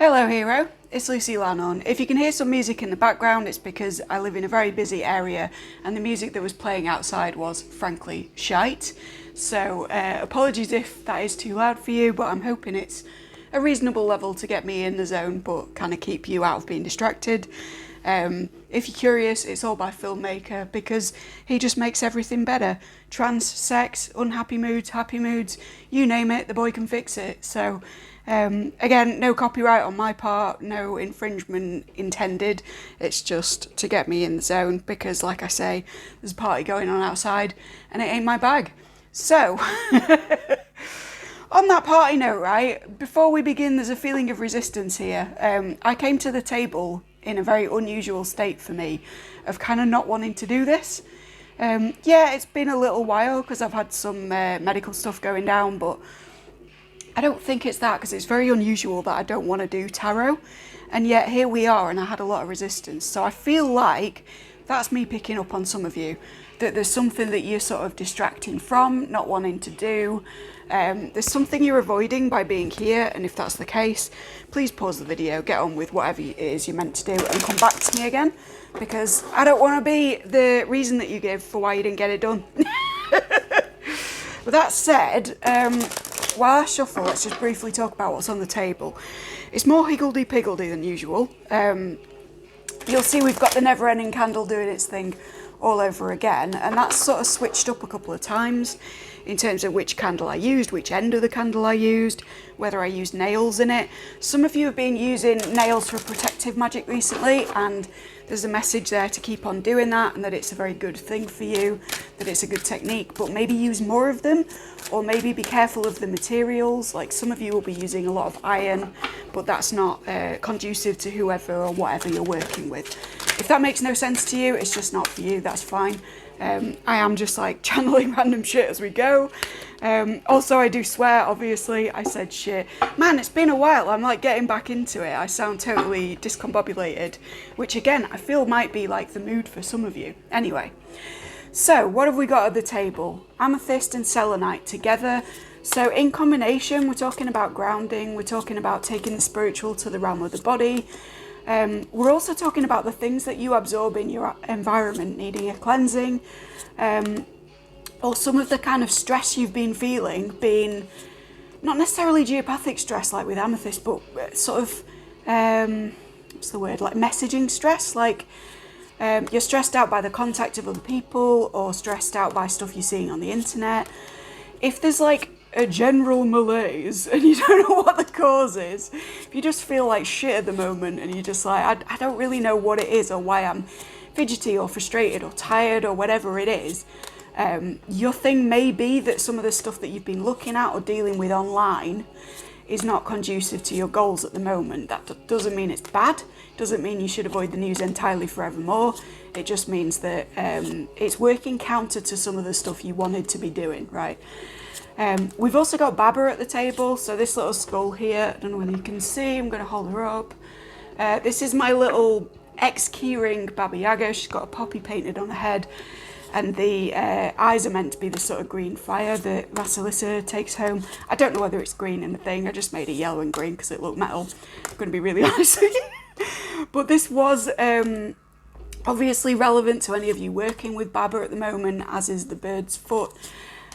Hello Hero, it's Lucy Lannon. If you can hear some music in the background, it's because I live in a very busy area and the music that was playing outside was frankly shite. So apologies if that is too loud for you, but I'm hoping it's a reasonable level to get me in the zone but kind of keep you out of being distracted. If you're curious, it's all by filmmaker because he just makes everything better. Trans, sex, unhappy moods, happy moods, you name it, the boy can fix it. So again, no copyright on my part, no infringement intended. It's just to get me in the zone because, like I say, there's a party going on outside and it ain't my bag. So, on that party note, right, before we begin, there's a feeling of resistance here. I came to the table in a very unusual state for me of kind of not wanting to do this. Yeah, it's been a little while because I've had some medical stuff going down, but I don't think it's that because it's very unusual that I don't want to do tarot. And yet here we are and I had a lot of resistance. So I feel like that's me picking up on some of you, that there's something that you're sort of distracting from, not wanting to do. There's something you're avoiding by being here, and if that's the case, please pause the video, get on with whatever it is you're meant to do and come back to me again, because I don't want to be the reason that you give for why you didn't get it done. With that said, while I shuffle, let's just briefly talk about what's on the table. It's more higgledy-piggledy than usual. You'll see we've got the never-ending candle doing its thing all over again, and that's sort of switched up a couple of times in terms of which candle I used, which end of the candle I used, whether I used nails in it. Some of you have been using nails for protective magic recently, and there's a message there to keep on doing that and that it's a very good thing for you, that it's a good technique, but maybe use more of them, or maybe be careful of the materials. Like some of you will be using a lot of iron, but that's not conducive to whoever or whatever you're working with. If that makes no sense to you, it's just not for you, that's fine. I am just like channeling random shit as we go. Also, I do swear, obviously. I said shit. Man, it's been a while. I'm like getting back into it. I sound totally discombobulated, which again, I feel might be like the mood for some of you. Anyway, so what have we got at the table? Amethyst and selenite together. So in combination, we're talking about grounding. We're talking about taking the spiritual to the realm of the body. We're also talking about the things that you absorb in your environment needing a cleansing, or some of the kind of stress you've been feeling being not necessarily geopathic stress like with amethyst, but sort of what's the word, like messaging stress, like you're stressed out by the contact of other people or stressed out by stuff you're seeing on the internet. If there's like a general malaise and you don't know what the cause is, if you just feel like shit at the moment and you're just like, I don't really know what it is or why I'm fidgety or frustrated or tired or whatever it is, your thing may be that some of the stuff that you've been looking at or dealing with online is not conducive to your goals at the moment. That doesn't mean it's bad, doesn't mean you should avoid the news entirely forevermore. It just means that it's working counter to some of the stuff you wanted to be doing, right? We've also got Baba at the table, so this little skull here, I don't know whether you can see, I'm going to hold her up. This is my little ex-keyring Baba Yaga. She's got a poppy painted on her head, and the eyes are meant to be the sort of green fire that Vasilisa takes home. I don't know whether it's green in the thing, I just made it yellow and green because it looked metal. I'm going to be really honest with you. But this was obviously relevant to any of you working with Baba at the moment, as is the bird's foot.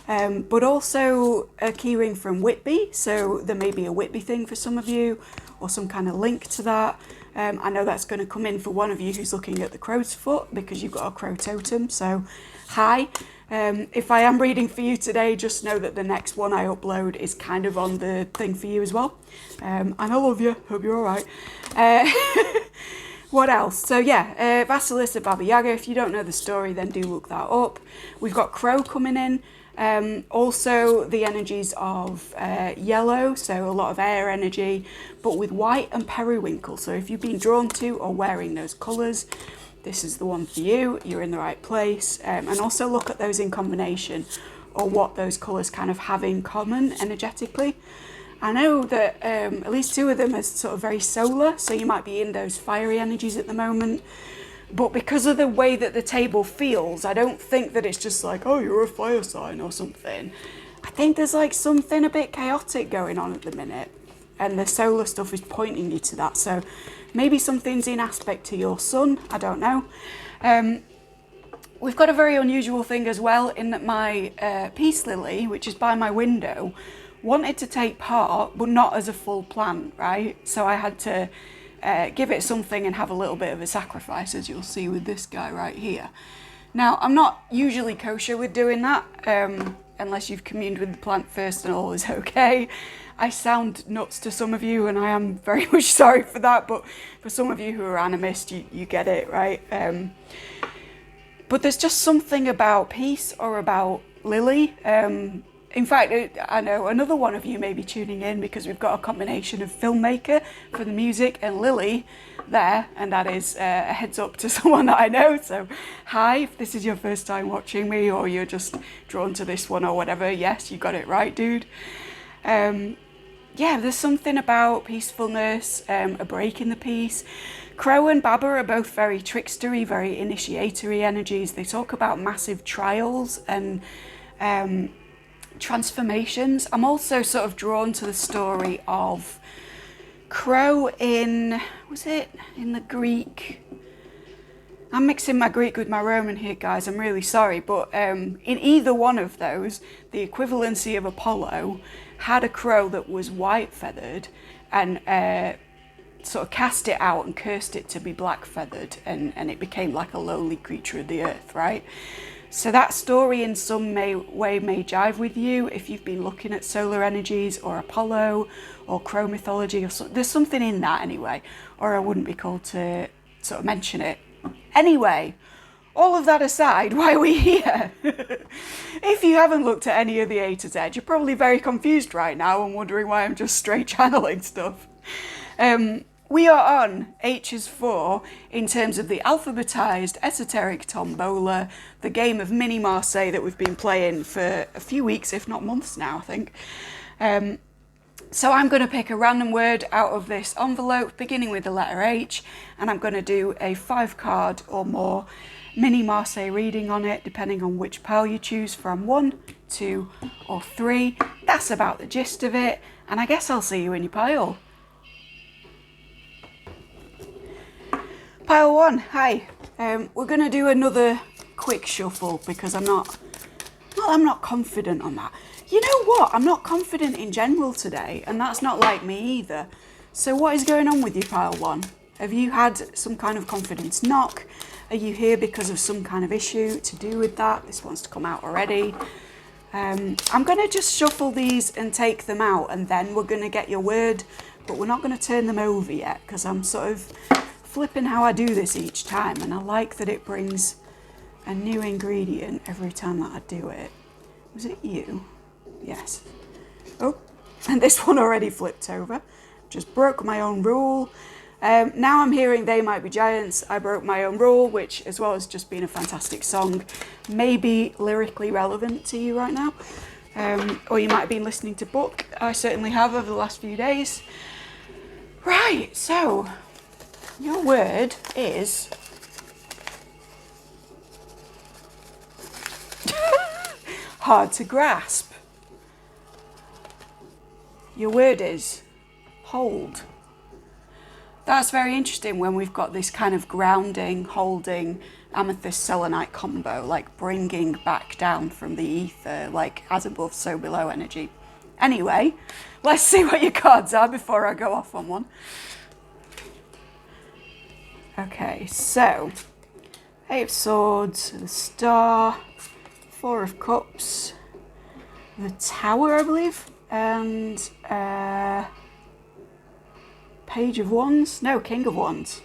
But also a keyring from Whitby, so there may be a Whitby thing for some of you, or some kind of link to that. I know that's going to come in for one of you who's looking at the crow's foot, because you've got a crow totem, so hi. If I am reading for you today, just know that the next one I upload is kind of on the thing for you as well. And I love you, hope you're alright. What else? So yeah, Vasilisa Baba Yaga, if you don't know the story, then do look that up. We've got crow coming in. Also the energies of yellow, so a lot of air energy, but with white and periwinkle. So if you've been drawn to or wearing those colours, this is the one for you. You're in the right place. And also look at those in combination, or what those colours kind of have in common energetically. I know that at least two of them are sort of very solar, so you might be in those fiery energies at the moment. But because of the way that the table feels, I don't think that it's just like, oh, you're a fire sign or something. I think there's like something a bit chaotic going on at the minute. and the solar stuff is pointing you to that. So maybe something's in aspect to your sun, I don't know. We've got a very unusual thing as well, in that my peace lily, which is by my window, wanted to take part, but not as a full plant, right? So I had to give it something and have a little bit of a sacrifice, as you'll see with this guy right here. Now, I'm not usually kosher with doing that, unless you've communed with the plant first and all is okay. I sound nuts to some of you, and I am very much sorry for that, but for some of you who are animist, you get it, right? But there's just something about peace or about lily. In fact, I know another one of you may be tuning in because we've got a combination of filmmaker for the music and Lily there, and that is a heads up to someone that I know. So hi, if this is your first time watching me, or you're just drawn to this one or whatever, yes, you got it right, dude. Yeah, there's something about peacefulness, a break in the peace. Crow and Baba are both very trickstery, very initiatory energies. They talk about massive trials and transformations. I'm also sort of drawn to the story of Crow in, was it in the Greek? I'm mixing my Greek with my Roman here, guys, I'm really sorry, but in either one of those, the equivalency of Apollo had a crow that was white feathered and sort of cast it out and cursed it to be black feathered, and it became like a lowly creature of the earth, right? So that story in some way may jive with you if you've been looking at solar energies or Apollo or crow mythology, or there's something in that anyway, or I wouldn't be called to sort of mention it. Anyway, all of that aside, why are we here? If you haven't looked at any of the A to Z, you're probably very confused right now and wondering why I'm just straight channeling stuff. We are on H's 4 in terms of the alphabetized esoteric tombola, the game of mini Marseille that we've been playing for a few weeks, if not months now, I think. So I'm going to pick a random word out of this envelope, beginning with the letter H, and I'm going to do a 5-card or more mini Marseille reading on it, depending on which pile you choose from 1, 2, or 3. That's about the gist of it, and I guess I'll see you in your pile. Pile 1, hi. We're going to do another quick shuffle because I'm not confident on that. You know what? I'm not confident in general today, and that's not like me either. So what is going on with you, pile 1? Have you had some kind of confidence knock? Are you here because of some kind of issue to do with that? This wants to come out already. I'm going to just shuffle these and take them out, and then we're going to get your word, but we're not going to turn them over yet because I'm sort of flipping how I do this each time, and I like that it brings a new ingredient every time that I do it. Was it you? Yes. Oh, and this one already flipped over. Just broke my own rule. Now I'm hearing They Might Be Giants. I broke my own rule, which, as well as just being a fantastic song, may be lyrically relevant to you right now. Or you might have been listening to Book. I certainly have over the last few days. Right, so your word is hard to grasp. Your word is hold. That's very interesting when we've got this kind of grounding, holding, amethyst selenite combo, like bringing back down from the ether, like as above, so below energy. Anyway, let's see what your cards are before I go off on one. Okay, so 8 of Swords, the Star, 4 of Cups, the Tower, I believe, and Page of Wands? No, King of Wands.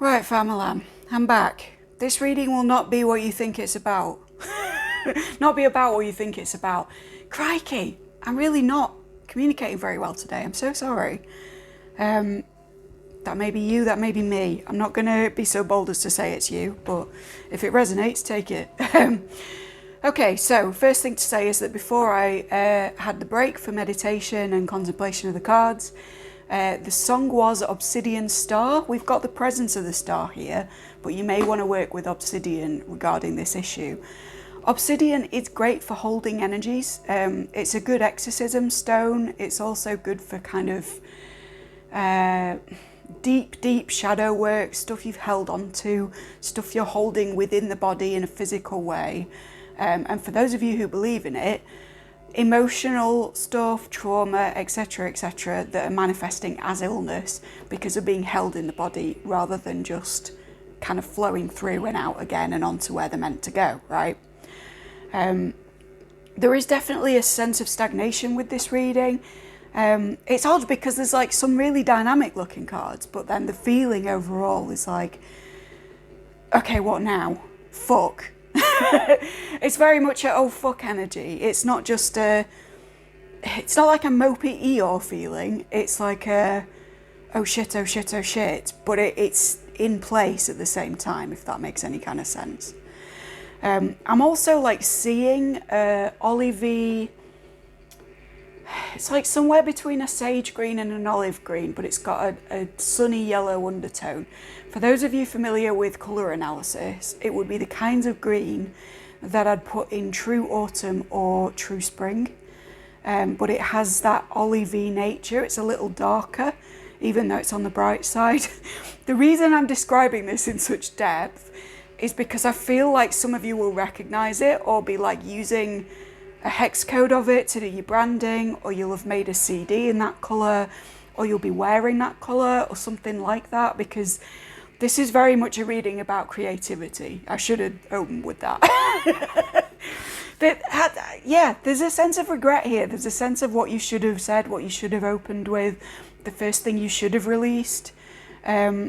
Right, family, I'm back. This reading will not be what you think it's about. Not be about what you think it's about. Crikey, I'm really not communicating very well today. I'm so sorry. That may be you, that may be me. I'm not going to be so bold as to say it's you, but if it resonates, take it. Okay, so first thing to say is that before I had the break for meditation and contemplation of the cards, the song was Obsidian Star. We've got the presence of the star here, but you may want to work with obsidian regarding this issue. Obsidian is great for holding energies. It's a good exorcism stone. It's also good for kind of deep shadow work, stuff you've held onto, stuff you're holding within the body in a physical way. And for those of you who believe in it, emotional stuff, trauma, etc., that are manifesting as illness because of being held in the body rather than just kind of flowing through and out again and onto where they're meant to go, right? There is definitely a sense of stagnation with this reading. It's odd because there's like some really dynamic looking cards, but then the feeling overall is like, okay, what now? Fuck. It's very much a oh fuck energy. It's not just it's not like a mopey Eeyore feeling. It's like a oh shit, but it's in place at the same time, if that makes any kind of sense. I'm also like seeing olivey. It's like somewhere between a sage green and an olive green, but it's got a sunny yellow undertone. For those of you familiar with colour analysis, it would be the kinds of green that I'd put in true autumn or true spring. But it has that olivey nature. It's a little darker, even though it's on the bright side. The reason I'm describing this in such depth is because I feel like some of you will recognise it or be like using a hex code of it to do your branding, or you'll have made a CD in that colour, or you'll be wearing that colour or something like that, because this is very much a reading about creativity. I should have opened with that. Yeah, there's a sense of regret here. There's a sense of what you should have said, what you should have opened with, the first thing you should have released. Yeah,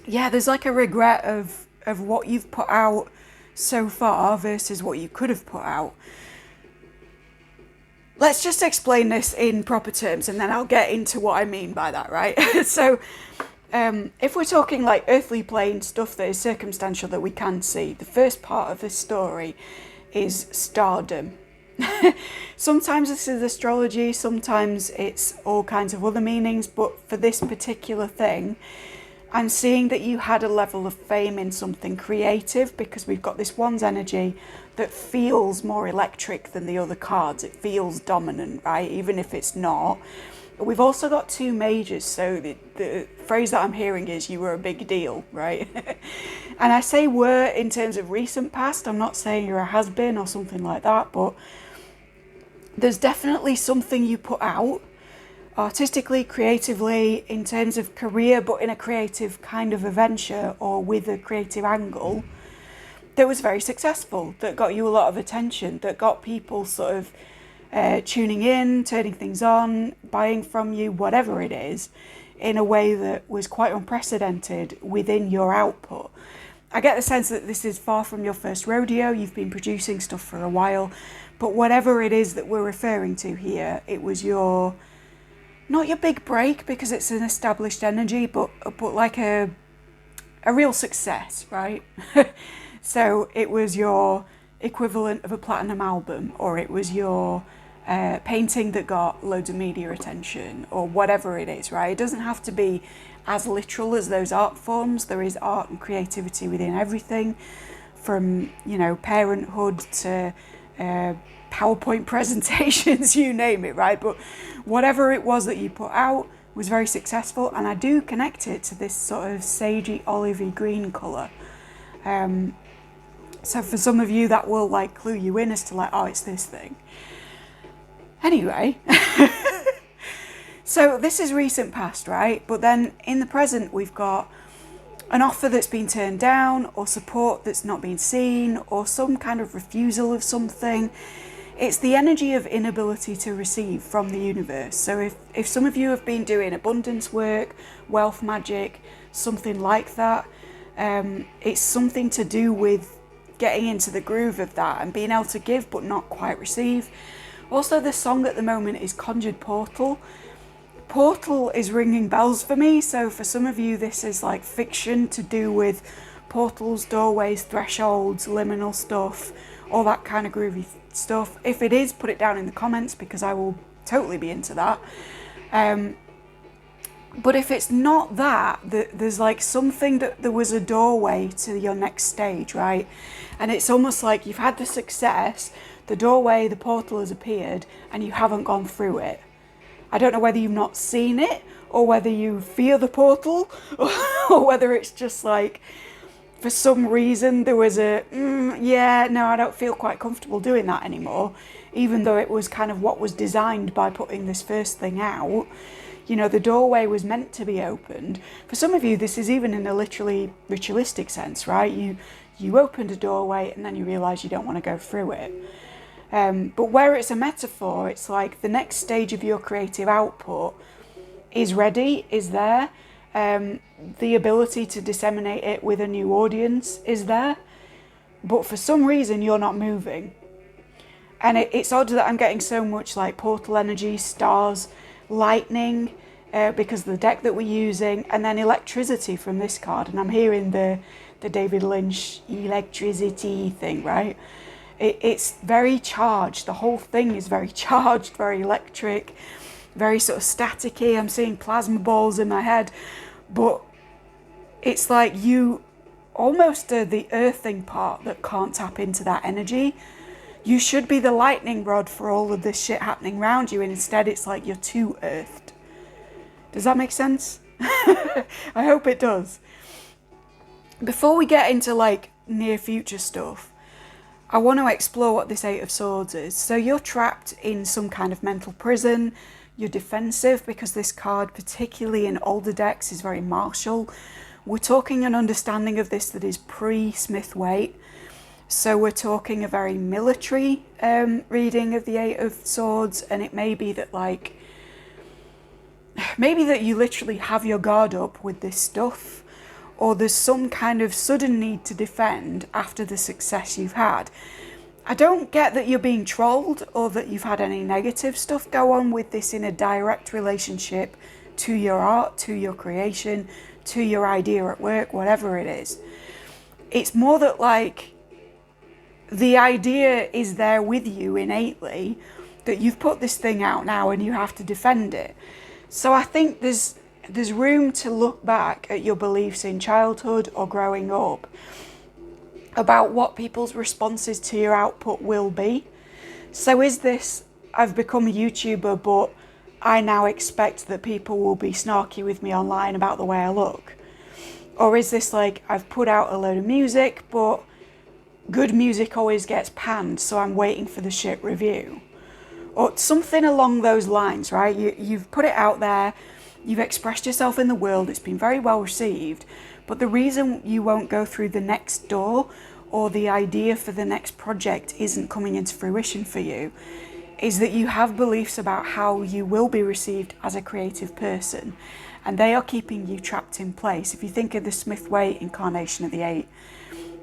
there's like a regret of what you've put out so far versus what you could have put out. Let's just explain this in proper terms and then I'll get into what I mean by that, right? So if we're talking like earthly plane stuff that is circumstantial that we can see, the first part of the story is stardom. Sometimes this is astrology, sometimes it's all kinds of other meanings, but for this particular thing, I'm seeing that you had a level of fame in something creative, because we've got this one's energy that feels more electric than the other cards. It feels dominant, right? Even if it's not. But we've also got two majors, so the phrase that I'm hearing is you were a big deal, right? And I say were in terms of recent past. I'm not saying you're a has-been or something like that, but there's definitely something you put out artistically, creatively, in terms of career, but in a creative kind of a venture or with a creative angle that was very successful, that got you a lot of attention, that got people sort of tuning in, turning things on, buying from you, whatever it is, in a way that was quite unprecedented within your output. I get the sense that this is far from your first rodeo. You've been producing stuff for a while, but whatever it is that we're referring to here, it was your, not your big break because it's an established energy, but like a real success, right? So it was your equivalent of a platinum album, or it was your painting that got loads of media attention, or whatever it is, right? It doesn't have to be as literal as those art forms. There is art and creativity within everything, from, you know, parenthood to PowerPoint presentations, you name it, right? But whatever it was that you put out was very successful, and I do connect it to this sort of sagey olivey green colour. So for some of you that will like clue you in as to like, oh, it's this thing. Anyway, so this is recent past, right? But then in the present, we've got an offer that's been turned down, or support that's not been seen, or some kind of refusal of something. It's the energy of inability to receive from the universe. So if some of you have been doing abundance work, wealth magic, something like that, it's something to do with getting into the groove of that and being able to give but not quite receive. Also, the song at the moment is Conjured Portal. Portal is ringing bells for me, so for some of you this is like fiction to do with portals, doorways, thresholds, liminal stuff, all that kind of groovy stuff. If it is, put it down in the comments, because I will totally be into that. But if it's not that, there's like something that there was a doorway to your next stage, right? And it's almost like you've had the success, the doorway, the portal has appeared, and you haven't gone through it. I don't know whether you've not seen it, or whether you fear the portal, or whether it's just like, for some reason there was a, yeah, no, I don't feel quite comfortable doing that anymore, even though it was kind of what was designed by putting this first thing out. You know, the doorway was meant to be opened. For some of you, this is even in a literally ritualistic sense, right? You opened a doorway and then you realise you don't want to go through it. But where it's a metaphor, it's like the next stage of your creative output is ready, is there. The ability to disseminate it with a new audience is there. But for some reason, you're not moving. And it's odd that I'm getting so much like portal energy, stars, lightning, because of the deck that we're using, and then electricity from this card. And I'm hearing the David Lynch electricity thing, right? It's very charged. The whole thing is very charged, very electric, very sort of staticky. I'm seeing plasma balls in my head, but it's like you almost are the earthing part that can't tap into that energy. You should be the lightning rod for all of this shit happening around you, and instead it's like you're too earthed. Does that make sense? I hope it does. Before we get into like near future stuff, I want to explore what this Eight of Swords is. So you're trapped in some kind of mental prison. You're defensive because this card, particularly in older decks, is very martial. We're talking an understanding of this that is pre-Smith-Waite. So we're talking a very military reading of the Eight of Swords, and it may be that like, maybe that you literally have your guard up with this stuff, or there's some kind of sudden need to defend after the success you've had. I don't get that you're being trolled or that you've had any negative stuff go on with this in a direct relationship to your art, to your creation, to your idea at work, whatever it is. It's more that like, the idea is there with you innately, that you've put this thing out now and you have to defend it. So I think there's room to look back at your beliefs in childhood or growing up about what people's responses to your output will be. So is this, I've become a YouTuber, but I now expect that people will be snarky with me online about the way I look? Or is this like, I've put out a load of music, but good music always gets panned, so I'm waiting for the shit review? Or something along those lines, right? You've put it out there, you've expressed yourself in the world, it's been very well received, but the reason you won't go through the next door, or the idea for the next project isn't coming into fruition for you, is that you have beliefs about how you will be received as a creative person, and they are keeping you trapped in place. If you think of the Smith-Waite incarnation of the Eight,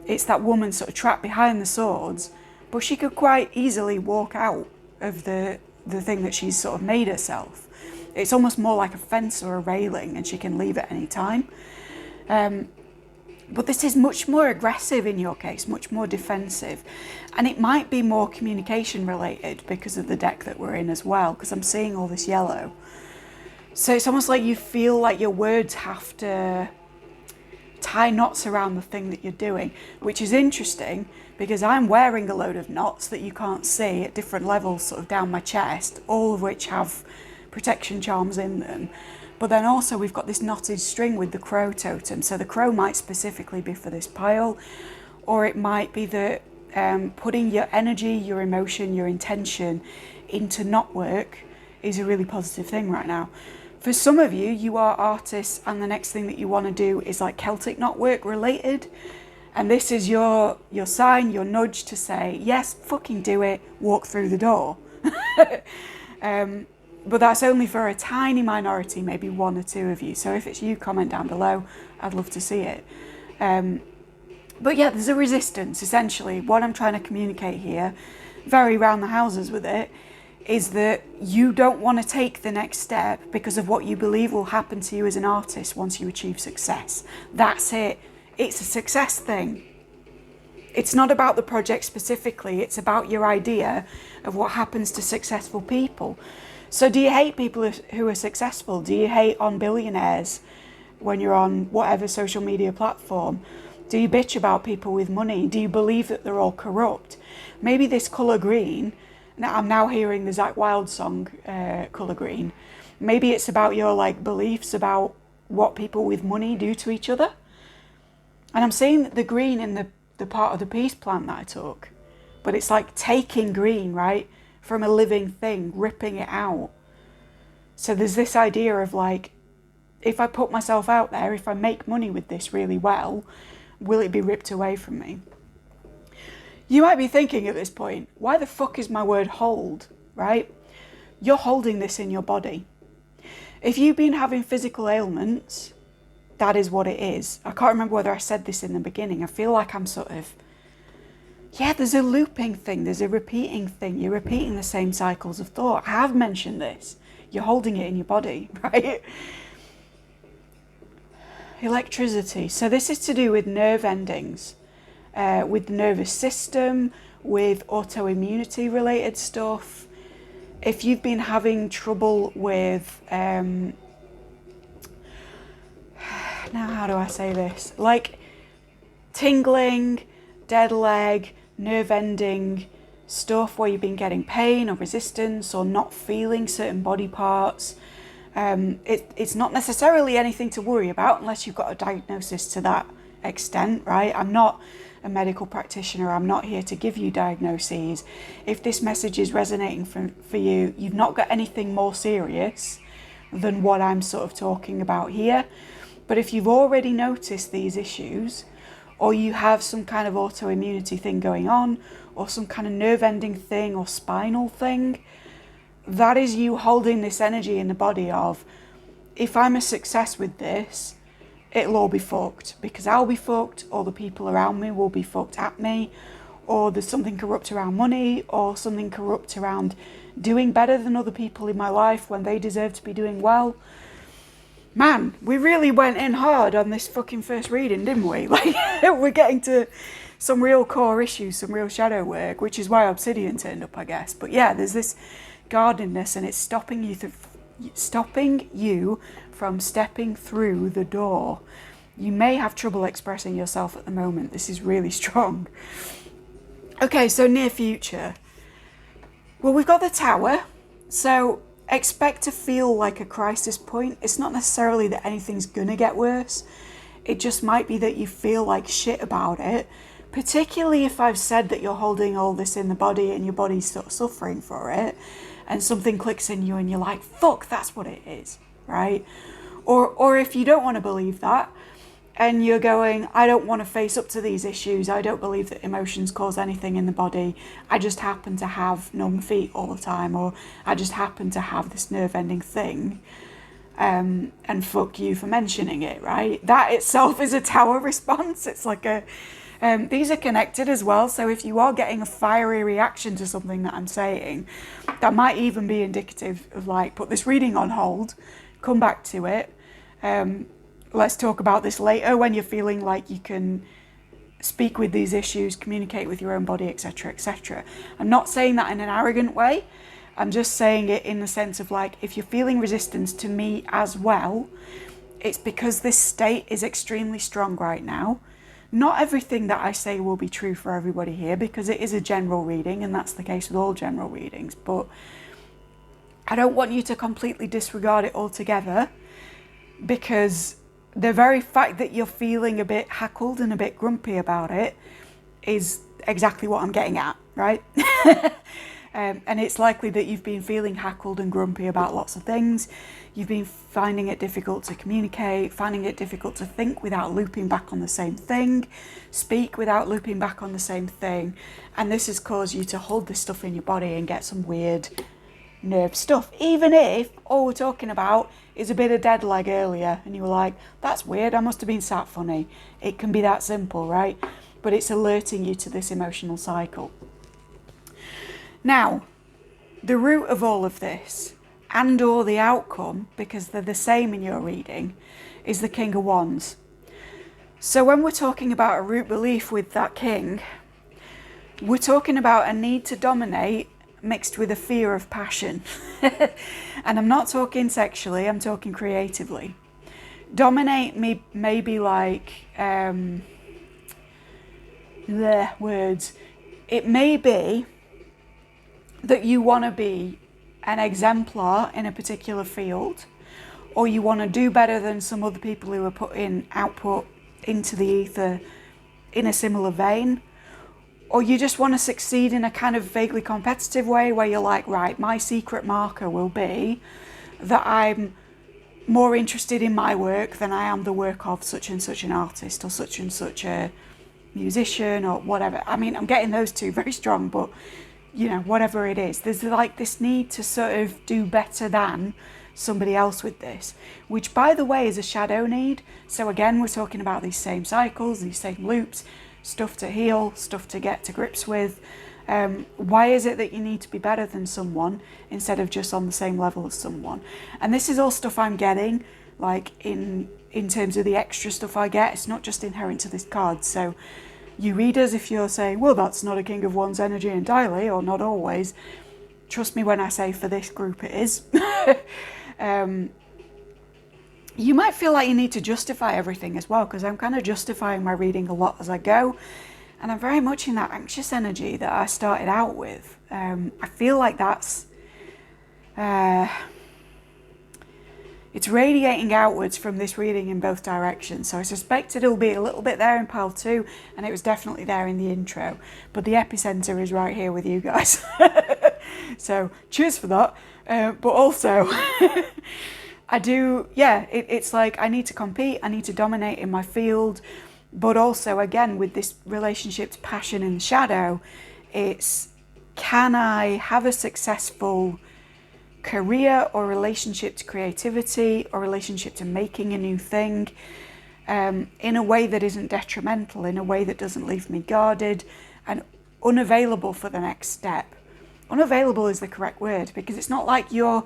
it's that woman sort of trapped behind the swords, but she could quite easily walk out of the thing that she's sort of made herself. It's almost more like a fence or a railing, and she can leave at any time. But this is much more aggressive in your case, much more defensive. And it might be more communication related because of the deck that we're in as well, because I'm seeing all this yellow. So it's almost like you feel like your words have to tie knots around the thing that you're doing, which is interesting because I'm wearing a load of knots that you can't see at different levels sort of down my chest, all of which have protection charms in them. But then also we've got this knotted string with the crow totem. So the crow might specifically be for this pile, or it might be that putting your energy, your emotion, your intention into knot work is a really positive thing right now. For some of you, you are artists, and the next thing that you want to do is like Celtic knotwork related. And this is your sign, your nudge to say, yes, fucking do it, walk through the door. But that's only for a tiny minority, maybe one or two of you. So if it's you, comment down below. I'd love to see it. But yeah, there's a resistance, essentially. What I'm trying to communicate here, very round the houses with it, is that you don't want to take the next step because of what you believe will happen to you as an artist once you achieve success. That's it. It's a success thing. It's not about the project specifically, it's about your idea of what happens to successful people. So do you hate people who are successful? Do you hate on billionaires when you're on whatever social media platform? Do you bitch about people with money? Do you believe that they're all corrupt? Maybe this colour green, I'm now hearing the Zakk Wylde song, Colour Green. Maybe it's about your like beliefs about what people with money do to each other. And I'm seeing the green in the part of the peace plant that I took. But it's like taking green, right, from a living thing, ripping it out. So there's this idea of like, if I put myself out there, if I make money with this really well, will it be ripped away from me? You might be thinking at this point, why the fuck is my word hold, right? You're holding this in your body. If you've been having physical ailments, that is what it is. I can't remember whether I said this in the beginning. I feel like I'm sort of, yeah, there's a looping thing. There's a repeating thing. You're repeating the same cycles of thought. I have mentioned this. You're holding it in your body, right? Electricity. So this is to do with nerve endings, with the nervous system, with autoimmunity related stuff. If you've been having trouble with, now how do I say this? Like tingling, dead leg, nerve ending stuff where you've been getting pain or resistance or not feeling certain body parts. It's not necessarily anything to worry about unless you've got a diagnosis to that extent, right? I'm not a medical practitioner. I'm not here to give you diagnoses. If this message is resonating for you, you've not got anything more serious than what I'm sort of talking about here. But if you've already noticed these issues, or you have some kind of autoimmunity thing going on, or some kind of nerve ending thing or spinal thing, that is you holding this energy in the body of, if I'm a success with this, it'll all be fucked, because I'll be fucked, or the people around me will be fucked at me, or there's something corrupt around money, or something corrupt around doing better than other people in my life when they deserve to be doing well. Man, we really went in hard on this fucking first reading, didn't we? Like, we're getting to some real core issues, some real shadow work, which is why Obsidian turned up, I guess. But yeah, there's this guardedness, and it's stopping you from stepping through the door. You may have trouble expressing yourself at the moment. This is really strong. Okay, so near future. Well, we've got the Tower. So expect to feel like a crisis point. It's not necessarily that anything's gonna get worse. It just might be that you feel like shit about it, particularly if I've said that you're holding all this in the body and your body's sort of suffering for it, and something clicks in you and you're like, fuck, that's what it is, right? Or if you don't want to believe that, and you're going, I don't want to face up to these issues, I don't believe that emotions cause anything in the body, I just happen to have numb feet all the time, or I just happen to have this nerve-ending thing, and fuck you for mentioning it, right? That itself is a Tower response. It's like a, these are connected as well, so if you are getting a fiery reaction to something that I'm saying, that might even be indicative of like, put this reading on hold, come back to it, let's talk about this later when you're feeling like you can speak with these issues, communicate with your own body, etc., etc. I'm not saying that in an arrogant way. I'm just saying it in the sense of like, if you're feeling resistance to me as well, it's because this state is extremely strong right now. Not everything that I say will be true for everybody here, because it is a general reading, and that's the case with all general readings. But I don't want you to completely disregard it altogether, because the very fact that you're feeling a bit hackled and a bit grumpy about it is exactly what I'm getting at, right? And it's likely that you've been feeling hackled and grumpy about lots of things. You've been finding it difficult to communicate, finding it difficult to think without looping back on the same thing, speak without looping back on the same thing. And this has caused you to hold this stuff in your body and get some weird nerve stuff, even if all we're talking about is a bit of dead leg earlier and you were like, that's weird, I must have been sat funny. It can be that simple, right? But it's alerting you to this emotional cycle. Now, the root of all of this, and or the outcome, because they're the same in your reading, is the King of Wands. So when we're talking about a root belief with that king, We're talking about a need to dominate mixed with a fear of passion. And I'm not talking sexually, I'm talking creatively. Dominate may be like, the words. It may be that you want to be an exemplar in a particular field, or you want to do better than some other people who are putting output into the ether in a similar vein, or you just want to succeed in a kind of vaguely competitive way where you're like, right, my secret marker will be that I'm more interested in my work than I am the work of such and such an artist or such and such a musician or whatever. I mean, I'm getting those two very strong, but you know, whatever it is, there's like this need to sort of do better than somebody else with this, which by the way is a shadow need. So again, we're talking about these same cycles, these same loops, stuff to heal, stuff to get to grips with. Why is it that you need to be better than someone instead of just on the same level as someone? And this is all stuff I'm getting, like in terms of the extra stuff I get. It's not just inherent to this card. So you readers, if you're saying, well, that's not a King of Wands energy entirely, or not always, trust me when I say for this group it is. You might feel like you need to justify everything as well, because I'm kind of justifying my reading a lot as I go, and I'm very much in that anxious energy that I started out with. I feel like that's it's radiating outwards from this reading in both directions, so I suspect it'll be a little bit there in pile 2, and it was definitely there in the intro, but the epicenter is right here with you guys. So cheers for that. But also I do, yeah, it's like I need to compete, I need to dominate in my field, but also again with this relationship to passion and shadow, it's, can I have a successful career or relationship to creativity or relationship to making a new thing in a way that isn't detrimental, in a way that doesn't leave me guarded and unavailable for the next step. Unavailable is the correct word, because it's not like you're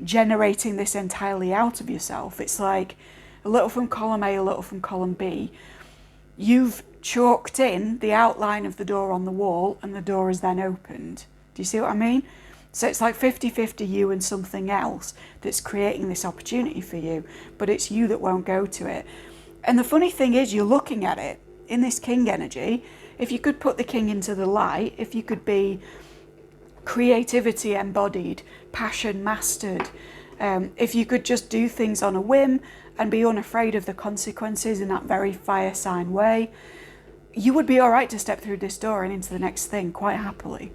generating this entirely out of yourself. It's like a little from column A, a little from column B. You've chalked in the outline of the door on the wall and the door is then opened. Do you see what I mean? So it's like 50-50 you and something else that's creating this opportunity for you, but it's you that won't go to it. And the funny thing is, you're looking at it in this king energy. If you could put the king into the light, if you could be creativity embodied, passion mastered, if you could just do things on a whim and be unafraid of the consequences in that very fire sign way, you would be all right to step through this door and into the next thing quite happily.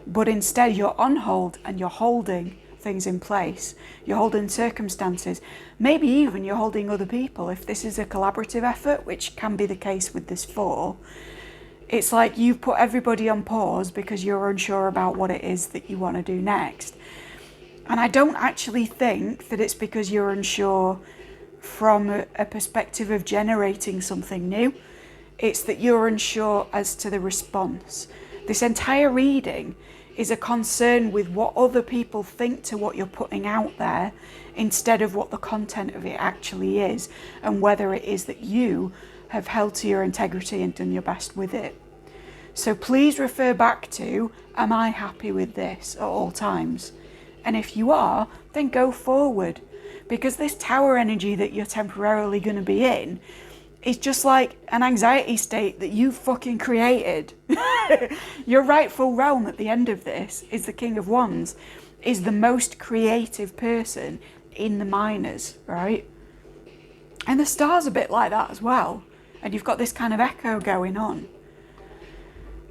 But instead you're on hold and you're holding things in place. You're holding circumstances. Maybe even you're holding other people. If this is a collaborative effort, which can be the case with this 4, it's like you've put everybody on pause because you're unsure about what it is that you want to do next. And I don't actually think that it's because you're unsure from a perspective of generating something new. It's that you're unsure as to the response. This entire reading is a concern with what other people think to what you're putting out there, instead of what the content of it actually is, and whether it is that you have held to your integrity and done your best with it. So please refer back to, am I happy with this at all times? And if you are, then go forward, because this tower energy that you're temporarily going to be in is just like an anxiety state that you fucking created. Your rightful realm at the end of this is the King of Wands, is the most creative person in the minors, right? And the star's a bit like that as well. And you've got this kind of echo going on.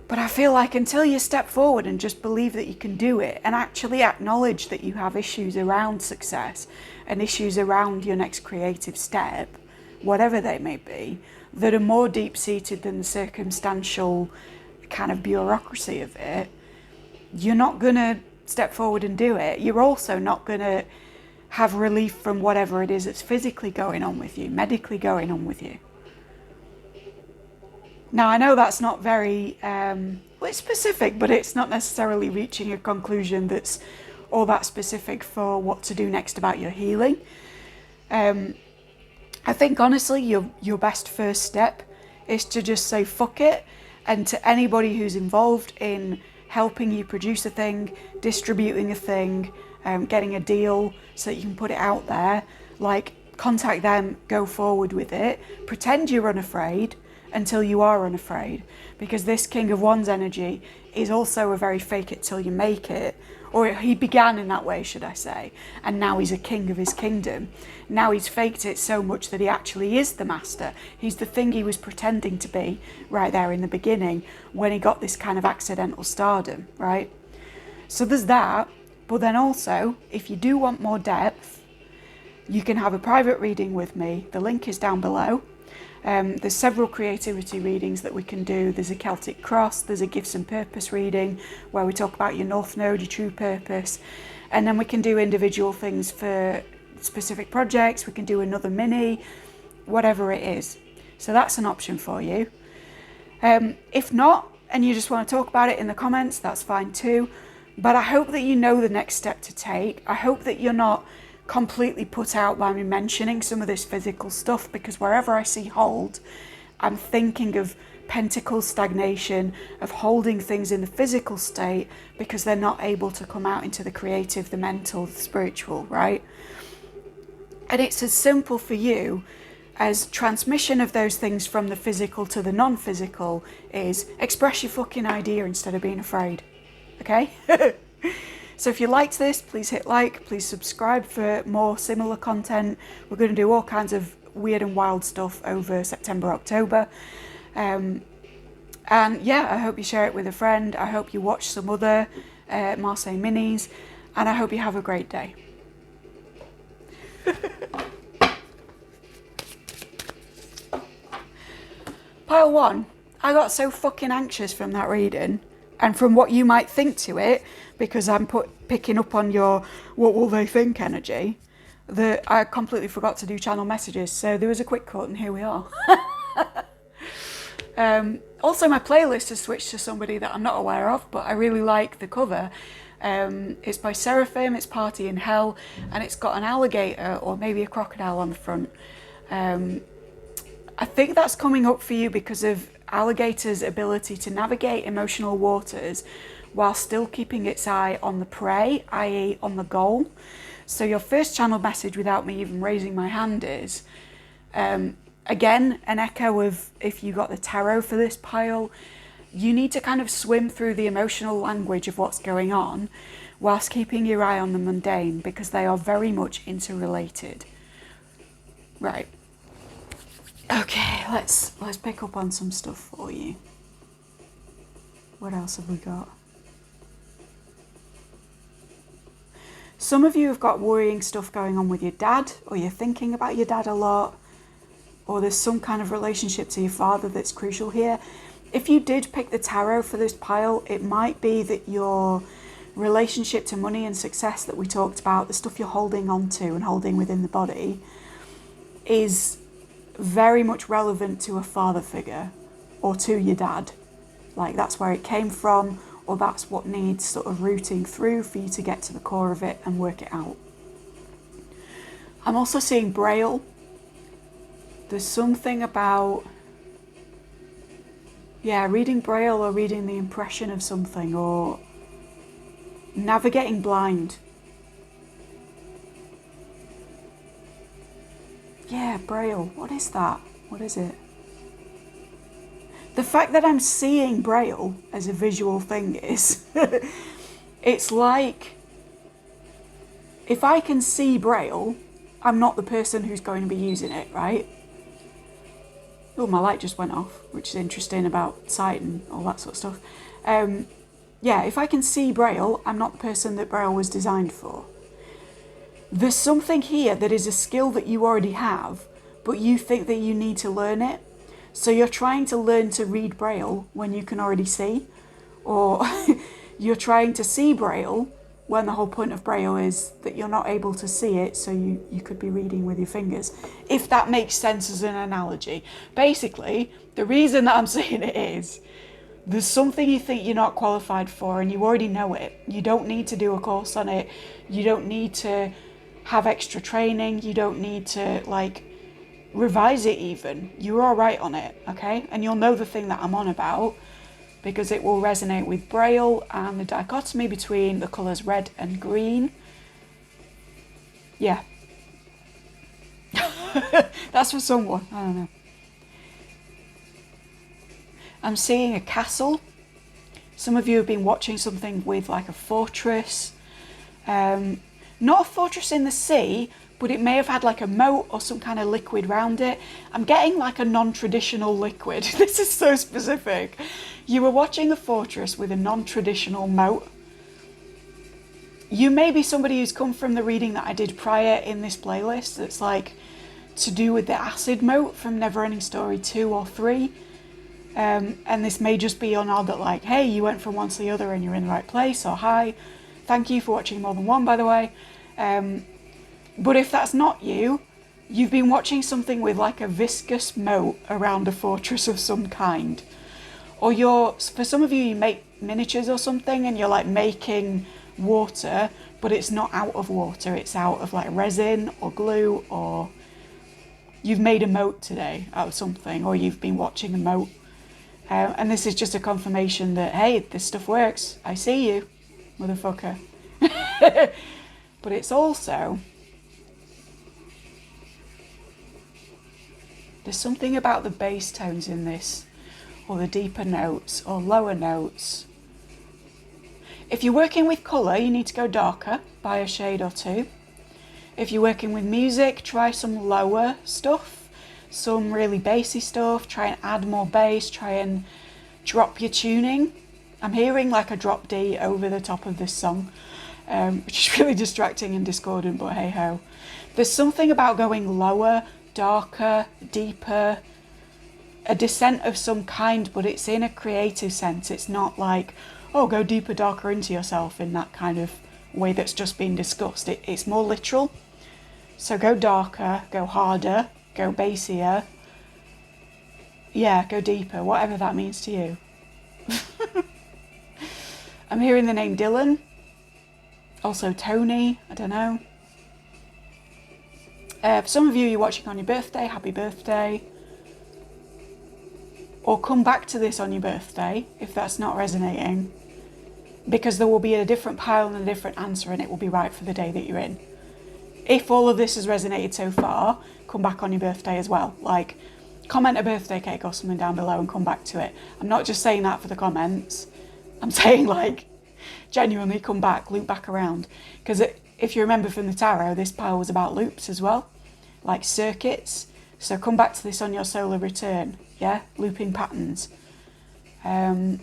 But I feel like until you step forward and just believe that you can do it, and actually acknowledge that you have issues around success and issues around your next creative step, whatever they may be, that are more deep-seated than the circumstantial kind of bureaucracy of it, you're not going to step forward and do it. You're also not going to have relief from whatever it is that's physically going on with you, medically going on with you. Now, I know that's not very, well, it's specific, but it's not necessarily reaching a conclusion that's all that specific for what to do next about your healing. I think, honestly, your best first step is to just say, fuck it, And to anybody who's involved in helping you produce a thing, distributing a thing, getting a deal so that you can put it out there, like, contact them, go forward with it, pretend you're unafraid until you are unafraid, because this King of Wands energy is also a very fake it till you make it, or he began in that way, should I say, and now he's a king of his kingdom. Now he's faked it so much that he actually is the master. He's the thing he was pretending to be right there in the beginning when he got this kind of accidental stardom, right? So there's that, but then also, if you do want more depth, you can have a private reading with me. The link is down below. There's several creativity readings that we can do. There's a Celtic cross, there's a gifts and purpose reading where we talk about your North Node, your true purpose, and then we can do individual things for specific projects. We can do another mini, whatever it is. So that's an option for you. If not, and you just want to talk about it in the comments, that's fine too. But I hope that you know the next step to take. I hope that you're not completely put out by me mentioning some of this physical stuff, because wherever I see hold, I'm thinking of pentacle stagnation, of holding things in the physical state because they're not able to come out into the creative, the mental, the spiritual, right? And it's as simple for you as transmission of those things from the physical to the non-physical is express your fucking idea instead of being afraid, okay? So if you liked this, please hit like, please subscribe for more similar content. We're going to do all kinds of weird and wild stuff over September, October. And yeah, I hope you share it with a friend. I hope you watch some other Marseille minis, and I hope you have a great day. Pile 1, I got so fucking anxious from that reading and from what you might think to it, because I'm picking up on your what will they think energy, that I completely forgot to do channel messages. So there was a quick cut and here we are. Also, my playlist has switched to somebody that I'm not aware of, but I really like the cover. It's by Seraphim, it's Party in Hell, and it's got an alligator or maybe a crocodile on the front. I think that's coming up for you because of alligator's ability to navigate emotional waters while still keeping its eye on the prey, i.e. on the goal. So your first channel message without me even raising my hand is, again, an echo of if you got the tarot for this pile, you need to kind of swim through the emotional language of what's going on whilst keeping your eye on the mundane, because they are very much interrelated. Right. Okay, let's pick up on some stuff for you. What else have we got? Some of you have got worrying stuff going on with your dad, or you're thinking about your dad a lot, or there's some kind of relationship to your father that's crucial here. If you did pick the tarot for this pile, it might be that your relationship to money and success that we talked about, the stuff you're holding on to and holding within the body, is very much relevant to a father figure or to your dad. Like, that's where it came from, or that's what needs sort of rooting through for you to get to the core of it and work it out. I'm also seeing Braille. There's something about, yeah, reading Braille or reading the impression of something, or navigating blind. Yeah, Braille. What is that? What is it? The fact that I'm seeing Braille as a visual thing is, it's like, if I can see Braille, I'm not the person who's going to be using it, right? Oh, my light just went off, which is interesting about sight and all that sort of stuff. Yeah, if I can see Braille, I'm not the person that Braille was designed for. There's something here that is a skill that you already have, but you think that you need to learn it. So you're trying to learn to read Braille when you can already see, or you're trying to see Braille when the whole point of Braille is that you're not able to see it, so you could be reading with your fingers, if that makes sense as an analogy. Basically, the reason that I'm saying it is, there's something you think you're not qualified for and you already know it. You don't need to do a course on it. You don't need to have extra training. You don't need to, like, revise it even. You're all right on it, okay? And you'll know the thing that I'm on about. because it will resonate with Braille and the dichotomy between the colours red and green. Yeah. That's for someone, I don't know. I'm seeing a castle. Some of you have been watching something with like a fortress. Not a fortress in the sea, but it may have had like a moat or some kind of liquid around it. I'm getting like a non-traditional liquid. This is so specific. You were watching a fortress with a non-traditional moat. You may be somebody who's come from the reading that I did prior in this playlist that's like to do with the acid moat from Neverending Story 2 or 3. And this may just be on odd that like, hey, you went from one to the other and you're in the right place, or hi, thank you for watching more than one, by the way. But if that's not you, you've been watching something with like a viscous moat around a fortress of some kind. Or for some of you, you make miniatures or something and you're like making water, but it's not out of water, it's out of like resin or glue, or you've made a moat today out of something, or you've been watching a moat. And this is just a confirmation that, hey, this stuff works. I see you, motherfucker. But it's also, there's something about the bass tones in this, or the deeper notes, or lower notes. If you're working with colour, you need to go darker by a shade or two. If you're working with music, try some lower stuff. Some really bassy stuff, try and add more bass, try and drop your tuning. I'm hearing like a drop D over the top of this song, which is really distracting and discordant, but hey ho. There's something about going lower, darker, deeper, a descent of some kind, but it's in a creative sense. It's not like, oh, go deeper, darker into yourself in that kind of way that's just been discussed. It's more literal. So go darker, go harder, go bassier, yeah, go deeper, whatever that means to you. I'm hearing the name Dylan, also Tony, I don't know. For some of you, you're watching on your birthday, happy birthday. Or come back to this on your birthday if that's not resonating, because there will be a different pile and a different answer, and it will be right for the day that you're in. If all of this has resonated so far, come back on your birthday as well. Like, comment a birthday cake or something down below and come back to it. I'm not just saying that for the comments. I'm saying, like, genuinely come back, loop back around. Because if you remember from the tarot, this pile was about loops as well, like circuits. So come back to this on your solar return, yeah? Looping patterns. The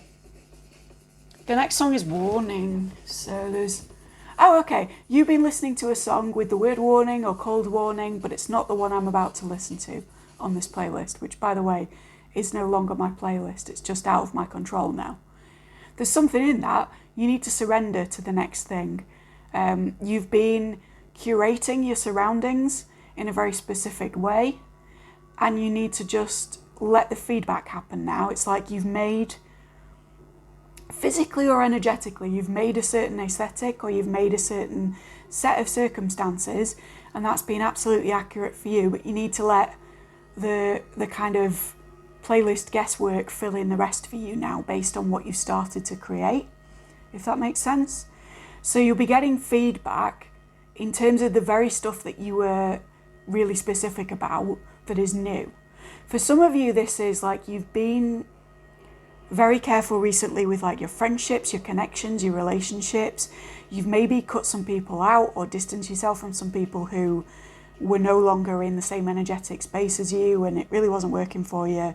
next song is Warning. So there's... Oh, okay, you've been listening to a song with the word warning or cold warning, but it's not the one I'm about to listen to on this playlist, which, by the way, is no longer my playlist. It's just out of my control now. There's something in that. You need to surrender to the next thing. You've been curating your surroundings in a very specific way, and you need to just let the feedback happen now. It's like you've made... physically or energetically, you've made a certain aesthetic, or you've made a certain set of circumstances, and that's been absolutely accurate for you, but you need to let the kind of playlist guesswork fill in the rest for you now based on what you've started to create, if that makes sense. So you'll be getting feedback in terms of the very stuff that you were really specific about that is new. For some of you, this is like you've been very careful recently with like your friendships, your connections, your relationships. You've maybe cut some people out or distanced yourself from some people who were no longer in the same energetic space as you and it really wasn't working for you.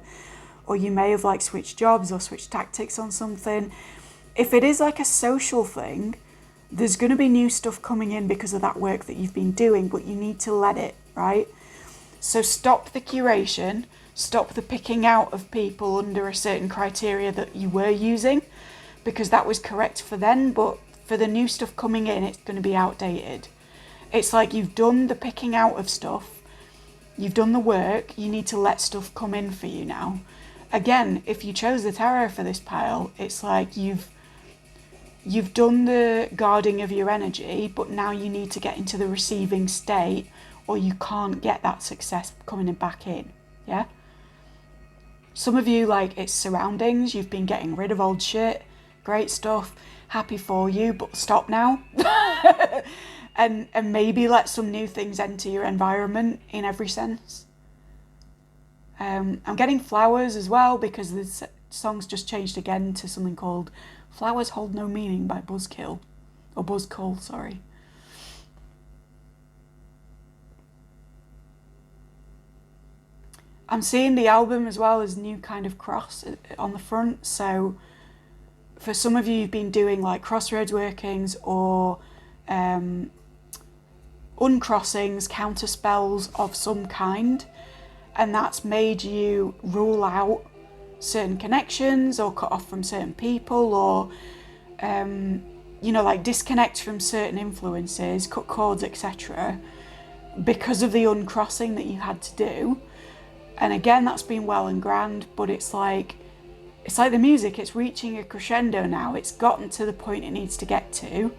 Or you may have like switched jobs or switched tactics on something. If it is like a social thing, there's going to be new stuff coming in because of that work that you've been doing, but you need to let it, right? So stop the curation. Stop the picking out of people under a certain criteria that you were using, because that was correct for then, but for the new stuff coming in, it's going to be outdated. It's like you've done the picking out of stuff, you've done the work, you need to let stuff come in for you now. Again, if you chose the tarot for this pile, it's like you've done the guarding of your energy, but now you need to get into the receiving state, or you can't get that success coming back in, yeah? Some of you, like, it's surroundings. You've been getting rid of old shit. Great stuff. Happy for you, but stop now. and maybe let some new things enter your environment in every sense. I'm getting flowers as well, because the song's just changed again to something called Flowers Hold No Meaning by Buzzkill. Or Buzzkill, sorry. I'm seeing the album as well as new kind of cross on the front. So for some of you, you've been doing like crossroads workings or uncrossings, counter spells of some kind. And that's made you rule out certain connections or cut off from certain people or, like disconnect from certain influences, cut cords, etc. because of the uncrossing that you had to do. And again, that's been well and grand, but it's like the music, it's reaching a crescendo now. It's gotten to the point it needs to get to.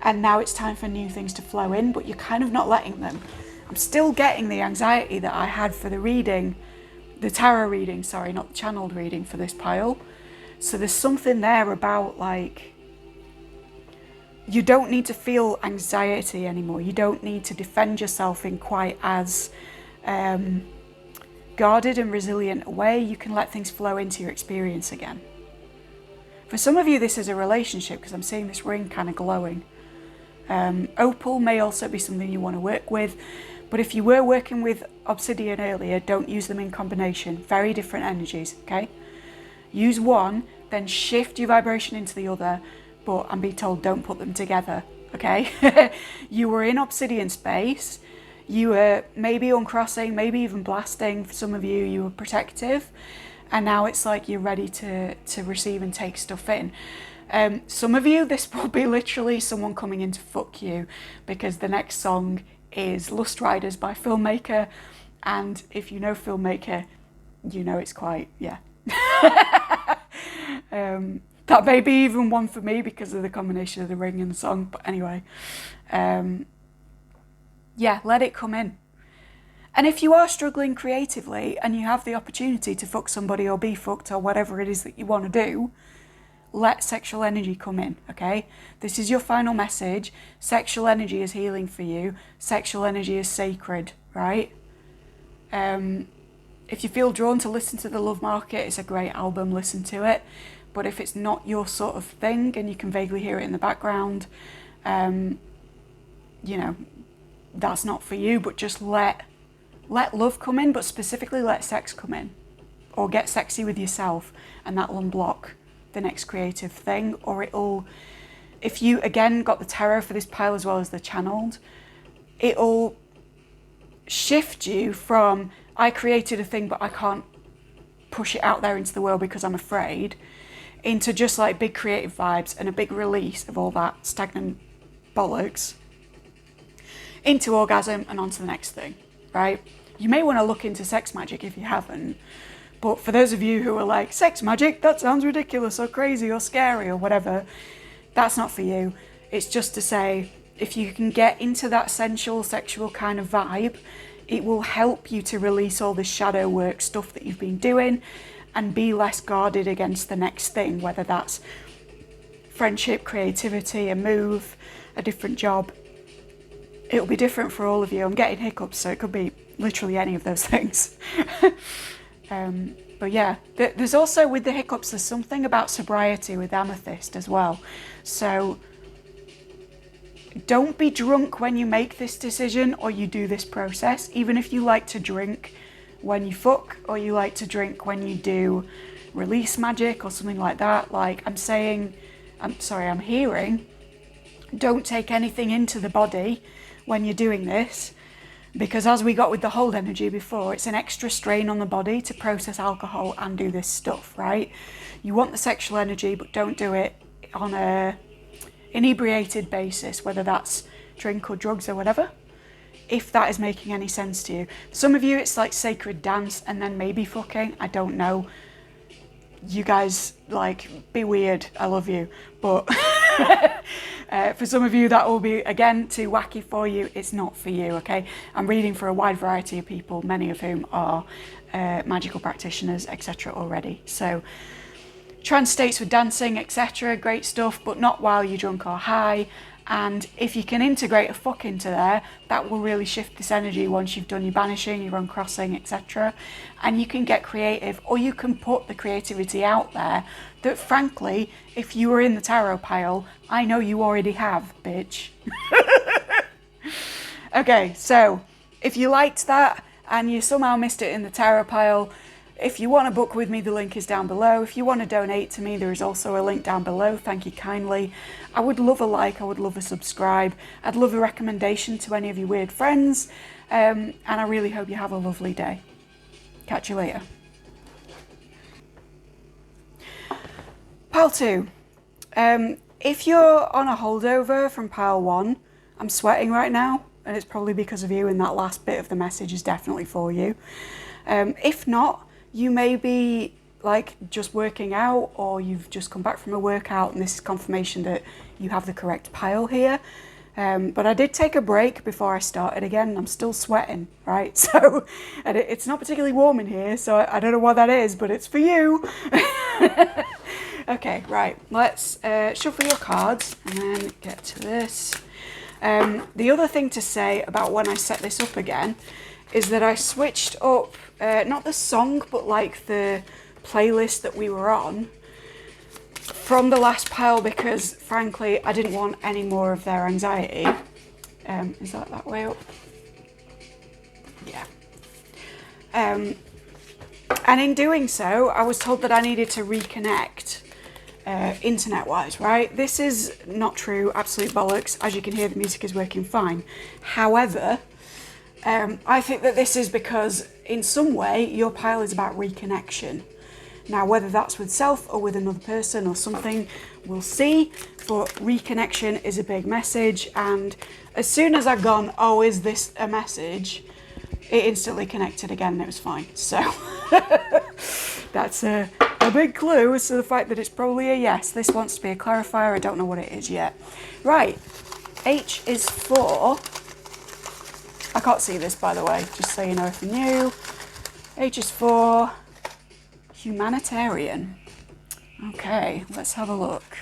And now it's time for new things to flow in, but you're kind of not letting them. I'm still getting the anxiety that I had for the reading, the tarot reading, sorry, not the channeled reading for this pile. So there's something there about like, you don't need to feel anxiety anymore. You don't need to defend yourself in quite as guarded and resilient a way. You can let things flow into your experience again. For some of you, this is a relationship because I'm seeing this ring kind of glowing. Opal may also be something you want to work with, but if you were working with obsidian earlier, don't use them in combination. Very different energies, okay? Use one, then shift your vibration into the other, but I'm being told don't put them together, okay? You were in obsidian space, you were maybe uncrossing, maybe even blasting. For some of you, you were protective, and now it's like you're ready to receive and take stuff in. Some of you, this will be literally someone coming in to fuck you, because the next song is Lust Riders by Filmmaker, and if you know Filmmaker, you know it's quite, yeah. That may be even one for me because of the combination of the ring and the song, but anyway. Yeah, let it come in. And if you are struggling creatively and you have the opportunity to fuck somebody or be fucked or whatever it is that you want to do, let sexual energy come in, okay? This is your final message. Sexual energy is healing for you. Sexual energy is sacred, right? If you feel drawn to listen to The Love Market, it's a great album, listen to it. But if it's not your sort of thing and you can vaguely hear it in the background, that's not for you, but just let love come in, but specifically let sex come in. Or get sexy with yourself, and that'll unblock the next creative thing. Or it'll, if you again got the tarot for this pile as well as the channeled, it'll shift you from I created a thing but I can't push it out there into the world because I'm afraid, into just like big creative vibes and a big release of all that stagnant bollocks into orgasm and on to the next thing, right? You may want to look into sex magic if you haven't, but for those of you who are like, sex magic, that sounds ridiculous or crazy or scary or whatever, that's not for you. It's just to say, if you can get into that sensual, sexual kind of vibe, it will help you to release all this shadow work stuff that you've been doing and be less guarded against the next thing, whether that's friendship, creativity, a move, a different job. It'll be different for all of you. I'm getting hiccups, so it could be literally any of those things. But yeah, there's also with the hiccups, there's something about sobriety with amethyst as well. So don't be drunk when you make this decision or you do this process, even if you like to drink when you fuck or you like to drink when you do release magic or something like that. Like I'm hearing, don't take anything into the body when you're doing this, because as we got with the hold energy before, it's an extra strain on the body to process alcohol and do this stuff, right? You want the sexual energy, but don't do it on a inebriated basis, whether that's drink or drugs or whatever, if that is making any sense to you. Some of you, it's like sacred dance and then maybe fucking, I don't know. You guys, like, be weird, I love you, but For some of you, that will be, again, too wacky for you. It's not for you, okay? I'm reading for a wide variety of people, many of whom are magical practitioners, etc. already. So, trance states with dancing, etc., great stuff, but not while you're drunk or high. And if you can integrate a fuck into there, that will really shift this energy once you've done your banishing, your uncrossing, etc. And you can get creative, or you can put the creativity out there that, frankly, if you were in the tarot pile, I know you already have, bitch. Okay, so if you liked that and you somehow missed it in the tarot pile, if you want to book with me, the link is down below. If you want to donate to me, there is also a link down below. Thank you kindly. I would love a like. I would love a subscribe. I'd love a recommendation to any of your weird friends. And I really hope you have a lovely day. Catch you later. Pile 2. If you're on a holdover from pile 1, I'm sweating right now, and it's probably because of you, and that last bit of the message is definitely for you. If not, you may be like just working out, or you've just come back from a workout and this is confirmation that you have the correct pile here. But I did take a break before I started again. I'm still sweating, right? So, and it's not particularly warm in here, so I don't know what that is, but it's for you. Okay, right, let's shuffle your cards and then get to this. The other thing to say about when I set this up again is that I switched up, not the song, but like the playlist that we were on from the last pile, because frankly, I didn't want any more of their anxiety. Is that way up? Yeah. And in doing so, I was told that I needed to reconnect internet-wise, right? This is not true, absolute bollocks. As you can hear, the music is working fine. However, I think that this is because in some way your pile is about reconnection. Now, whether that's with self or with another person or something, we'll see. But reconnection is a big message. And as soon as I'd gone, oh, is this a message? It instantly connected again and it was fine. So that's a big clue as to the fact that it's probably a yes. This wants to be a clarifier. I don't know what it is yet. Right. H is for... I can't see this, by the way, just so you know if you're new. H is for humanitarian. Okay, let's have a look.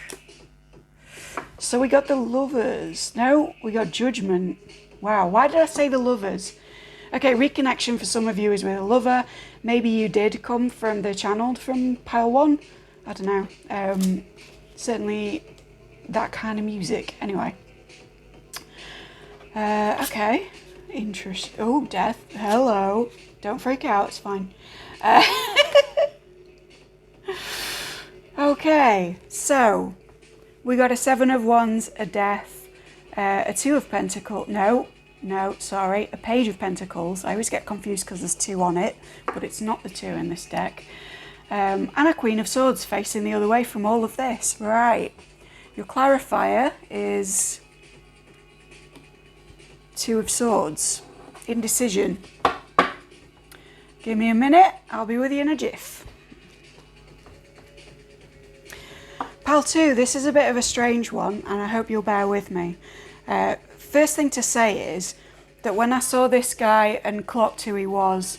So we got the lovers. No, we got judgment. Wow, why did I say the lovers? Okay, reconnection for some of you is with a lover. Maybe you did come from the channeled from pile 1. I don't know. Certainly that kind of music. Anyway. Okay. Interesting. Oh, death. Hello. Don't freak out. It's fine. Okay. So, we got a 7 of Wands, a death, a 2 of Pentacles. No, sorry. A Page of Pentacles. I always get confused because there's 2 on it, but it's not the 2 in this deck. And a Queen of Swords facing the other way from all of this. Right. Your clarifier is... 2 of Swords. Indecision. Give me a minute. I'll be with you in a jiff. Pile 2. This is a bit of a strange one, and I hope you'll bear with me. First thing to say is that when I saw this guy and clocked who he was,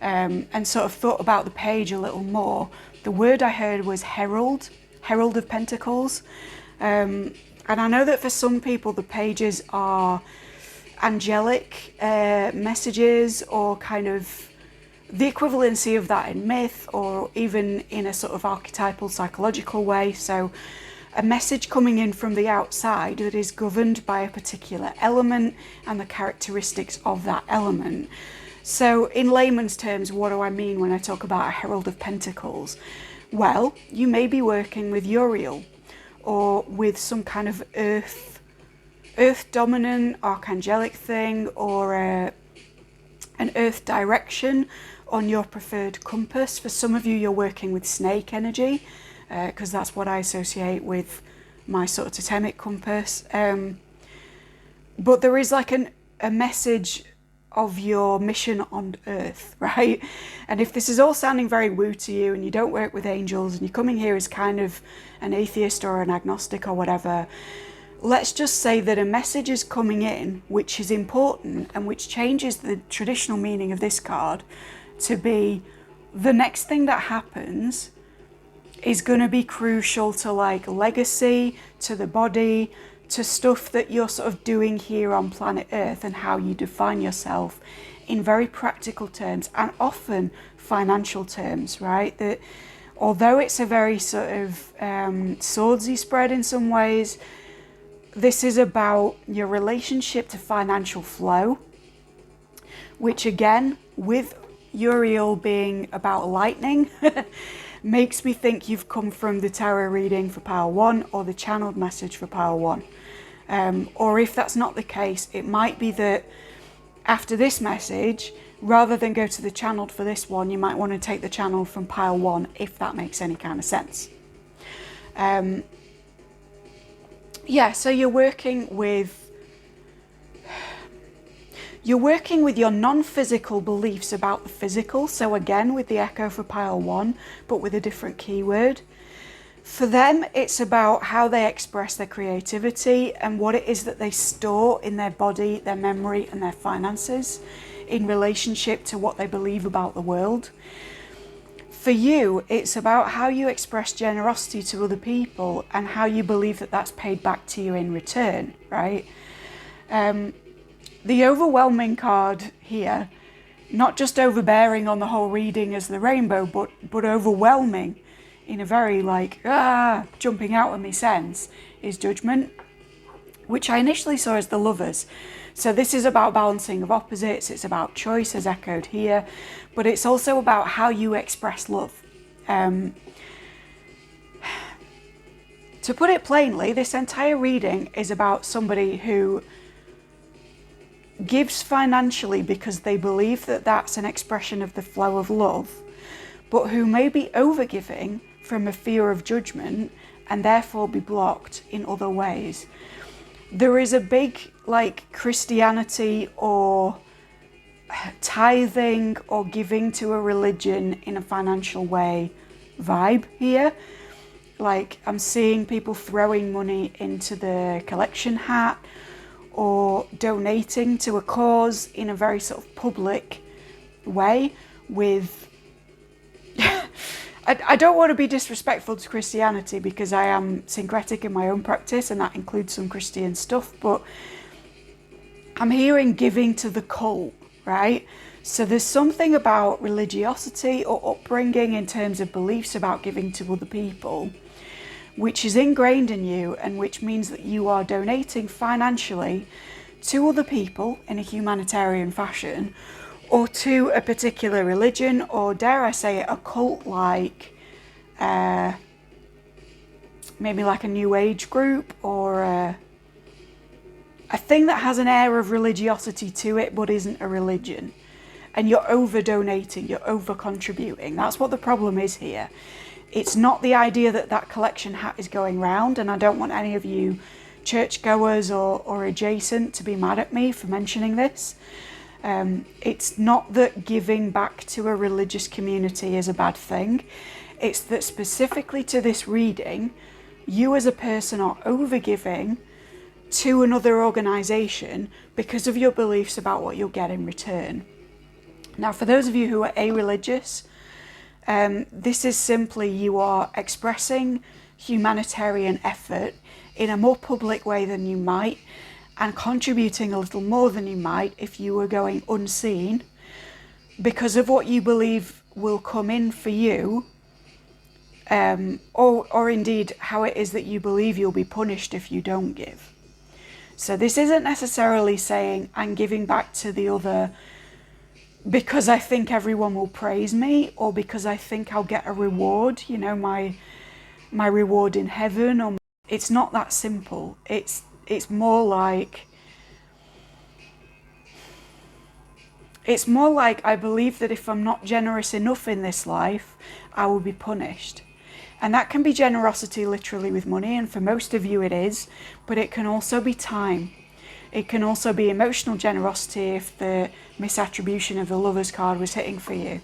and sort of thought about the page a little more, the word I heard was herald. Herald of Pentacles. And I know that for some people the pages are angelic messages, or kind of the equivalency of that in myth, or even in a sort of archetypal psychological way. So a message coming in from the outside that is governed by a particular element and the characteristics of that element. So in layman's terms, what do I mean when I talk about a Herald of Pentacles? Well, you may be working with Uriel, or with some kind of earth dominant archangelic thing, or an earth direction on your preferred compass. For some of you, you're working with snake energy, because that's what I associate with my sort of totemic compass. But there is like a message of your mission on earth, right? And if this is all sounding very woo to you, and you don't work with angels, and you're coming here as kind of an atheist or an agnostic or whatever, let's just say that a message is coming in which is important and which changes the traditional meaning of this card to be the next thing that happens is going to be crucial to like legacy, to the body, to stuff that you're sort of doing here on planet Earth and how you define yourself in very practical terms and often financial terms, right? That although it's a very sort of swordsy spread in some ways, this is about your relationship to financial flow, which again, with Uriel being about lightning, makes me think you've come from the tarot reading for Power 1 or the channeled message for Power 1. Or if that's not the case, it might be that after this message, rather than go to the channeled for this one, you might want to take the channel from Pile 1, if that makes any kind of sense. Yeah, so you're working with your non-physical beliefs about the physical. So again, with the echo for Pile 1, but with a different keyword. For them, it's about how they express their creativity and what it is that they store in their body, their memory, and their finances in relationship to what they believe about the world. For you, it's about how you express generosity to other people and how you believe that that's paid back to you in return, right? The overwhelming card here, not just overbearing on the whole reading as the rainbow, but overwhelming in a very like, jumping out at me sense, is Judgment, which I initially saw as the Lovers. So this is about balancing of opposites, it's about choice as echoed here, but it's also about how you express love. To put it plainly, this entire reading is about somebody who gives financially because they believe that that's an expression of the flow of love, but who may be overgiving from a fear of judgment and therefore be blocked in other ways. There is a big like Christianity or tithing or giving to a religion in a financial way vibe here. Like I'm seeing people throwing money into the collection hat or donating to a cause in a very sort of public way with I don't want to be disrespectful to Christianity because I am syncretic in my own practice and that includes some Christian stuff, but I'm hearing giving to the cult, right? So there's something about religiosity or upbringing in terms of beliefs about giving to other people, which is ingrained in you and which means that you are donating financially to other people in a humanitarian fashion or to a particular religion or, dare I say it, a cult like maybe like a new age group or a thing that has an air of religiosity to it but isn't a religion. And you're over donating, you're over contributing. That's what the problem is here. It's not the idea that that collection hat is going round, and I don't want any of you churchgoers or adjacent to be mad at me for mentioning this. It's not that giving back to a religious community is a bad thing. It's that specifically to this reading, you as a person are overgiving to another organisation because of your beliefs about what you'll get in return. Now, for those of you who are a-religious, this is simply you are expressing humanitarian effort in a more public way than you might and contributing a little more than you might if you were going unseen because of what you believe will come in for you, or indeed how it is that you believe you'll be punished if you don't give. So this isn't necessarily saying I'm giving back to the other because I think everyone will praise me or because I think I'll get a reward, you know, my reward in heaven. Or it's not that simple. It's more like I believe that if I'm not generous enough in this life, I will be punished. And that can be generosity literally with money, and for most of you it is, but it can also be time. It can also be emotional generosity if the misattribution of the Lovers card was hitting for you.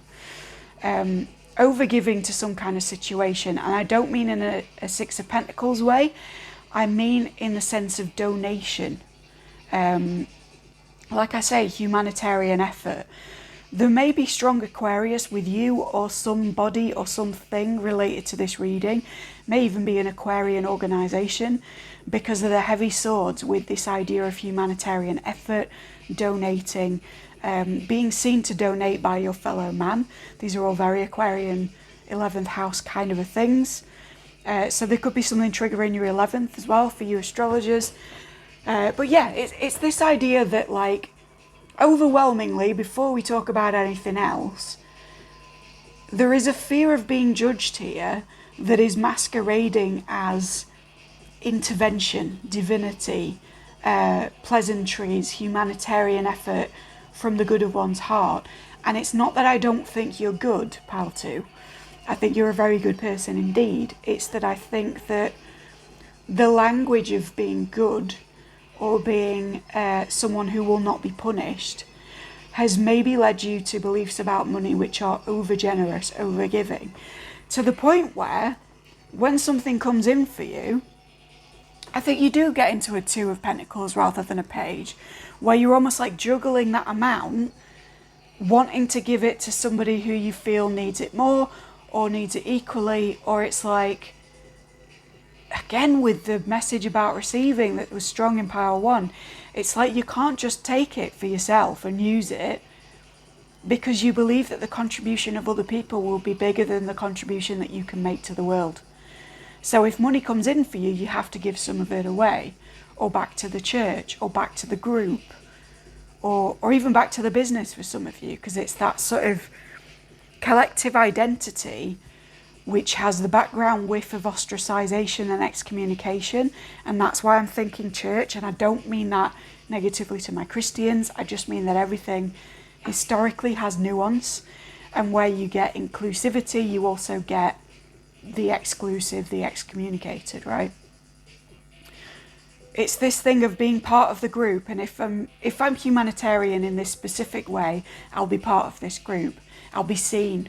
Overgiving to some kind of situation, and I don't mean in a Six of Pentacles way. I mean in the sense of donation. Like I say, humanitarian effort. There may be strong Aquarius with you or somebody or something related to this reading. May even be an Aquarian organisation because of the heavy swords with this idea of humanitarian effort, donating, being seen to donate by your fellow man. These are all very Aquarian 11th house kind of things. So there could be something triggering your 11th as well for you astrologers. But yeah, it's this idea that, like, overwhelmingly, before we talk about anything else, there is a fear of being judged here that is masquerading as intervention, divinity, pleasantries, humanitarian effort from the good of one's heart. And it's not that I don't think you're good, pal two. I think you're a very good person indeed. It's that I think that the language of being good or being someone who will not be punished has maybe led you to beliefs about money which are over generous, over giving, to the point where when something comes in for you, I think you do get into a 2 of Pentacles rather than a Page, where you're almost like juggling that amount, wanting to give it to somebody who you feel needs it more or needs it equally, or it's like, again, with the message about receiving that was strong in pile 1, it's like you can't just take it for yourself and use it because you believe that the contribution of other people will be bigger than the contribution that you can make to the world. So if money comes in for you, you have to give some of it away, or back to the church, or back to the group, or even back to the business for some of you, because it's that sort of collective identity which has the background whiff of ostracization and excommunication. And that's why I'm thinking church, and I don't mean that negatively to my Christians, I just mean that everything historically has nuance, and where you get inclusivity, you also get the exclusive, the excommunicated, right? It's this thing of being part of the group, and if I'm humanitarian in this specific way, I'll be part of this group. I'll be seen.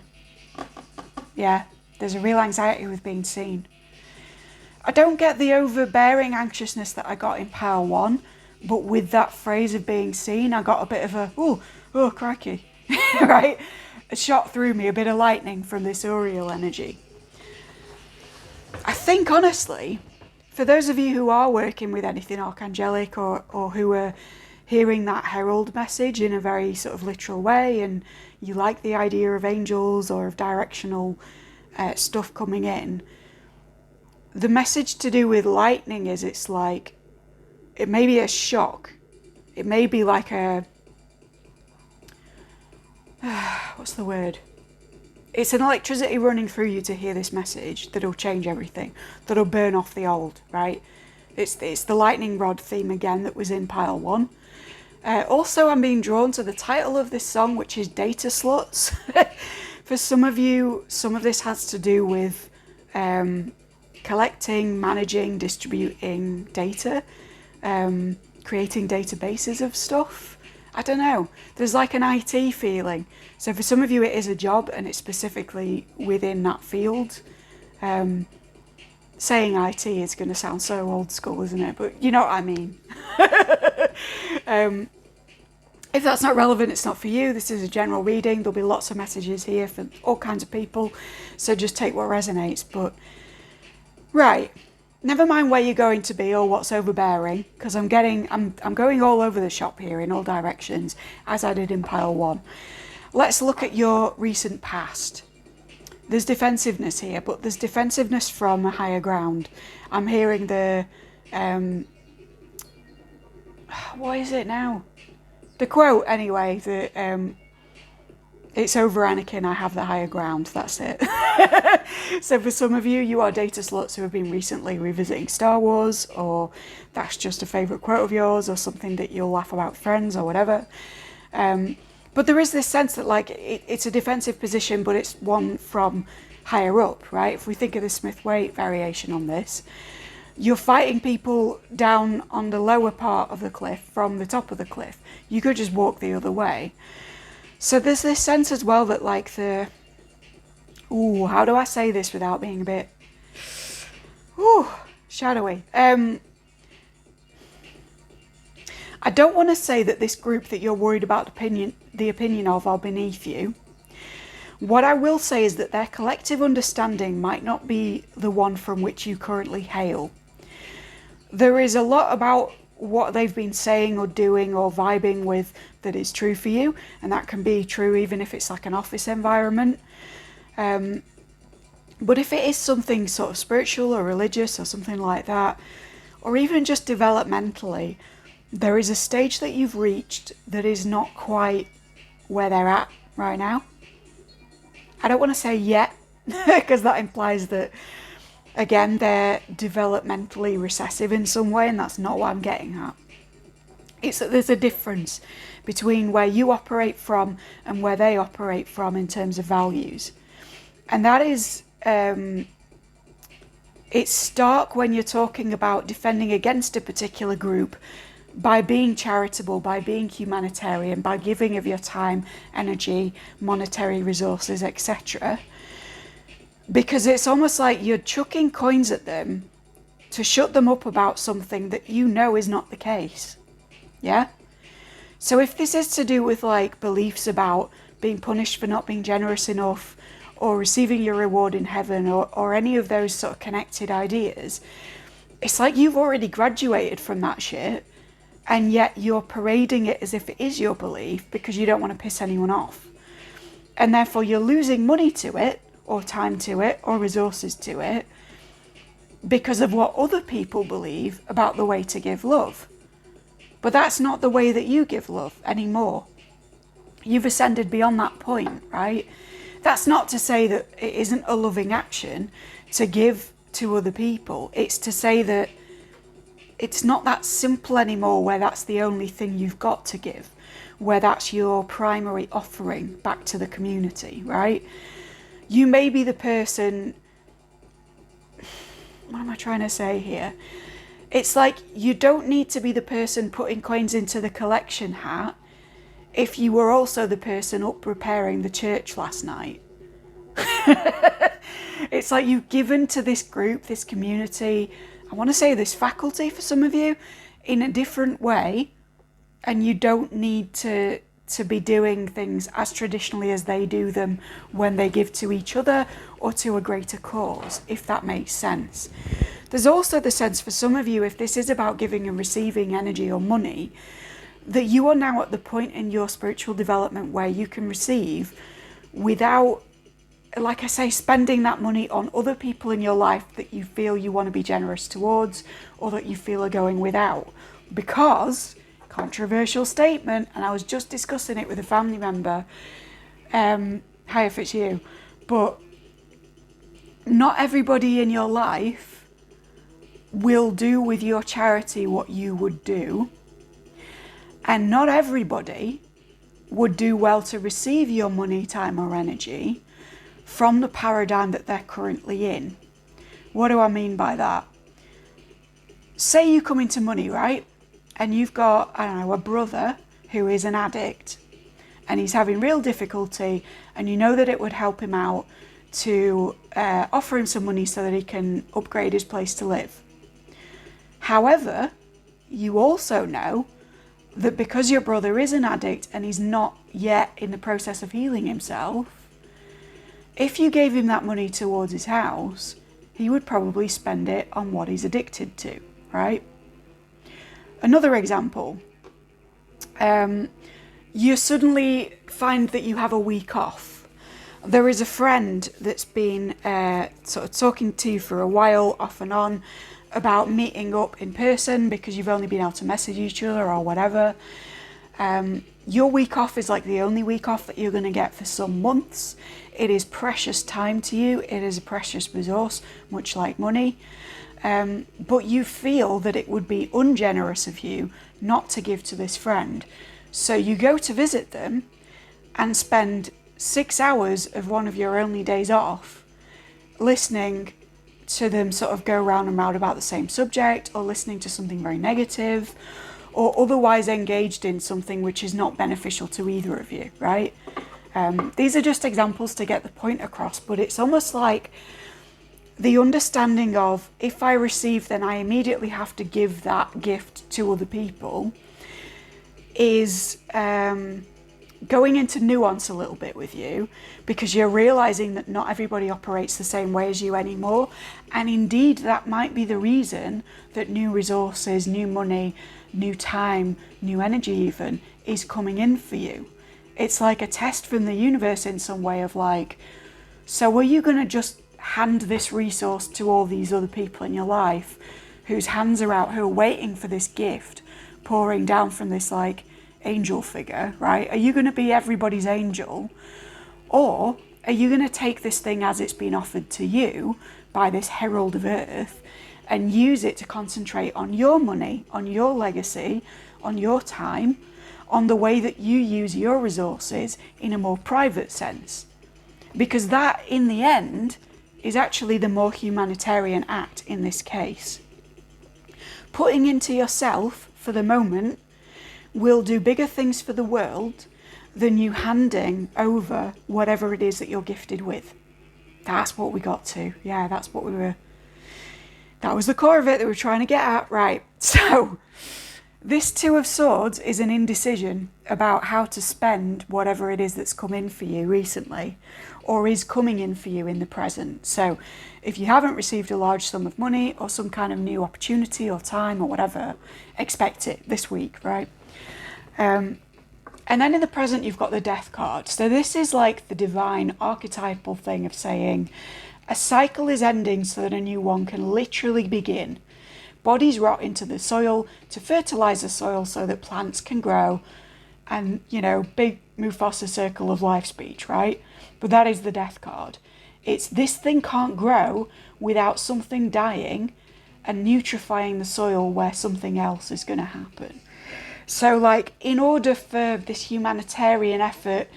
Yeah. There's a real anxiety with being seen. I don't get the overbearing anxiousness that I got in pile 1, but with that phrase of being seen, I got a bit of a, oh, crikey, right? It shot through me, a bit of lightning from this Uriel energy. I think, honestly, for those of you who are working with anything archangelic or who are hearing that herald message in a very sort of literal way, and you like the idea of angels or of directional stuff coming in, the message to do with lightning is, it's like, it may be a shock, it may be like a what's the word, it's an electricity running through you to hear this message that'll change everything, that'll burn off the old, right? It's the lightning rod theme again that was in pile 1. Also, I'm being drawn to the title of this song, which is Data Sluts. For some of you, some of this has to do with collecting, managing, distributing data, creating databases of stuff. I don't know. There's like an IT feeling. So for some of you, it is a job, and it's specifically within that field. Saying IT is going to sound so old school, isn't it? But you know what I mean. If that's not relevant, it's not for you. This is a general reading. There'll be lots of messages here for all kinds of people. So just take what resonates. But, right. Never mind where you're going to be or what's overbearing, because I'm going all over the shop here in all directions, as I did in pile 1. Let's look at your recent past. There's defensiveness here, but there's defensiveness from a higher ground. I'm hearing the, what is it now? The quote, anyway, that it's over Anakin, I have the higher ground, that's it. So for some of you, you are data sluts who have been recently revisiting Star Wars, or that's just a favourite quote of yours, or something that you'll laugh about with friends, or whatever. But there is this sense that, like, it's a defensive position, but it's one from higher up, right? If we think of the Smith-Waite variation on this, you're fighting people down on the lower part of the cliff from the top of the cliff. You could just walk the other way. So there's this sense as well that, like, how do I say this without being a bit, shadowy. I don't want to say that this group that you're worried about the opinion of are beneath you. What I will say is that their collective understanding might not be the one from which you currently hail. There is a lot about what they've been saying or doing or vibing with that is true for you, and that can be true even if it's like an office environment. But if it is something sort of spiritual or religious or something like that, or even just developmentally, there is a stage that you've reached that is not quite where they're at right now. I don't want to say yet, because that implies that, again, they're developmentally recessive in some way, and that's not what I'm getting at. It's that there's a difference between where you operate from and where they operate from in terms of values. And that is, it's stark when you're talking about defending against a particular group by being charitable, by being humanitarian, by giving of your time, energy, monetary resources, etc. Because it's almost like you're chucking coins at them to shut them up about something that you know is not the case. Yeah? So if this is to do with like beliefs about being punished for not being generous enough, or receiving your reward in heaven, or any of those sort of connected ideas, it's like you've already graduated from that shit, and yet you're parading it as if it is your belief because you don't want to piss anyone off. And therefore you're losing money to it, or time to it, or resources to it, because of what other people believe about the way to give love. But that's not the way that you give love anymore. You've ascended beyond that point, right? That's not to say that it isn't a loving action to give to other people. It's to say that it's not that simple anymore where that's the only thing you've got to give, where that's your primary offering back to the community, right? You may be the person... What am I trying to say here? It's like you don't need to be the person putting coins into the collection hat if you were also the person up repairing the church last night. It's like you've given to this group, this community, I want to say this faculty for some of you, in a different way, and you don't need to be doing things as traditionally as they do them when they give to each other or to a greater cause, if that makes sense. There's also the sense for some of you, if this is about giving and receiving energy or money, that you are now at the point in your spiritual development where you can receive without, like I say, spending that money on other people in your life that you feel you want to be generous towards, or that you feel are going without. Because, controversial statement, and I was just discussing it with a family member, hi if it's you, but not everybody in your life will do with your charity what you would do. And not everybody would do well to receive your money, time, or energy from the paradigm that they're currently in. What do I mean by that? Say you come into money, right? And you've got, I don't know, a brother who is an addict and he's having real difficulty, and you know that it would help him out to offer him some money so that he can upgrade his place to live. However, you also know that because your brother is an addict and he's not yet in the process of healing himself, if you gave him that money towards his house, he would probably spend it on what he's addicted to, right? Another example, you suddenly find that you have a week off. There is a friend that's been sort of talking to you for a while, off and on, about meeting up in person because you've only been able to message each other or whatever. Your week off is like the only week off that you're going to get for some months. It is precious time to you. It is a precious resource, much like money. But you feel that it would be ungenerous of you not to give to this friend. So you go to visit them and spend 6 hours of one of your only days off listening to them sort of go round and round about the same subject, or listening to something very negative, or otherwise engaged in something which is not beneficial to either of you, right? These are just examples to get the point across, but it's almost like the understanding of, if I receive, then I immediately have to give that gift to other people, is going into nuance a little bit with you, because you're realizing that not everybody operates the same way as you anymore. And indeed, that might be the reason that new resources, new money, new time, new energy even is coming in for you. It's like a test from the universe in some way of like, so are you going to just hand this resource to all these other people in your life whose hands are out, who are waiting for this gift pouring down from this like angel figure, right? Are you going to be everybody's angel? Or are you going to take this thing as it's been offered to you by this herald of earth and use it to concentrate on your money, on your legacy, on your time, on the way that you use your resources in a more private sense? Because that, in the end, is actually the more humanitarian act in this case. Putting into yourself for the moment will do bigger things for the world than you handing over whatever it is that you're gifted with. That's what we got to. Yeah, that was the core of it that we were trying to get at. Right, so this Two of Swords is an indecision about how to spend whatever it is that's come in for you recently, or is coming in for you in the present. So if you haven't received a large sum of money or some kind of new opportunity or time or whatever, expect it this week, right? And then in the present, you've got the Death card. So this is like the divine archetypal thing of saying a cycle is ending so that a new one can literally begin. Bodies rot into the soil to fertilize the soil so that plants can grow. And, you know, big Mufasa circle of life speech, right? But that is the Death card. It's this thing can't grow without something dying and nutrifying the soil where something else is going to happen. So, like, in order for this humanitarian effort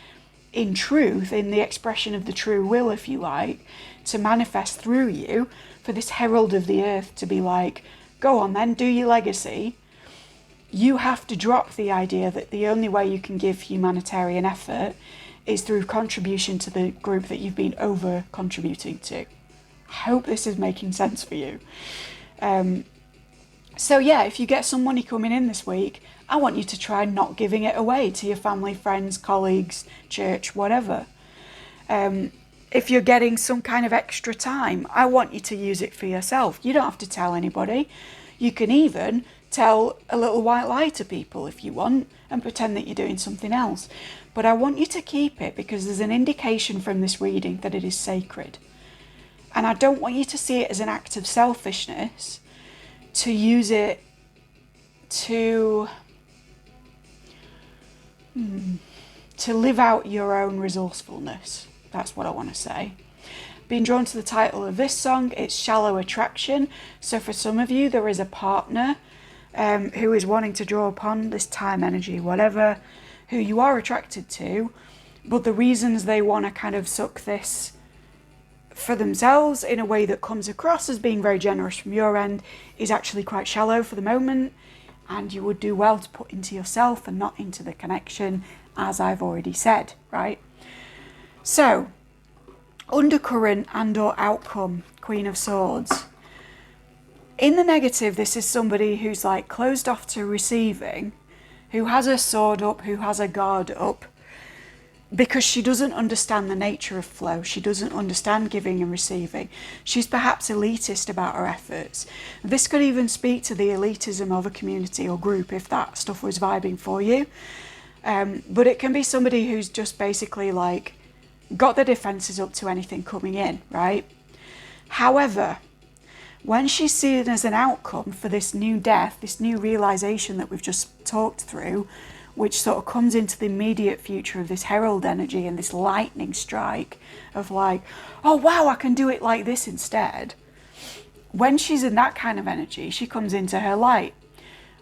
in truth, in the expression of the true will, if you like, to manifest through you, for this herald of the earth to be like, go on then, do your legacy, you have to drop the idea that the only way you can give humanitarian effort is through contribution to the group that you've been over contributing to. I hope this is making sense for you. So yeah, if you get some money coming in this week, I want you to try not giving it away to your family, friends, colleagues, church, whatever. If you're getting some kind of extra time, I want you to use it for yourself. You don't have to tell anybody. You can even tell a little white lie to people if you want and pretend that you're doing something else. But I want you to keep it because there's an indication from this reading that it is sacred. And I don't want you to see it as an act of selfishness to use it to live out your own resourcefulness. That's what I want to say. Being drawn to the title of this song, it's Shallow Attraction. So for some of you, there is a partner who is wanting to draw upon this time, energy, whatever, who you are attracted to, but the reasons they want to kind of suck this for themselves in a way that comes across as being very generous from your end is actually quite shallow for the moment, and you would do well to put into yourself and not into the connection, as I've already said, right? So, undercurrent and or outcome, Queen of Swords. In the negative, this is somebody who's like closed off to receiving, who has her sword up, who has her guard up, because she doesn't understand the nature of flow. She doesn't understand giving and receiving. She's perhaps elitist about her efforts. This could even speak to the elitism of a community or group if that stuff was vibing for you. But it can be somebody who's just basically like got their defences up to anything coming in, right? However, when she's seen as an outcome for this new death, this new realisation that we've just talked through, which sort of comes into the immediate future of this herald energy and this lightning strike of like, oh wow, I can do it like this instead. When she's in that kind of energy, she comes into her light,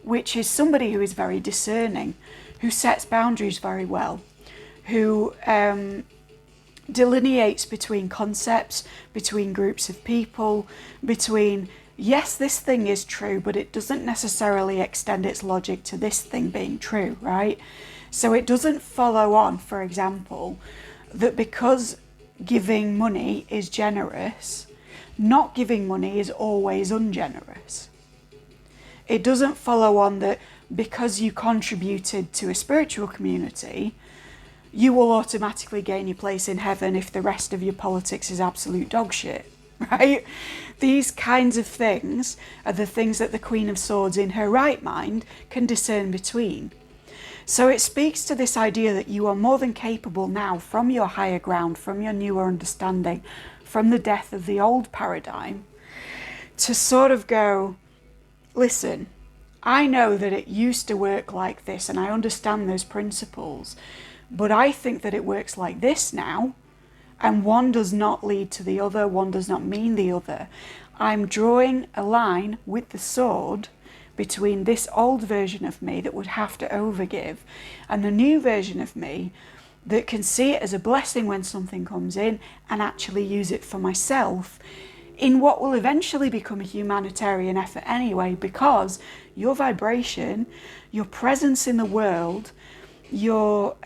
which is somebody who is very discerning, who sets boundaries very well, who delineates between concepts, between groups of people, between, yes, this thing is true, but it doesn't necessarily extend its logic to this thing being true, right? So it doesn't follow on, for example, that because giving money is generous, not giving money is always ungenerous. It doesn't follow on that because you contributed to a spiritual community, you will automatically gain your place in heaven if the rest of your politics is absolute dog shit, right? These kinds of things are the things that the Queen of Swords in her right mind can discern between. So it speaks to this idea that you are more than capable now, from your higher ground, from your newer understanding, from the death of the old paradigm, to sort of go, listen, I know that it used to work like this and I understand those principles, but I think that it works like this now, and one does not lead to the other, one does not mean the other. I'm drawing a line with the sword between this old version of me that would have to overgive and the new version of me that can see it as a blessing when something comes in and actually use it for myself in what will eventually become a humanitarian effort anyway, because your vibration, your presence in the world, your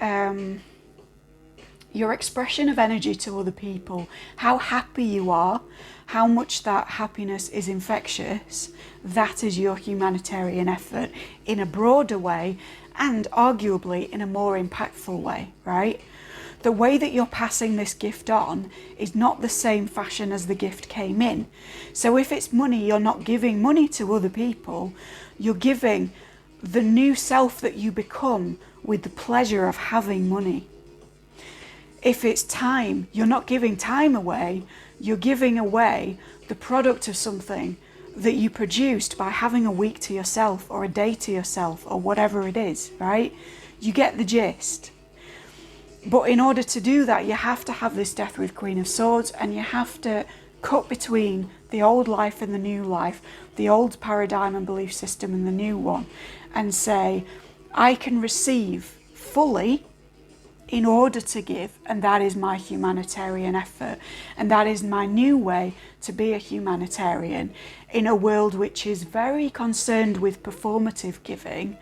expression of energy to other people, how happy you are, how much that happiness is infectious, that is your humanitarian effort in a broader way and arguably in a more impactful way, right? The way that you're passing this gift on is not the same fashion as the gift came in. So if it's money, you're not giving money to other people, you're giving the new self that you become with the pleasure of having money. If it's time, you're not giving time away, you're giving away the product of something that you produced by having a week to yourself or a day to yourself or whatever it is, right? You get the gist. But in order to do that, you have to have this death with Queen of Swords, and you have to cut between the old life and the new life, the old paradigm and belief system and the new one, and say, I can receive fully in order to give, and that is my humanitarian effort, and that is my new way to be a humanitarian in a world which is very concerned with performative giving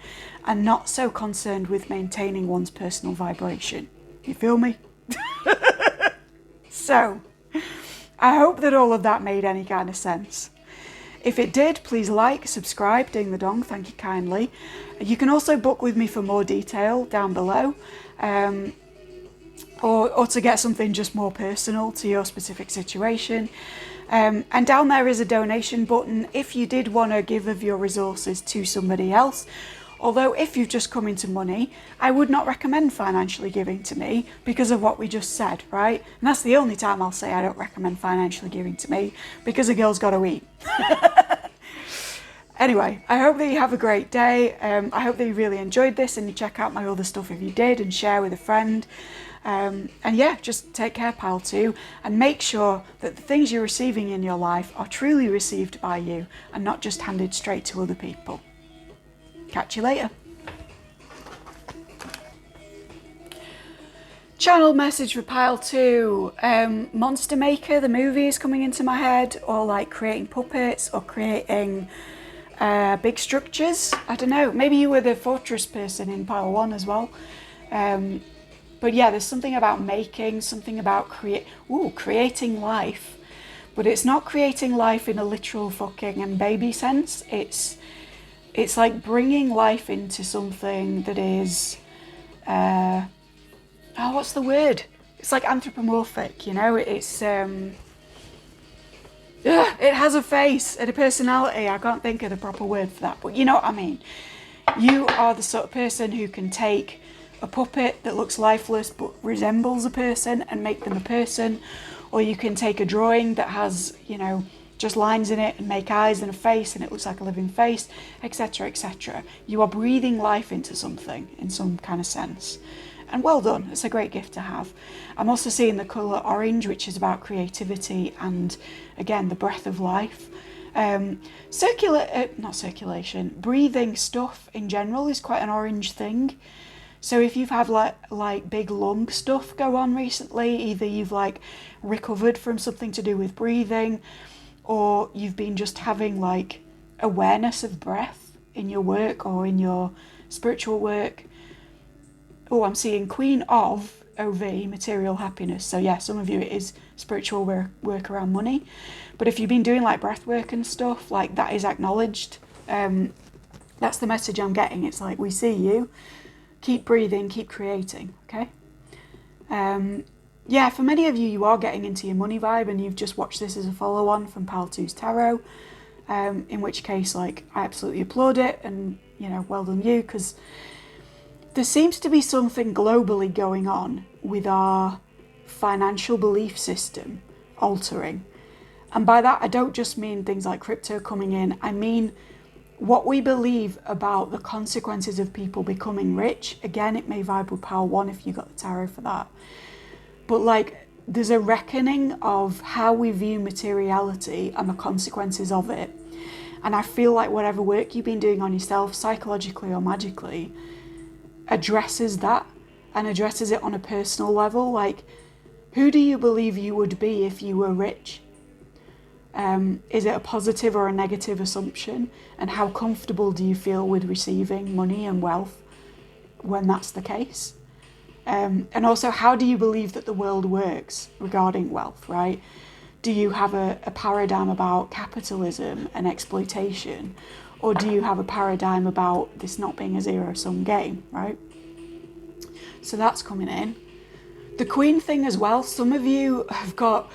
and not so concerned with maintaining one's personal vibration. You feel me? So, I hope that all of that made any kind of sense. If it did, please like, subscribe, ding the dong, thank you kindly. You can also book with me for more detail down below, or to get something just more personal to your specific situation. And down there is a donation button if you did want to give of your resources to somebody else. Although if you've just come into money, I would not recommend financially giving to me because of what we just said, right? And that's the only time I'll say I don't recommend financially giving to me, because a girl's got to eat. Anyway, I hope that you have a great day. I hope that you really enjoyed this and you check out my other stuff if you did, and share with a friend. And yeah, just take care, pal, too, and make sure that the things you're receiving in your life are truly received by you and not just handed straight to other people. Catch you later. Channel message for pile 2. Monster Maker, the movie, is coming into my head, or like creating puppets or creating big structures. I don't know, maybe you were the fortress person in pile 1 as well. But yeah, there's something about making, something about creating life. But it's not creating life in a literal fucking and baby sense. It's like bringing life into something that is, what's the word? It's like anthropomorphic, you know? It has a face and a personality. I can't think of the proper word for that, but you know what I mean. You are the sort of person who can take a puppet that looks lifeless but resembles a person and make them a person, or you can take a drawing that has, you know, just lines in it and make eyes and a face and it looks like a living face, etc., etc. You are breathing life into something in some kind of sense. And well done, it's a great gift to have. I'm also seeing the colour orange, which is about creativity and, again, the breath of life. Not circulation, breathing stuff in general is quite an orange thing. So if you've had like big lung stuff go on recently, either you've like recovered from something to do with breathing, or you've been just having like awareness of breath in your work or in your spiritual work. Oh, I'm seeing Queen of MAOV, material happiness. So yeah, some of you it is spiritual work around money. But if you've been doing like breath work and stuff, like that is acknowledged. That's the message I'm getting. It's like, we see you, keep breathing, keep creating, okay? Yeah, for many of you, you are getting into your money vibe and you've just watched this as a follow-on from Pal 2's Tarot, in which case, like, I absolutely applaud it and, you know, well done you, because there seems to be something globally going on with our financial belief system altering. And by that, I don't just mean things like crypto coming in, I mean what we believe about the consequences of people becoming rich. Again, it may vibe with Power 1 if you got the tarot for that. But like, there's a reckoning of how we view materiality and the consequences of it. And I feel like whatever work you've been doing on yourself, psychologically or magically, addresses that and addresses it on a personal level. Like, who do you believe you would be if you were rich? Is it a positive or a negative assumption? And how comfortable do you feel with receiving money and wealth when that's the case? And also, how do you believe that the world works regarding wealth, right? Do you have a paradigm about capitalism and exploitation? Or do you have a paradigm about this not being a zero-sum game, right? So that's coming in. The Queen thing as well. Some of you have got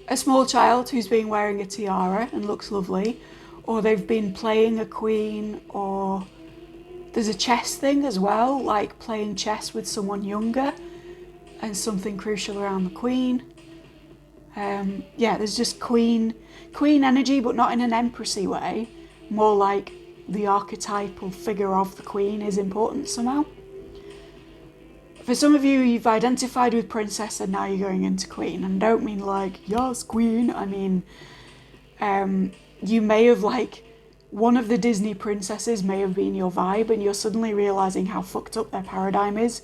a small child who's been wearing a tiara and looks lovely, or they've been playing a queen, or there's a chess thing as well, like playing chess with someone younger and something crucial around the queen. Yeah, there's just queen energy, but not in an empressy way, more like the archetypal figure of the queen is important somehow. For some of you, you've identified with princess and now you're going into queen. And I don't mean like, yes, queen. I mean, you may have like, one of the Disney princesses may have been your vibe and you're suddenly realising how fucked up their paradigm is.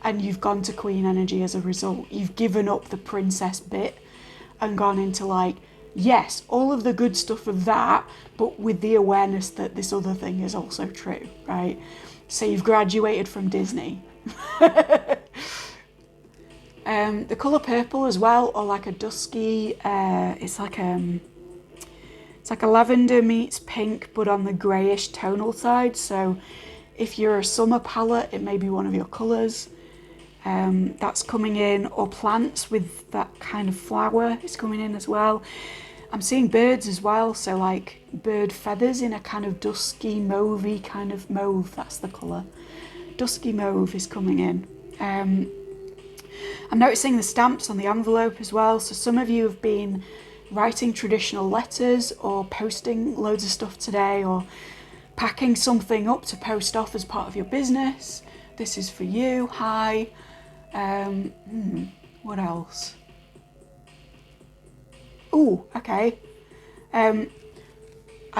And you've gone to queen energy as a result. You've given up the princess bit and gone into like, yes, all of the good stuff of that, but with the awareness that this other thing is also true, right? So you've graduated from Disney. The colour purple as well, or like a dusky, it's like a lavender meets pink, but on the greyish tonal side. So if you're a summer palette, it may be one of your colours. That's coming in, or plants with that kind of flower is coming in as well. I'm seeing birds as well, so like bird feathers in a kind of dusky mauvey kind of mauve, that's the colour. Dusky mauve is coming in. I'm noticing the stamps on the envelope as well, so some of you have been writing traditional letters or posting loads of stuff today, or packing something up to post off as part of your business. This is for you. Hi. What else? Ooh, okay. I'm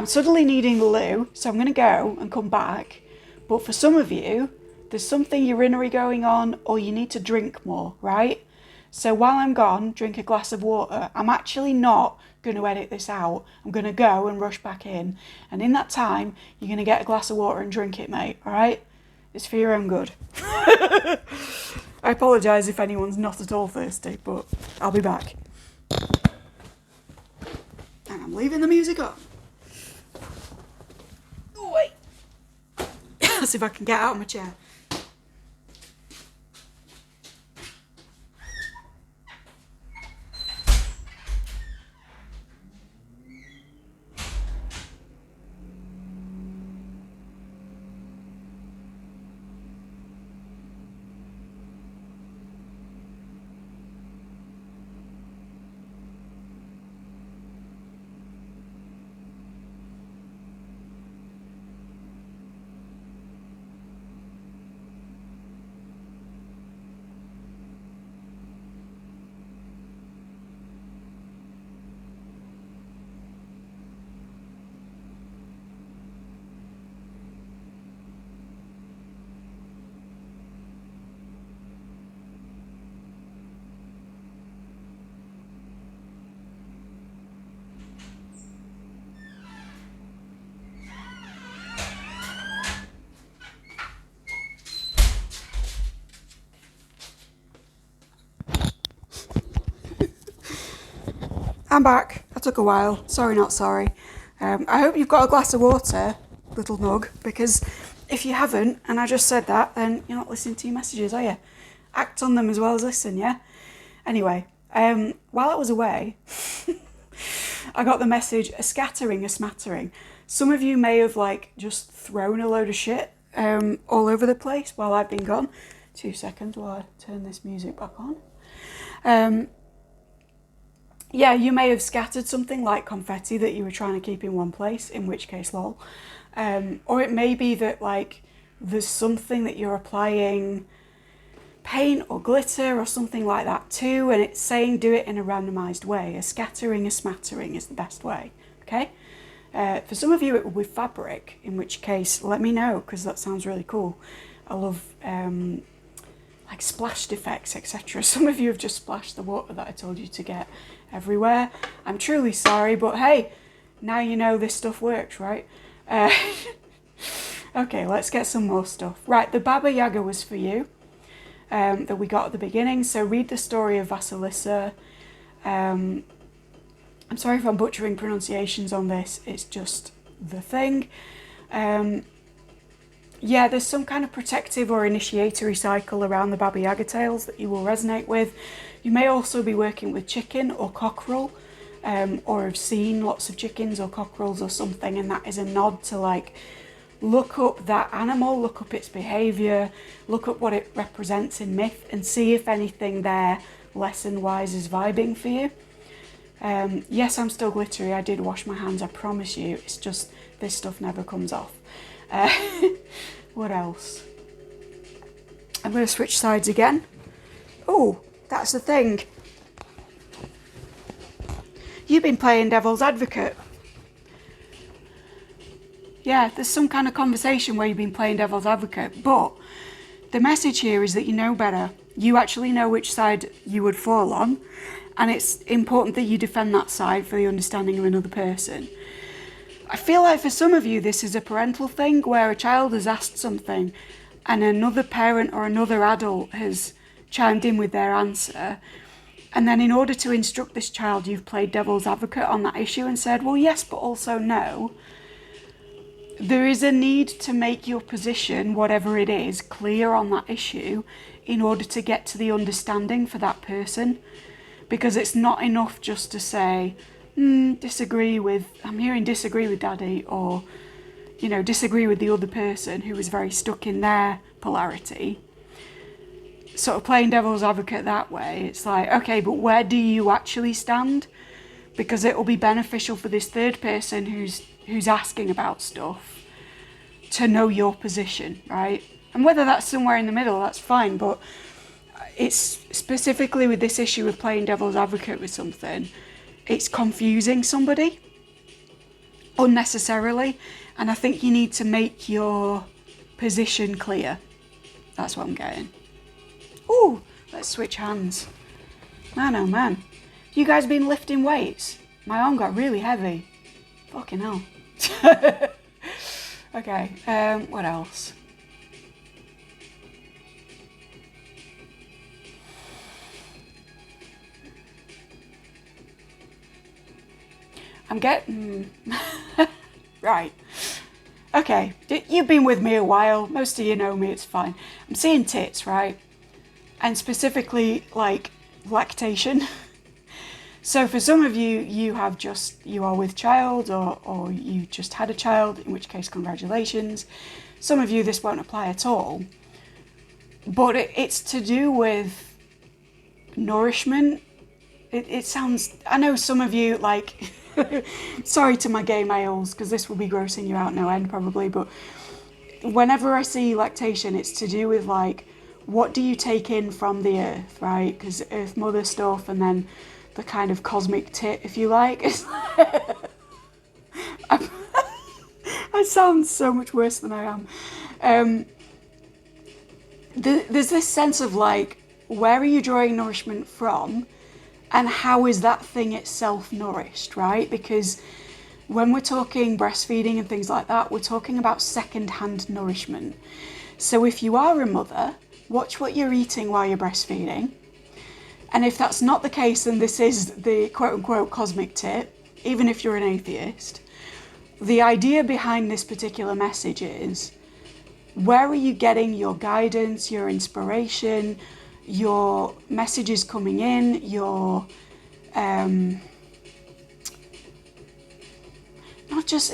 suddenly needing the loo, so I'm going to go and come back. But for some of you, there's something urinary going on, or you need to drink more, right? So while I'm gone, drink a glass of water. I'm actually not going to edit this out. I'm going to go and rush back in. And in that time, you're going to get a glass of water and drink it, mate, all right? It's for your own good. I apologise if anyone's not at all thirsty, but I'll be back. And I'm leaving the music on. Oh, wait. Let's see if I can get out of my chair. I'm back. I took a while. Sorry, not sorry. I hope you've got a glass of water, little mug, because if you haven't, and I just said that, then you're not listening to your messages, are you? Act on them as well as listen, yeah? Anyway, while I was away, I got the message, a scattering, a smattering. Some of you may have just thrown a load of shit all over the place while I've been gone. 2 seconds while I turn this music back on. Yeah, you may have scattered something like confetti that you were trying to keep in one place, in which case, lol. Or it may be that there's something that you're applying paint or glitter or something like that too, and it's saying do it in a randomized way. A scattering, a smattering is the best way, okay? For some of you it will be fabric, in which case let me know, because that sounds really cool. I love splashed effects, etc. Some of you have just splashed the water that I told you to get everywhere. I'm truly sorry, but hey, now you know this stuff works, right? Okay, let's get some more stuff. Right, the Baba Yaga was for you, that we got at the beginning. So read the story of Vasilisa. I'm sorry if I'm butchering pronunciations on this, it's just the thing. Yeah, there's some kind of protective or initiatory cycle around the Baba Yaga tales that you will resonate with. You may also be working with chicken or cockerel, or have seen lots of chickens or cockerels or something, and that is a nod to look up that animal, look up its behaviour, look up what it represents in myth, and see if anything there, lesson-wise, is vibing for you. Yes, I'm still glittery, I did wash my hands, I promise you, it's just this stuff never comes off. What else? I'm going to switch sides again. Oh, that's the thing. You've been playing devil's advocate. Yeah, there's some kind of conversation where you've been playing devil's advocate, but the message here is that you know better. You actually know which side you would fall on, and it's important that you defend that side for the understanding of another person. I feel like for some of you this is a parental thing where a child has asked something and another parent or another adult has chimed in with their answer, and then in order to instruct this child you've played devil's advocate on that issue and said, well yes but also no. There is a need to make your position, whatever it is, clear on that issue in order to get to the understanding for that person, because it's not enough just to say I'm hearing disagree with daddy, or disagree with the other person who is very stuck in their polarity. Sort of playing devil's advocate that way, it's like, okay, but where do you actually stand? Because it will be beneficial for this third person who's asking about stuff to know your position, right? And whether that's somewhere in the middle, that's fine, but it's specifically with this issue of playing devil's advocate with something, it's confusing somebody unnecessarily, and I think you need to make your position clear. That's what I'm getting. Ooh, let's switch hands. Man, oh man. You guys been lifting weights? My arm got really heavy. Fucking hell. Okay, what else? I'm getting... Right. Okay, you've been with me a while. Most of you know me, it's fine. I'm seeing tits, right? And specifically, lactation. So for some of you, you are with child, or you just had a child, in which case congratulations. Some of you this won't apply at all. But it's to do with nourishment. It sounds, I know some of you sorry to my gay males, because this will be grossing you out no end probably, but whenever I see lactation, it's to do with what do you take in from the earth, right? Because earth mother stuff, and then the kind of cosmic tit, if you like. I sound so much worse than I am. There's this sense of where are you drawing nourishment from, and how is that thing itself nourished, right? Because when we're talking breastfeeding and things like that, we're talking about second-hand nourishment. So if you are a mother, watch what you're eating while you're breastfeeding, And if that's not the case, then this is the quote-unquote cosmic tip, even if you're an atheist. The idea behind this particular message is, where are you getting your guidance, your inspiration, your messages coming in, your...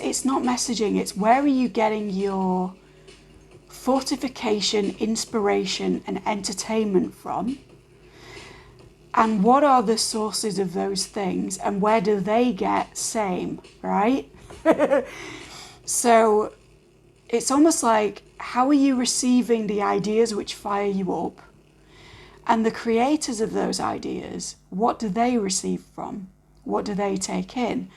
it's not messaging, it's where are you getting your fortification, inspiration, and entertainment from? And what are the sources of those things, and where do they get same, right? So it's almost like, how are you receiving the ideas which fire you up? And the creators of those ideas, what do they receive from? What do they take in?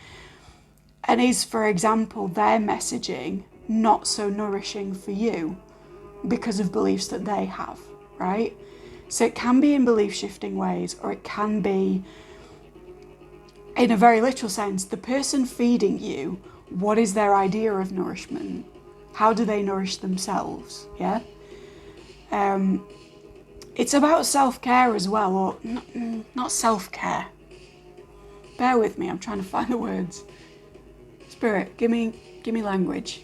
And is, for example, their messaging not so nourishing for you because of beliefs that they have, right? So it can be in belief shifting ways, or it can be, in a very literal sense, the person feeding you, what is their idea of nourishment? How do they nourish themselves? Yeah. It's about self-care as well, or not self-care. Bear with me, I'm trying to find the words. Spirit, give me language.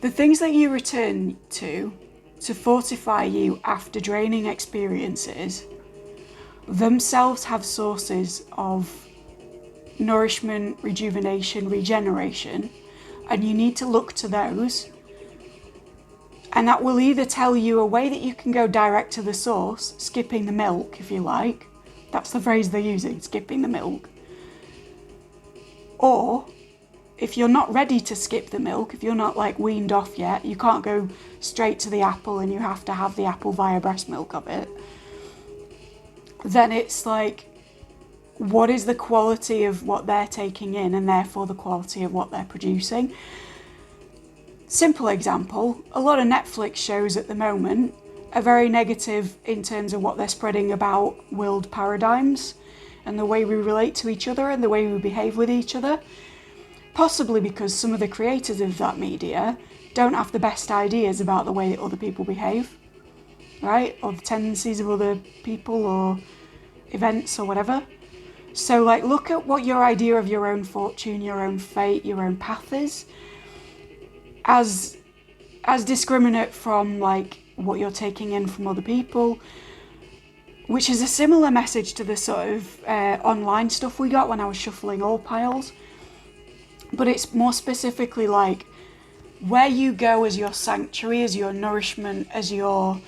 The things that you return to fortify you after draining experiences themselves have sources of nourishment, rejuvenation, regeneration, and you need to look to those. And that will either tell you a way that you can go direct to the source, skipping the milk, if you like. That's the phrase they're using, skipping the milk. Or, if you're not ready to skip the milk, if you're not like weaned off yet, you can't go straight to the apple and you have to have the apple via breast milk of it, then it's like, what is the quality of what they're taking in, and therefore the quality of what they're producing? Simple example, a lot of Netflix shows at the moment are very negative in terms of what they're spreading about world paradigms and the way we relate to each other and the way we behave with each other. Possibly because some of the creators of that media don't have the best ideas about the way that other people behave, right? Or the tendencies of other people or events or whatever. So like, look at what your idea of your own fortune, your own fate, your own path is, as discriminate from like what you're taking in from other people, which is a similar message to the sort of online stuff we got when I was shuffling all piles. But it's more specifically like, where you go as your sanctuary, as your nourishment, as your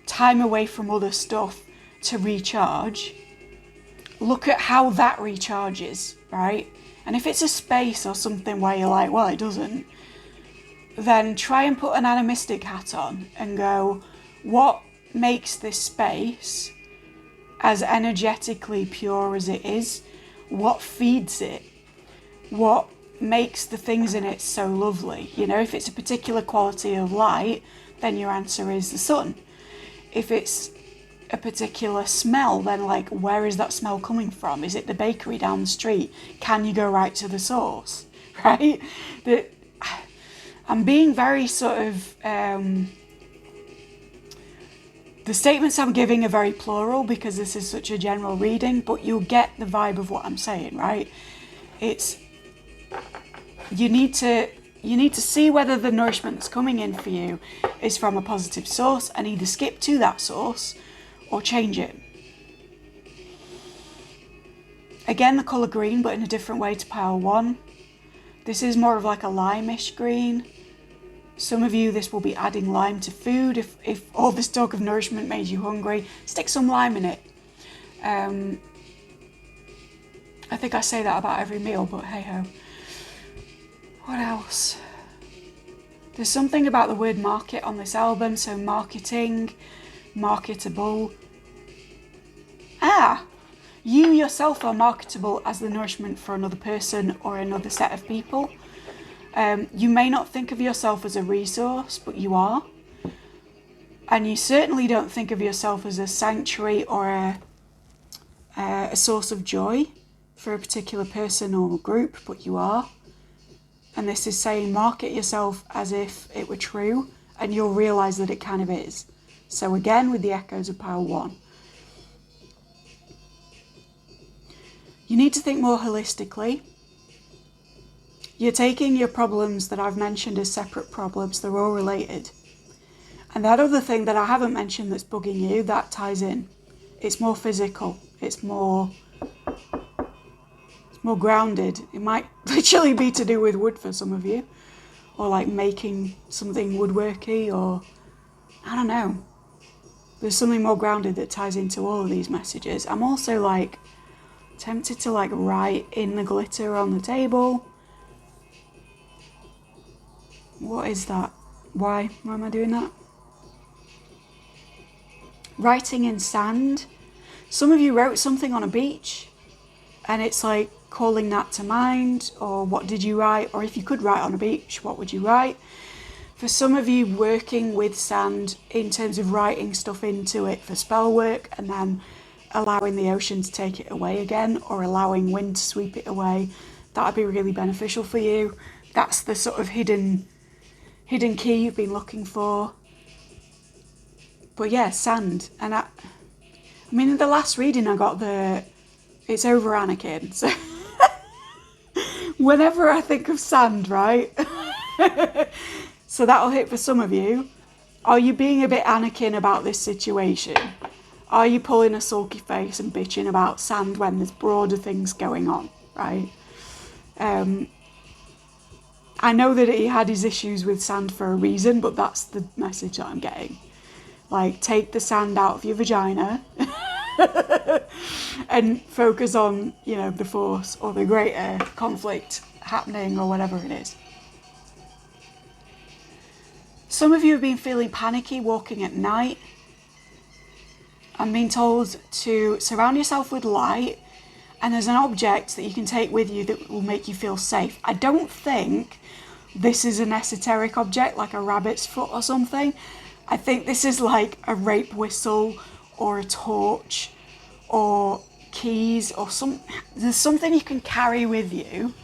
time away from other stuff to recharge, look at how that recharges, right? And if it's a space or something where you're like, well, it doesn't, then try and put an animistic hat on and go, what makes this space as energetically pure as it is? What feeds it? What makes the things in it so lovely? You know, if it's a particular quality of light, then your answer is the sun. If it's a particular smell, then like, where is that smell coming from? Is it the bakery down the street? Can you go right to the source, right? I'm being very sort of, the statements I'm giving are very plural because this is such a general reading, but you'll get the vibe of what I'm saying, right? It's, you need to see whether the nourishment that's coming in for you is from a positive source, and either skip to that source or change it. Again, the colour green, but in a different way to pile 1. This is more of like a limeish green. Some of you, this will be adding lime to food. If all this talk of nourishment made you hungry, stick some lime in it. I think I say that about every meal, but hey ho. What else? There's something about the word market on this album, so marketing, marketable. You yourself are marketable as the nourishment for another person or another set of people. You may not think of yourself as a resource, but you are. And you certainly don't think of yourself as a sanctuary or a source of joy for a particular person or group, but you are. And this is saying market yourself as if it were true, and you'll realise that it kind of is. So again, with the echoes of pile 1. You need to think more holistically. You're taking your problems that I've mentioned as separate problems, they're all related. And that other thing that I haven't mentioned that's bugging you, that ties in. It's more physical, it's more grounded. It might literally be to do with wood for some of you, or like making something woodworky, or I don't know. There's something more grounded that ties into all of these messages. I'm also like tempted to like write in the glitter on the table. What is that? Why am I doing that? Writing in sand. Some of you wrote something on a beach and it's like calling that to mind, or what did you write? Or if you could write on a beach, what would you write? For some of you, working with sand in terms of writing stuff into it for spell work and then allowing the ocean to take it away again, or allowing wind to sweep it away, that would be really beneficial for you. That's the sort of hidden key you've been looking for. But yeah, sand. And I mean, in the last reading I got it's over Anakin. So whenever I think of sand, right? So that'll hit for some of you. Are you being a bit Anakin about this situation? Are you pulling a sulky face and bitching about sand when there's broader things going on, right? I know that he had his issues with sand for a reason, but that's the message that I'm getting. Like, take the sand out of your vagina and focus on, you know, the force or the greater conflict happening or whatever it is. Some of you have been feeling panicky walking at night. I'm being told to surround yourself with light, and there's an object that you can take with you that will make you feel safe. I don't think this is an esoteric object like a rabbit's foot or something. I think this is like a rape whistle or a torch or keys or there's something you can carry with you.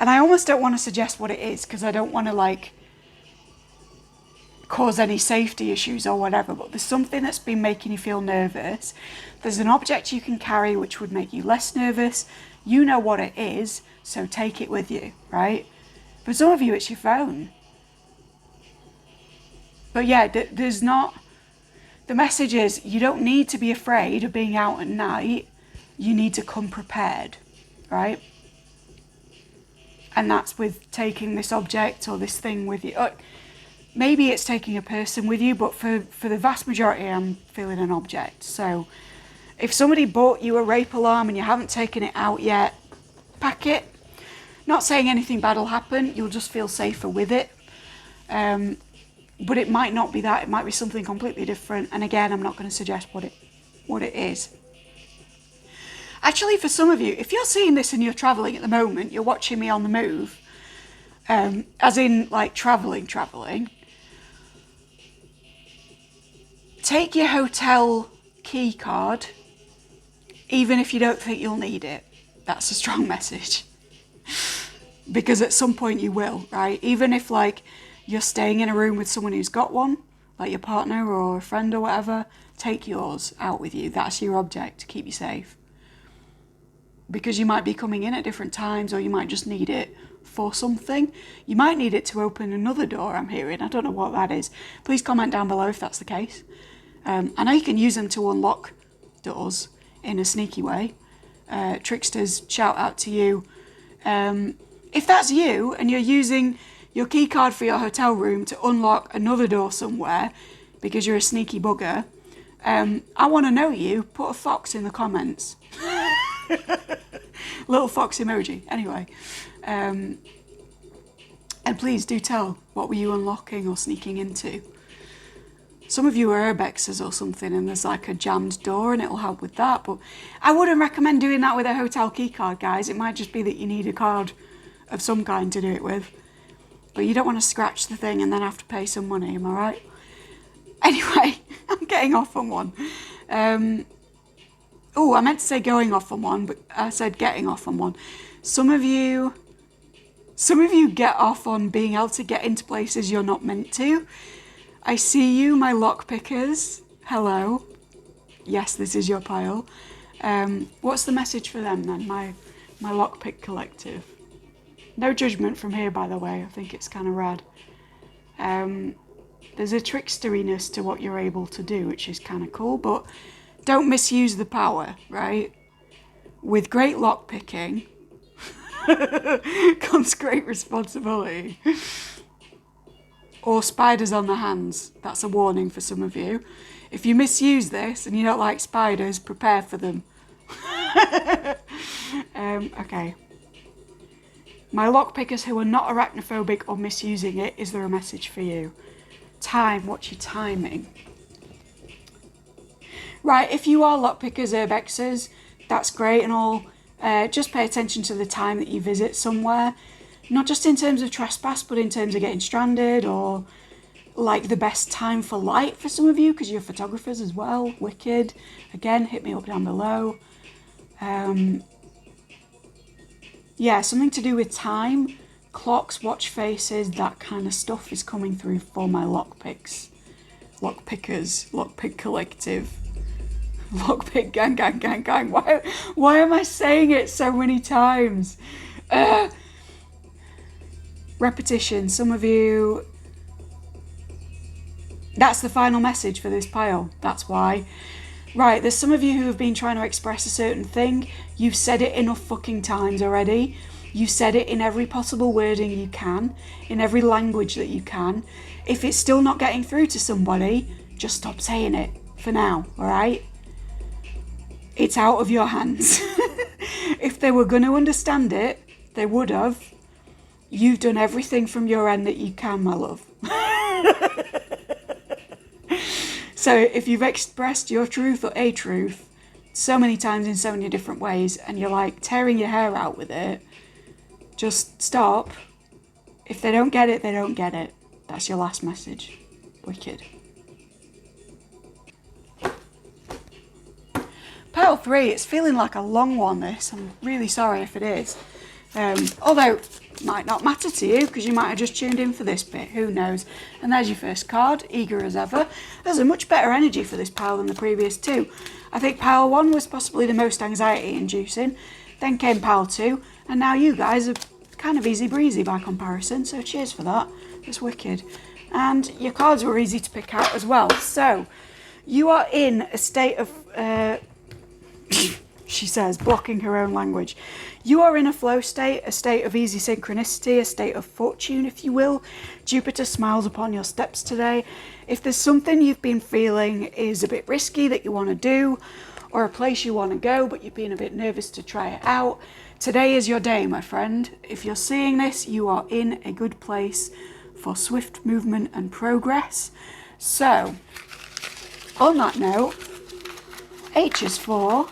And I almost don't want to suggest what it is because I don't want to like cause any safety issues or whatever, but there's something that's been making you feel nervous. There's an object you can carry which would make you less nervous. You know what it is, so take it with you, right? For some of you, it's your phone. But yeah, there's not... The message is, you don't need to be afraid of being out at night. You need to come prepared, right? And that's with taking this object or this thing with you. Maybe it's taking a person with you, but for the vast majority, I'm feeling an object. So if somebody bought you a rape alarm and you haven't taken it out yet, pack it. Not saying anything bad will happen, you'll just feel safer with it. But it might not be that, it might be something completely different. And again, I'm not going to suggest what it is. Actually, for some of you, if you're seeing this and you're travelling at the moment, you're watching me on the move, as in like travelling, take your hotel key card, even if you don't think you'll need it. That's a strong message. Because at some point you will, right? Even if like you're staying in a room with someone who's got one, like your partner or a friend or whatever, take yours out with you. That's your object to keep you safe. Because you might be coming in at different times, or you might just need it for something. You might need it to open another door, I'm hearing. I don't know what that is. Please comment down below if that's the case. I know you can use them to unlock doors in a sneaky way. Tricksters, shout out to you. If that's you and you're using your key card for your hotel room to unlock another door somewhere because you're a sneaky bugger, I want to know you. Put a fox in the comments. Little fox emoji. Anyway. And please do tell, what were you unlocking or sneaking into? Some of you are urbexers or something and there's like a jammed door and it'll help with that. But I wouldn't recommend doing that with a hotel key card, guys. It might just be that you need a card of some kind to do it with. But you don't want to scratch the thing and then have to pay some money, am I right? Anyway, I'm getting off on one. I meant to say going off on one, but I said getting off on one. Some of you get off on being able to get into places you're not meant to. I see you, my lockpickers. Hello. Yes, this is your pile. What's the message for them then, my lockpick collective? No judgment from here, by the way. I think it's kind of rad. There's a tricksteriness to what you're able to do, which is kind of cool, but don't misuse the power, right? With great lockpicking comes great responsibility. Or spiders on the hands. That's a warning for some of you. If you misuse this and you don't like spiders, prepare for them. Okay. My lockpickers who are not arachnophobic or misusing it, is there a message for you? Time, what's your timing? Right, if you are lockpickers, urbexers, that's great and all. Just pay attention to the time that you visit somewhere. Not just in terms of trespass, but in terms of getting stranded, or like the best time for light for some of you, because you're photographers as well. Wicked. Again, hit me up down below. Yeah, something to do with time, clocks, watch faces, that kind of stuff is coming through for my lockpicks. Lockpickers, lockpick collective. Lockpick gang, gang, gang, gang. Why am I saying it so many times? Repetition. Some of you... That's the final message for this pile. That's why. Right, there's some of you who have been trying to express a certain thing. You've said it enough fucking times already. You said it in every possible wording you can, in every language that you can. If it's still not getting through to somebody, just stop saying it for now, alright? It's out of your hands. If they were going to understand it, they would have. You've done everything from your end that you can, my love. So if you've expressed your truth or a truth so many times in so many different ways and you're like tearing your hair out with it, just stop. If they don't get it, they don't get it. That's your last message. Wicked. Pile 3, it's feeling like a long one, this. I'm really sorry if it is. Although it might not matter to you because you might have just tuned in for this bit, who knows. And there's your first card, eager as ever. There's a much better energy for this pile than the previous two. I think pile 1 was possibly the most anxiety inducing, then came pile 2, and now you guys are kind of easy breezy by comparison, so cheers for that. It's wicked. And your cards were easy to pick out as well. So you are in a state of she says, blocking her own language. You are in a flow state, a state of easy synchronicity, a state of fortune, if you will. Jupiter smiles upon your steps today. If there's something you've been feeling is a bit risky that you want to do, or a place you want to go, but you've been a bit nervous to try it out, today is your day, my friend. If you're seeing this, you are in a good place for swift movement and progress. So, on that note, H is for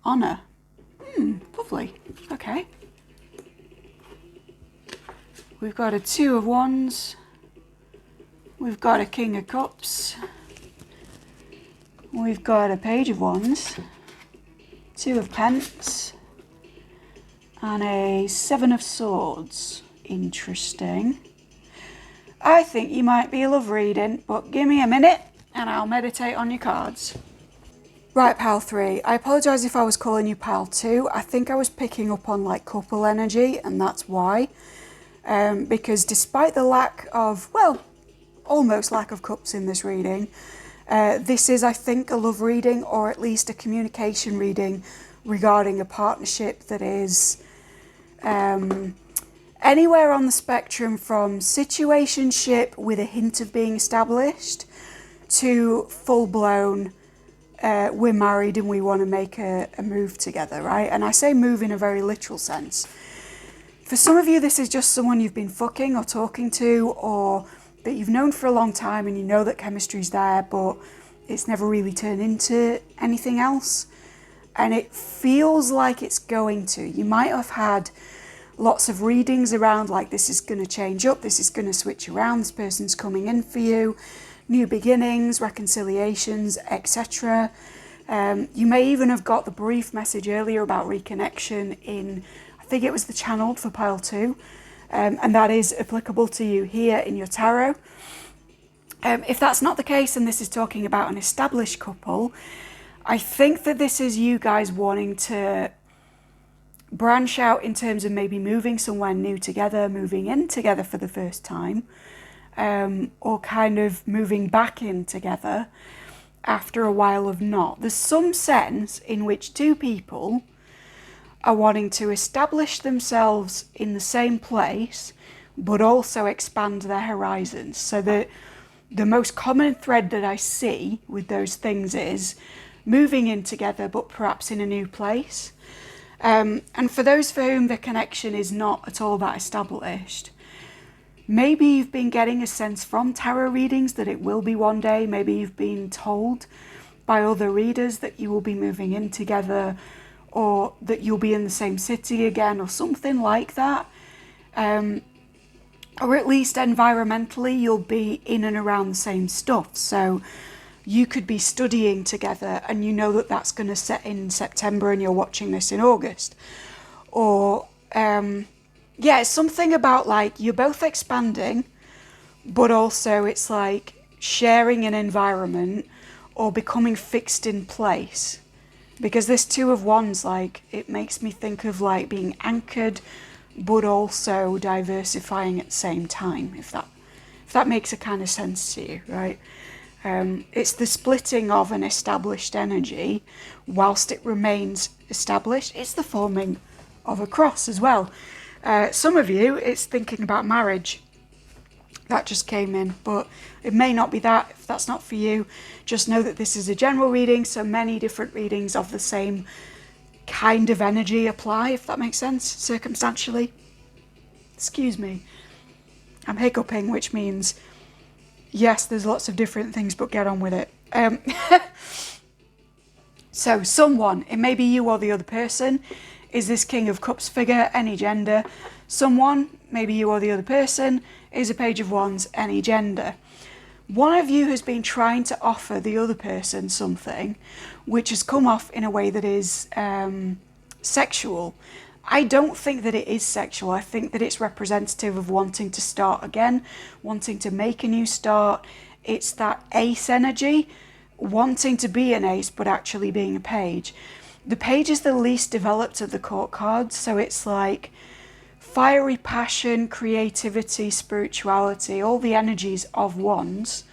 honour. Lovely. Okay. We've got a 2 of Wands. We've got a King of Cups. We've got a Page of Wands. 2 of Pence. And a 7 of Swords. Interesting. I think you might be a love reading, but give me a minute and I'll meditate on your cards. Right, pile 3. I apologise if I was calling you pile 2. I think I was picking up on like couple energy, and that's why. Because despite the lack of, well, almost lack of cups in this reading, this is, I think, a love reading, or at least a communication reading regarding a partnership that is anywhere on the spectrum from situationship with a hint of being established to full-blown we're married and we want to make a move together, right? And I say move in a very literal sense. For some of you, this is just someone you've been fucking or talking to, or that you've known for a long time and you know that chemistry's there, but it's never really turned into anything else. And it feels like it's going to. You might have had lots of readings around like this is going to change up, this is going to switch around, this person's coming in for you. New beginnings, reconciliations, etc. You may even have got the brief message earlier about reconnection in, I think it was the channeled for pile 2. and that is applicable to you here in your tarot. If that's not the case, and this is talking about an established couple, I think that this is you guys wanting to branch out in terms of maybe moving somewhere new together, moving in together for the first time, or kind of moving back in together after a while of not. There's some sense in which two people are wanting to establish themselves in the same place, but also expand their horizons. So the most common thread that I see with those things is moving in together, but perhaps in a new place. And for those for whom the connection is not at all that established, maybe you've been getting a sense from tarot readings that it will be one day. Maybe you've been told by other readers that you will be moving in together, or that you'll be in the same city again, or something like that. Or at least environmentally, you'll be in and around the same stuff. So you could be studying together and you know that that's going to set in September and you're watching this in August. Or, yeah, it's something about like you're both expanding, but also it's like sharing an environment or becoming fixed in place. Because this Two of Wands, like, it makes me think of like being anchored, but also diversifying at the same time, if that makes a kind of sense to you, right? It's the splitting of an established energy whilst it remains established. It's the forming of a cross as well. Some of you, it's thinking about marriage. That just came in, but it may not be that. If that's not for you, just know that this is a general reading, so many different readings of the same kind of energy apply, if that makes sense, circumstantially. Excuse me. I'm hiccuping, which means, yes, there's lots of different things, but get on with it. So someone, it may be you or the other person, is this King of Cups figure, any gender. Someone, maybe you or the other person, is a Page of Wands, any gender. One of you has been trying to offer the other person something which has come off in a way that is sexual. I don't think that it is sexual. I think that it's representative of wanting to start again, wanting to make a new start. It's that ace energy, wanting to be an ace, but actually being a page. The page is the least developed of the court cards, so it's like fiery passion, creativity, spirituality, all the energies of wands,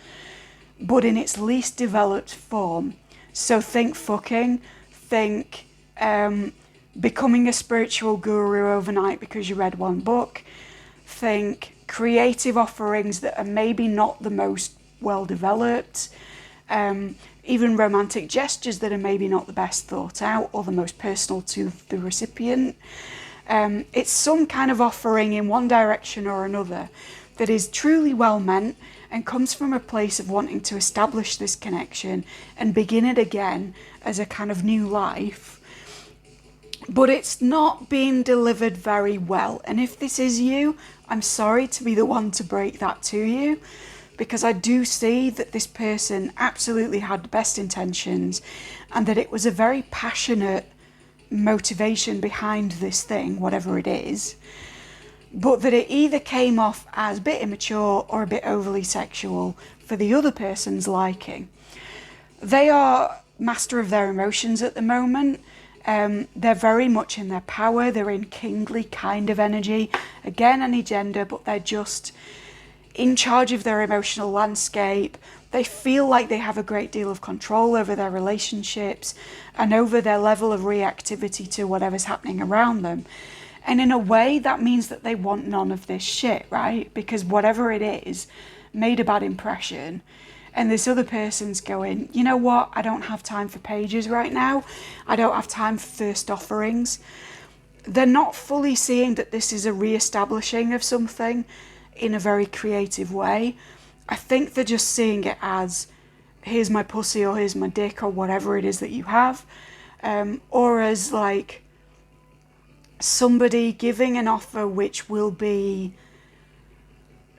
but in its least developed form. So think fucking, think becoming a spiritual guru overnight because you read one book, think creative offerings that are maybe not the most well developed, even romantic gestures that are maybe not the best thought out or the most personal to the recipient. It's some kind of offering in one direction or another that is truly well meant and comes from a place of wanting to establish this connection and begin it again as a kind of new life. But it's not being delivered very well. And if this is you, I'm sorry to be the one to break that to you, because I do see that this person absolutely had the best intentions and that it was a very passionate motivation behind this thing, whatever it is, but that it either came off as a bit immature or a bit overly sexual for the other person's liking. They are master of their emotions at the moment. They're very much in their power. They're in kingly kind of energy. Again, any gender, but they're just in charge of their emotional landscape. They feel like they have a great deal of control over their relationships and over their level of reactivity to whatever's happening around them. And in a way, that means that they want none of this shit, right? Because whatever it is made a bad impression. And this other person's going, you know what? I don't have time for pages right now. I don't have time for first offerings. They're not fully seeing that this is a re-establishing of something in a very creative way. I think they're just seeing it as, here's my pussy or here's my dick or whatever it is that you have. Or as like somebody giving an offer which will be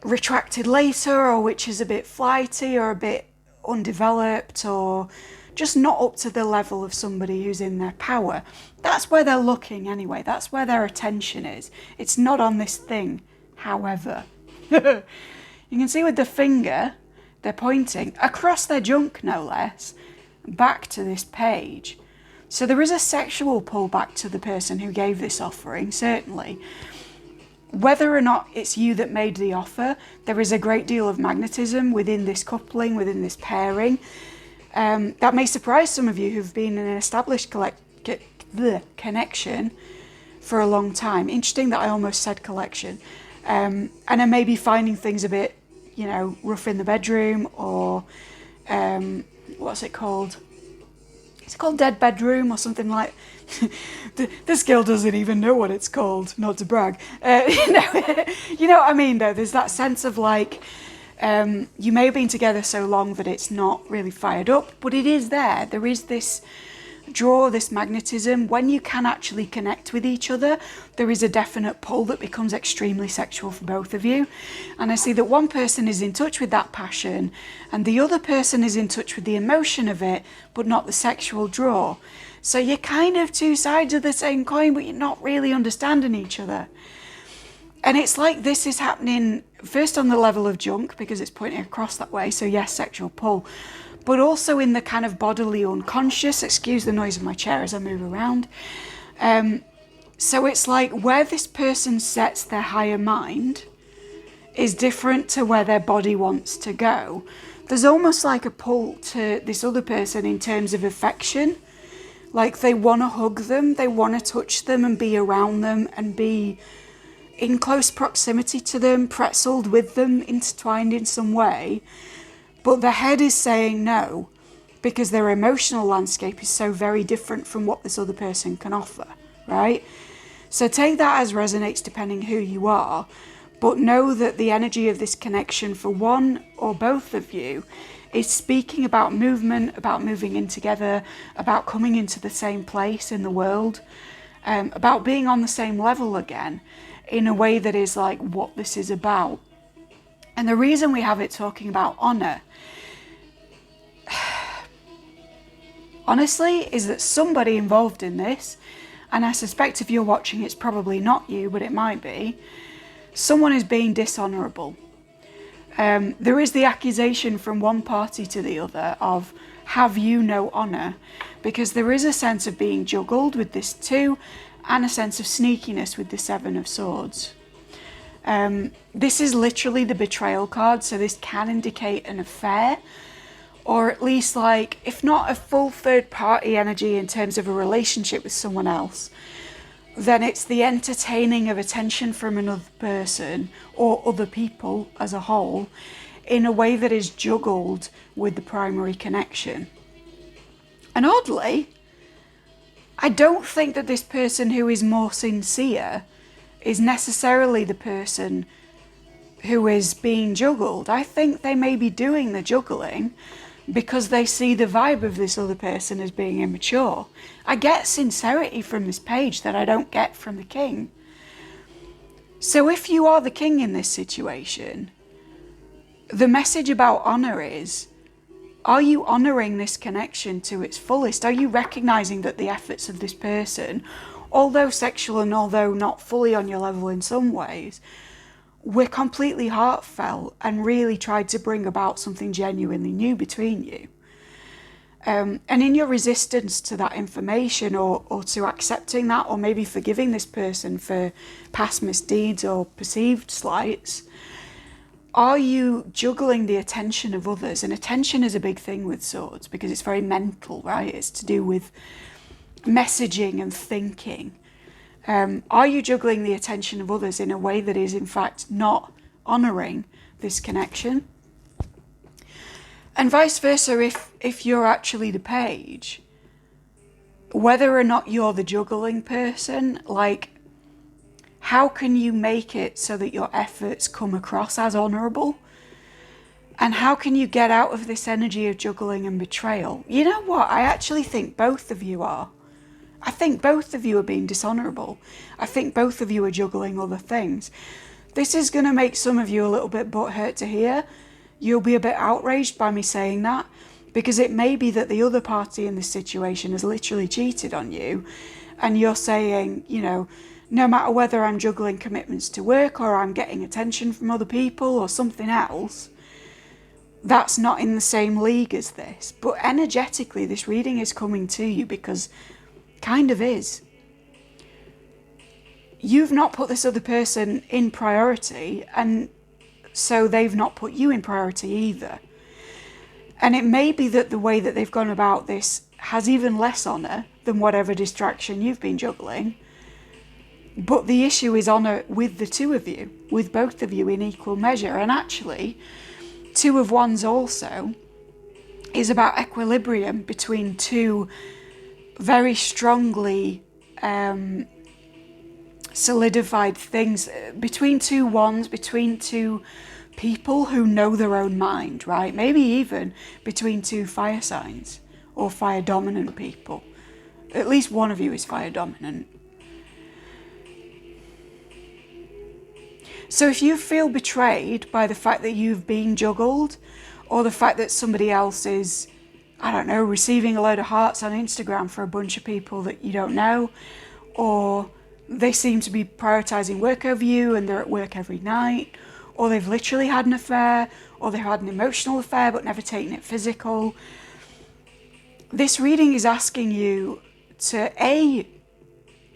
retracted later, or which is a bit flighty or a bit undeveloped or just not up to the level of somebody who's in their power. That's where they're looking anyway. That's where their attention is. It's not on this thing However, you can see with the finger, they're pointing across their junk, no less, back to this page. So there is a sexual pull back to the person who gave this offering, certainly. Whether or not it's you that made the offer, there is a great deal of magnetism within this coupling, within this pairing. That may surprise some of you who've been in an established connection for a long time. Interesting that I almost said collection. And I may be finding things a bit, rough in the bedroom, or what's it called? It's called dead bedroom or something like. This girl doesn't even know what it's called, not to brag. You know what I mean, though. There's that sense of like, you may have been together so long that it's not really fired up, but it is there. There is this draw, this magnetism. When you can actually connect with each other, there is a definite pull that becomes extremely sexual for both of you. And I see that one person is in touch with that passion and the other person is in touch with the emotion of it, but not the sexual draw. So you're kind of two sides of the same coin, but you're not really understanding each other. And it's like this is happening first on the level of junk, because it's pointing across that way. So yes, sexual pull, but also in the kind of bodily unconscious. Excuse the noise of my chair as I move around. So it's like where this person sets their higher mind is different to where their body wants to go. There's almost like a pull to this other person in terms of affection. Like they want to hug them, they want to touch them and be around them and be in close proximity to them, pretzeled with them, intertwined in some way. But the head is saying no, because their emotional landscape is so very different from what this other person can offer, right? So take that as resonates depending who you are, but know that the energy of this connection for one or both of you is speaking about movement, about moving in together, about coming into the same place in the world, about being on the same level again in a way that is like what this is about. And the reason we have it talking about honour, honestly, is that somebody involved in this, and I suspect if you're watching it's probably not you, but it might be, someone is being dishonourable. There is the accusation from one party to the other of, have you no honour? Because there is a sense of being juggled with this too, and a sense of sneakiness with the Seven of Swords. This is literally the betrayal card, so this can indicate an affair, or at least like, if not a full third party energy in terms of a relationship with someone else, then it's the entertaining of attention from another person or other people as a whole in a way that is juggled with the primary connection. And oddly, I don't think that this person who is more sincere is necessarily the person who is being juggled. I think they may be doing the juggling because they see the vibe of this other person as being immature. I get sincerity from this page that I don't get from the king. So if you are the king in this situation, the message about honour is, are you honouring this connection to its fullest? Are you recognising that the efforts of this person, although sexual and although not fully on your level in some ways, were completely heartfelt and really tried to bring about something genuinely new between you? And in your resistance to that information or to accepting that, or maybe forgiving this person for past misdeeds or perceived slights, are you juggling the attention of others? And attention is a big thing with swords because it's very mental, right? It's to do with messaging and thinking. Are you juggling the attention of others in a way that is in fact not honouring this connection? And vice versa, if you're actually the page, whether or not you're the juggling person, like, how can you make it so that your efforts come across as honourable? And how can you get out of this energy of juggling and betrayal? You know what? I actually think both of you are. I think both of you are being dishonourable. I think both of you are juggling other things. This is going to make some of you a little bit butthurt to hear. You'll be a bit outraged by me saying that, because it may be that the other party in this situation has literally cheated on you, and you're saying, no matter whether I'm juggling commitments to work or I'm getting attention from other people or something else, that's not in the same league as this. But energetically, this reading is coming to you because kind of is. You've not put this other person in priority, and so they've not put you in priority either. And it may be that the way that they've gone about this has even less honour than whatever distraction you've been juggling. But the issue is honour with the two of you, with both of you in equal measure. And actually, Two of Wands also is about equilibrium between two very strongly solidified things, between two wands, between two people who know their own mind, right? Maybe even between two fire signs or fire dominant people. At least one of you is fire dominant. So if you feel betrayed by the fact that you've been juggled, or the fact that somebody else is, I don't know, receiving a load of hearts on Instagram for a bunch of people that you don't know, or they seem to be prioritising work over you and they're at work every night, or they've literally had an affair, or they've had an emotional affair but never taken it physical. This reading is asking you to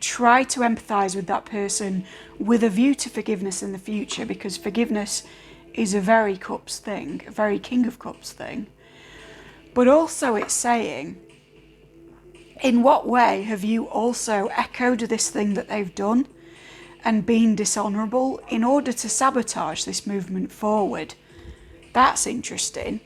try to empathise with that person with a view to forgiveness in the future, because forgiveness is a very Cups thing, a very King of Cups thing. But also it's saying, in what way have you also echoed this thing that they've done and been dishonourable in order to sabotage this movement forward? That's interesting.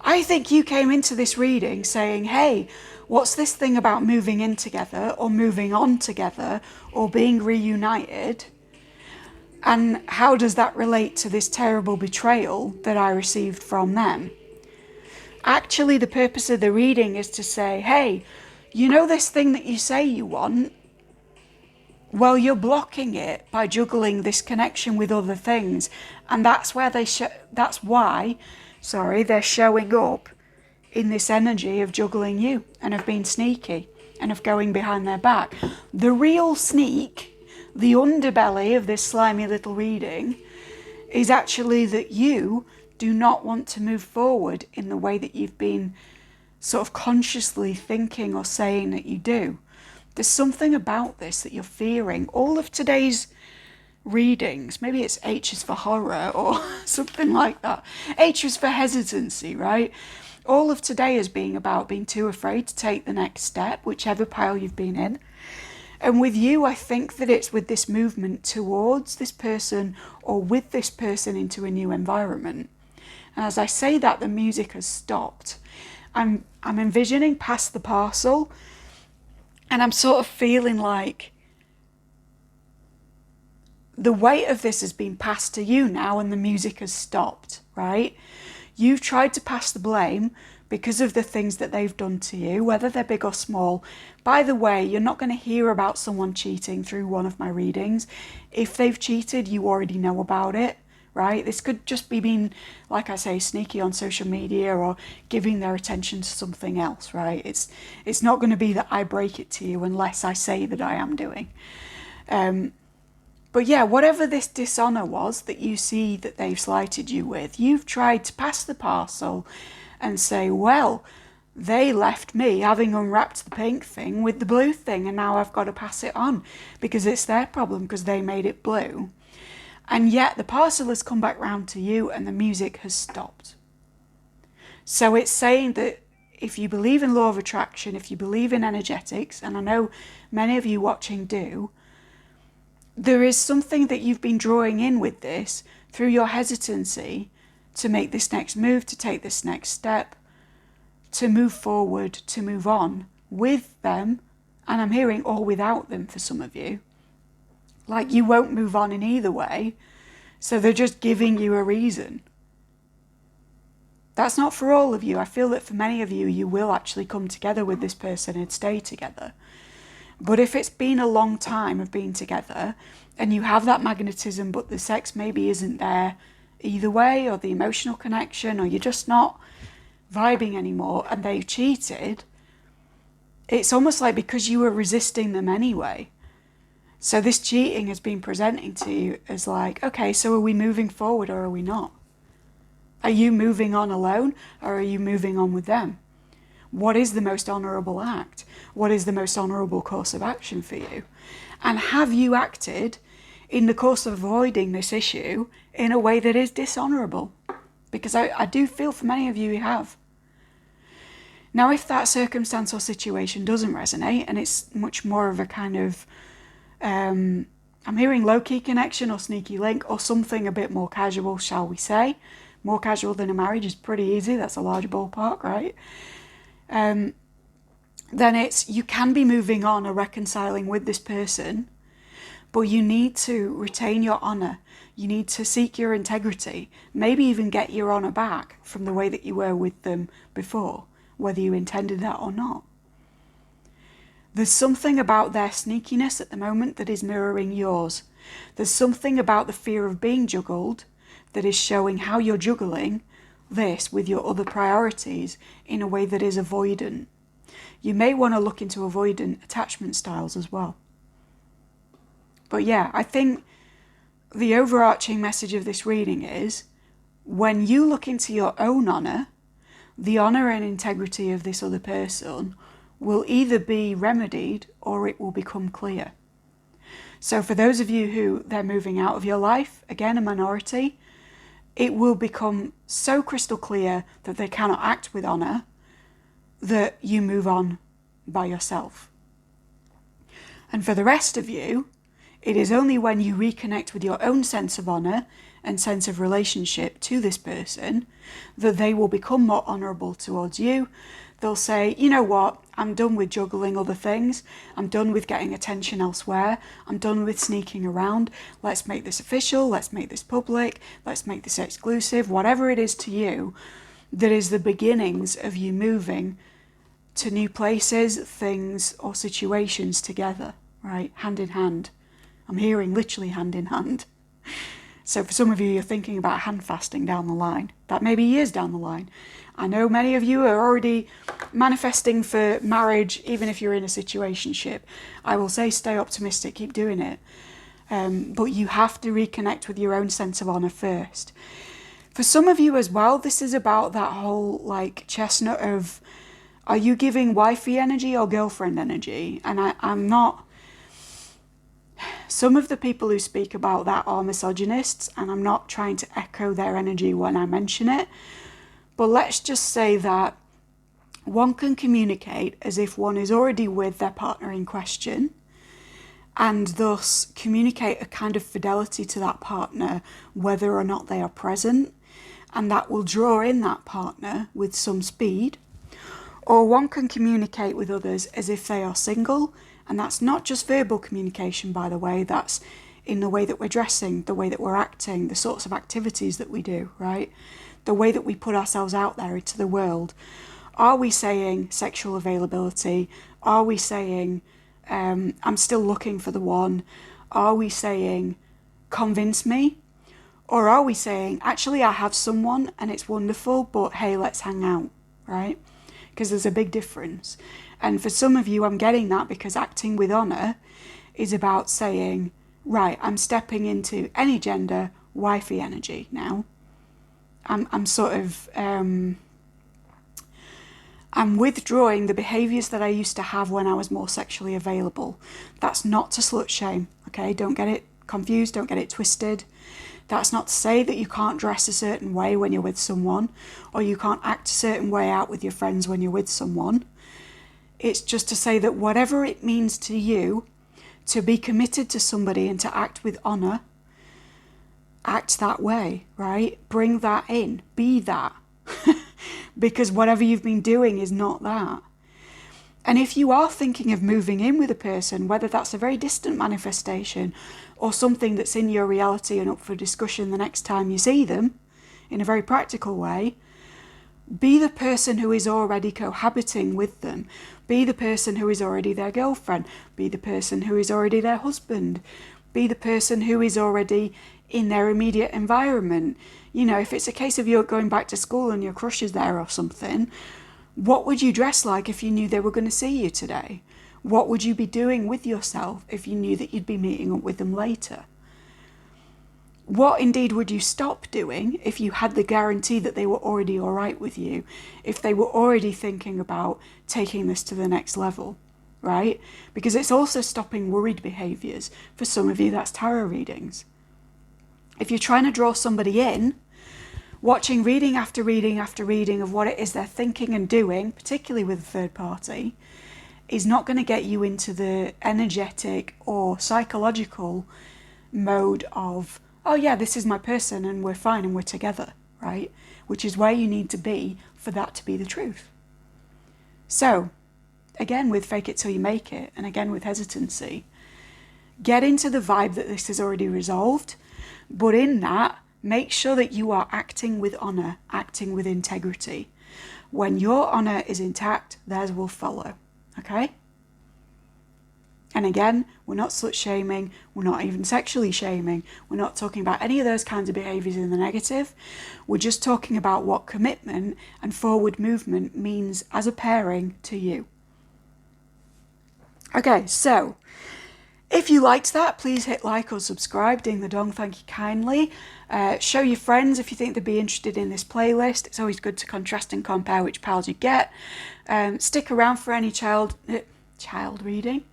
I think you came into this reading saying, hey, what's this thing about moving in together or moving on together or being reunited? And how does that relate to this terrible betrayal that I received from them? Actually, the purpose of the reading is to say, hey, you know this thing that you say you want? Well, you're blocking it by juggling this connection with other things. And that's where they're showing up in this energy of juggling you and of being sneaky and of going behind their back. The real sneak, the underbelly of this slimy little reading, is actually that you do not want to move forward in the way that you've been sort of consciously thinking or saying that you do. There's something about this that you're fearing. All of today's readings, maybe it's H is for horror or something like that. H is for hesitancy, right? All of today is being about being too afraid to take the next step, whichever pile you've been in. And with you, I think that it's with this movement towards this person or with this person into a new environment. And as I say that, the music has stopped. I'm envisioning past the parcel, and I'm sort of feeling like the weight of this has been passed to you now and the music has stopped, right? You've tried to pass the blame because of the things that they've done to you, whether they're big or small. By the way, you're not going to hear about someone cheating through one of my readings. If they've cheated, you already know about it, right? This could just be being, like I say, sneaky on social media or giving their attention to something else, right? It's not going to be that I break it to you unless I say that I am doing. But yeah, whatever this dishonour was that you see that they've slighted you with, you've tried to pass the parcel and say, well, they left me having unwrapped the pink thing with the blue thing, and now I've got to pass it on because it's their problem because they made it blue. And yet the parcel has come back round to you and the music has stopped. So it's saying that if you believe in law of attraction, if you believe in energetics, and I know many of you watching do, there is something that you've been drawing in with this through your hesitancy to make this next move, to take this next step, to move forward, to move on with them. And I'm hearing or without them for some of you. Like you won't move on in either way. So they're just giving you a reason. That's not for all of you. I feel that for many of you, you will actually come together with this person and stay together. But if it's been a long time of being together and you have that magnetism, but the sex maybe isn't there either way, or the emotional connection, or you're just not vibing anymore and they've cheated, it's almost like because you were resisting them anyway, So this cheating has been presenting to you as like, okay, so are we moving forward or are we not? Are you moving on alone or are you moving on with them? What is the most honourable act? What is the most honourable course of action for you? And have you acted in the course of avoiding this issue in a way that is dishonourable? Because I do feel for many of you have. Now, if that circumstance or situation doesn't resonate and it's much more of a kind of, I'm hearing low-key connection or sneaky link or something a bit more casual, shall we say. More casual than a marriage is pretty easy. That's a large ballpark, right? Then it's, you can be moving on or reconciling with this person, but you need to retain your honour. You need to seek your integrity, maybe even get your honour back from the way that you were with them before, whether you intended that or not. There's something about their sneakiness at the moment that is mirroring yours. There's something about the fear of being juggled that is showing how you're juggling this with your other priorities in a way that is avoidant. You may want to look into avoidant attachment styles as well. But yeah, I think the overarching message of this reading is, when you look into your own honour, the honour and integrity of this other person will either be remedied or it will become clear. So for those of you who they're moving out of your life, again a minority, it will become so crystal clear that they cannot act with honour that you move on by yourself. And for the rest of you, it is only when you reconnect with your own sense of honour and sense of relationship to this person that they will become more honourable towards you. They'll say, you know what, I'm done with juggling other things. I'm done with getting attention elsewhere. I'm done with sneaking around. Let's make this official. Let's make this public. Let's make this exclusive. Whatever it is to you that is the beginnings of you moving to new places, things, or situations together, right? Hand in hand. I'm hearing literally hand in hand. So for some of you, you're thinking about hand fasting down the line. That may be years down the line. I know many of you are already manifesting for marriage, even if you're in a situationship. I will say stay optimistic, keep doing it. But you have to reconnect with your own sense of honour first. For some of you as well, this is about that whole like chestnut of, are you giving wifey energy or girlfriend energy? And I'm not... Some of the people who speak about that are misogynists, and I'm not trying to echo their energy when I mention it. But let's just say that one can communicate as if one is already with their partner in question, and thus communicate a kind of fidelity to that partner, whether or not they are present, and that will draw in that partner with some speed. Or one can communicate with others as if they are single, and that's not just verbal communication, by the way, that's in the way that we're dressing, the way that we're acting, the sorts of activities that we do, right? The way that we put ourselves out there into the world. Are we saying sexual availability? Are we saying, I'm still looking for the one? Are we saying, convince me? Or are we saying, actually, I have someone and it's wonderful, but hey, let's hang out, right? Because there's a big difference. And for some of you, I'm getting that because acting with honour is about saying, right, I'm stepping into any gender, wifey energy now. I'm sort of, I'm withdrawing the behaviours that I used to have when I was more sexually available. That's not to slut shame, okay? Don't get it confused, don't get it twisted. That's not to say that you can't dress a certain way when you're with someone, or you can't act a certain way out with your friends when you're with someone. It's just to say that whatever it means to you to be committed to somebody and to act with honour, act that way, right? Bring that in, be that. Because whatever you've been doing is not that. And if you are thinking of moving in with a person, whether that's a very distant manifestation or something that's in your reality and up for discussion the next time you see them, in a very practical way, be the person who is already cohabiting with them. Be the person who is already their girlfriend. Be the person who is already their husband. Be the person who is already in their immediate environment. You know, if it's a case of you're going back to school and your crush is there or something, what would you dress like if you knew they were going to see you today? What would you be doing with yourself if you knew that you'd be meeting up with them later? What indeed would you stop doing if you had the guarantee that they were already all right with you, if they were already thinking about taking this to the next level, right? Because it's also stopping worried behaviours. For some of you, that's tarot readings. If you're trying to draw somebody in, watching reading after reading after reading of what it is they're thinking and doing, particularly with a third party, is not going to get you into the energetic or psychological mode of, oh yeah, this is my person and we're fine and we're together, right? Which is where you need to be for that to be the truth. So, again, with fake it till you make it, and again with hesitancy, get into the vibe that this is already resolved, but in that, make sure that you are acting with honour, acting with integrity. When your honour is intact, theirs will follow, okay? And again, we're not slut shaming, we're not even sexually shaming, we're not talking about any of those kinds of behaviours in the negative. We're just talking about what commitment and forward movement means as a pairing to you. Okay, so if you liked that, please hit like or subscribe. Ding the dong, thank you kindly. Show your friends if you think they'd be interested in this playlist. It's always good to contrast and compare which pals you get. Stick around for any child reading.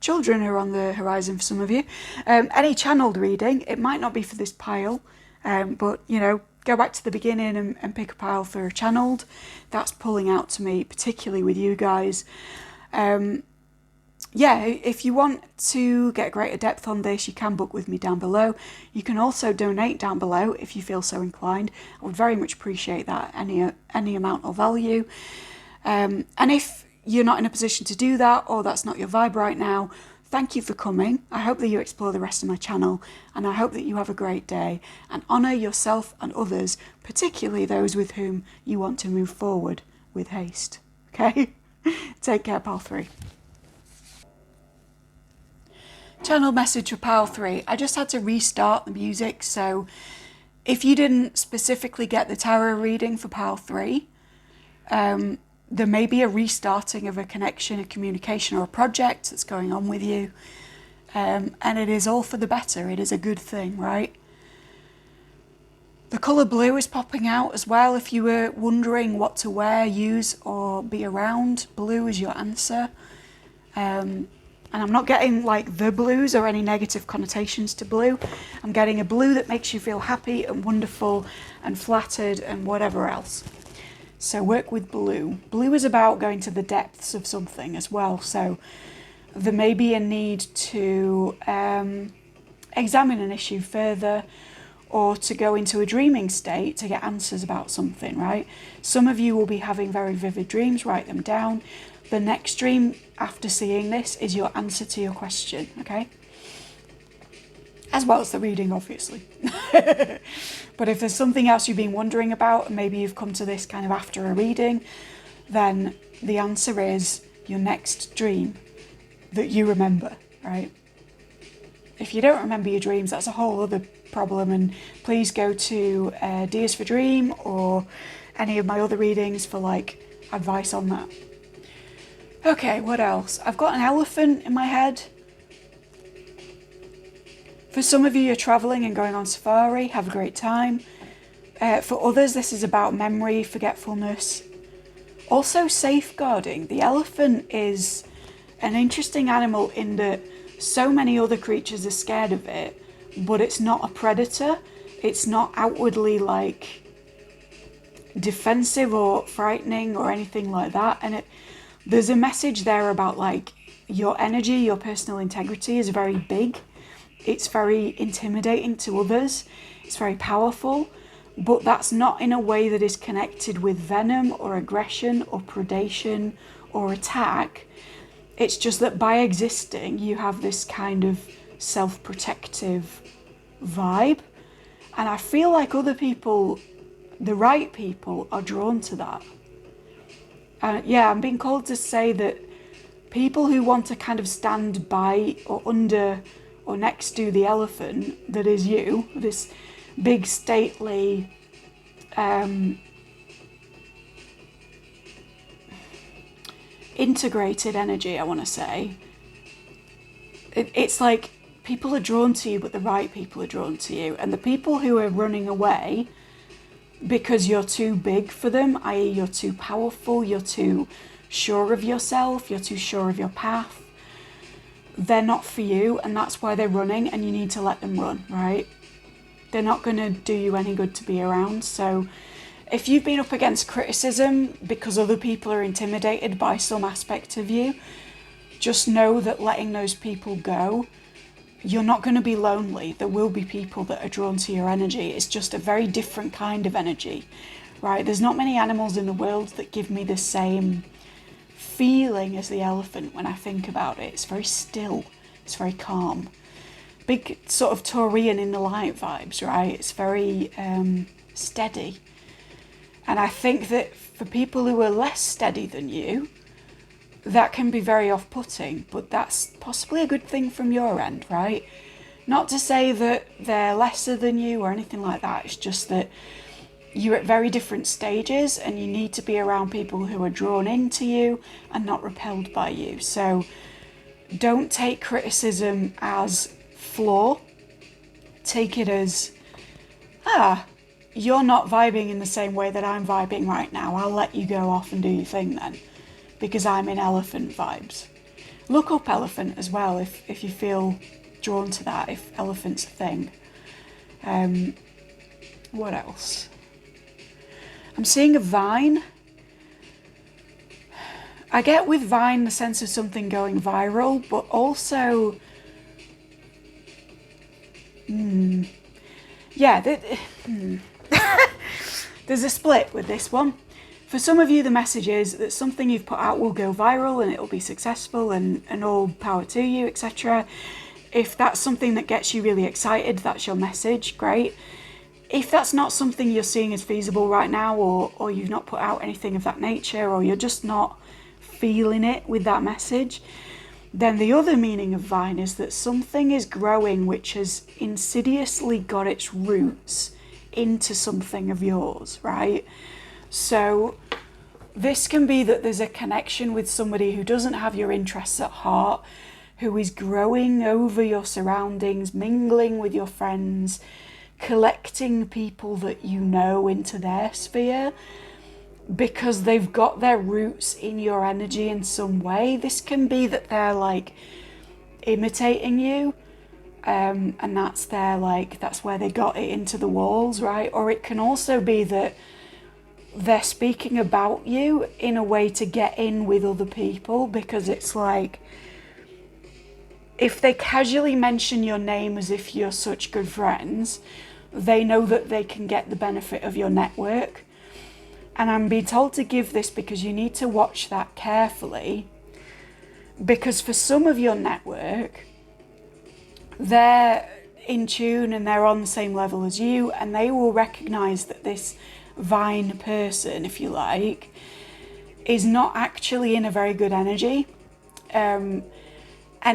Children are on the horizon for some of you. Any channeled reading, it might not be for this pile, but you know, go back to the beginning and pick a pile for channeled. That's pulling out to me, particularly with you guys. Yeah, if you want to get greater depth on this, you can book with me down below. You can also donate down below if you feel so inclined. I would very much appreciate that, any amount of value. And if you're not in a position to do that, or that's not your vibe right now, thank you for coming. I hope that you explore the rest of my channel, and I hope that you have a great day and honour yourself and others, particularly those with whom you want to move forward with haste. Okay? Take care, pal 3. Channel message for pile 3. I just had to restart the music, so if you didn't specifically get the tarot reading for pile 3, there may be a restarting of a connection, a communication, or a project that's going on with you. And it is all for the better. It is a good thing, right? The colour blue is popping out as well. If you were wondering what to wear, use, or be around, blue is your answer. And I'm not getting like the blues or any negative connotations to blue. I'm getting a blue that makes you feel happy and wonderful and flattered and whatever else. So work with blue. Blue is about going to the depths of something as well. So there may be a need to examine an issue further, or to go into a dreaming state to get answers about something, right? Some of you will be having very vivid dreams. Write them down. The next dream after seeing this is your answer to your question, okay? As well as the reading, obviously. But if there's something else you've been wondering about, and maybe you've come to this kind of after a reading, then the answer is your next dream that you remember, right? If you don't remember your dreams, that's a whole other problem, and please go to Dears for Dream or any of my other readings for like advice on that. Okay, what else? I've got an elephant in my head. For some of you, you're travelling and going on safari, have a great time. For others, this is about memory, forgetfulness. Also safeguarding. The elephant is an interesting animal in that so many other creatures are scared of it, but it's not a predator. It's not outwardly like defensive or frightening or anything like that. And there's a message there about like your energy, your personal integrity is very big. It's very intimidating to others. It's very powerful, but that's not in a way that is connected with venom or aggression or predation or attack. It's just that by existing, you have this kind of self-protective vibe. And I feel like other people, the right people, are drawn to that. Yeah, I'm being called to say that people who want to kind of stand by or under or next to the elephant that is you, this big stately integrated energy, I want to say. It's like people are drawn to you, but the right people are drawn to you. And the people who are running away because you're too big for them, i.e. you're too powerful, you're too sure of yourself, you're too sure of your path, they're not for you, and that's why they're running, and you need to let them run, right? They're not going to do you any good to be around. So if you've been up against criticism because other people are intimidated by some aspect of you, just know that letting those people go, you're not going to be lonely. There will be people that are drawn to your energy. It's just a very different kind of energy, right? There's not many animals in the world that give me the same feeling as the elephant when I think about it. It's very still. It's very calm. Big sort of Taurian in the light vibes, right? It's very steady. And I think that for people who are less steady than you, that can be very off-putting, but that's possibly a good thing from your end, right? Not to say that they're lesser than you or anything like that. It's just that you're at very different stages and you need to be around people who are drawn into you and not repelled by you. So don't take criticism as flaw. Take it as, you're not vibing in the same way that I'm vibing right now. I'll let you go off and do your thing then, because I'm in elephant vibes. Look up elephant as well if you feel drawn to that, if elephant's a thing. What else? I'm seeing a vine. I get with vine the sense of something going viral, but also, there's a split with this one. For some of you, the message is that something you've put out will go viral and it'll be successful and all power to you, etc. If that's something that gets you really excited, that's your message, great. If that's not something you're seeing as feasible right now, or you've not put out anything of that nature, or you're just not feeling it with that message, then the other meaning of vine is that something is growing which has insidiously got its roots into something of yours, right? So this can be that there's a connection with somebody who doesn't have your interests at heart, who is growing over your surroundings, mingling with your friends, collecting people that you know into their sphere because they've got their roots in your energy in some way. This can be that they're like imitating you, and that's where they got it into the walls, right? Or it can also be that they're speaking about you in a way to get in with other people, because it's like, if they casually mention your name as if you're such good friends, they know that they can get the benefit of your network. And I'm being told to give this because you need to watch that carefully, because for some of your network, they're in tune and they're on the same level as you, and they will recognize that this vine person, if you like, is not actually in a very good energy. And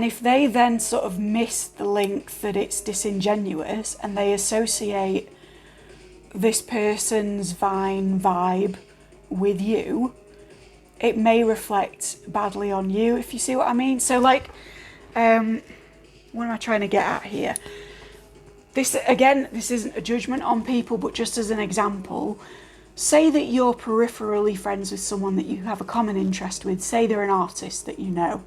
if they then sort of miss the link that it's disingenuous and they associate this person's vine vibe with you, it may reflect badly on you, if you see what I mean. So like, what am I trying to get at here? This isn't a judgment on people, but just as an example, say that you're peripherally friends with someone that you have a common interest with. Say they're an artist that you know.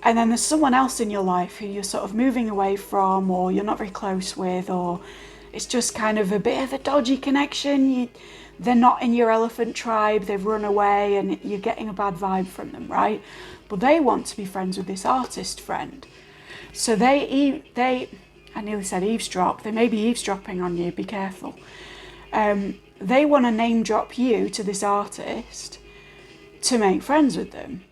And then there's someone else in your life who you're sort of moving away from, or you're not very close with, or it's just kind of a bit of a dodgy connection. They're not in your elephant tribe, they've run away, and you're getting a bad vibe from them, right? But they want to be friends with this artist friend. So I nearly said eavesdrop. They may be eavesdropping on you, be careful. They want to name drop you to this artist to make friends with them.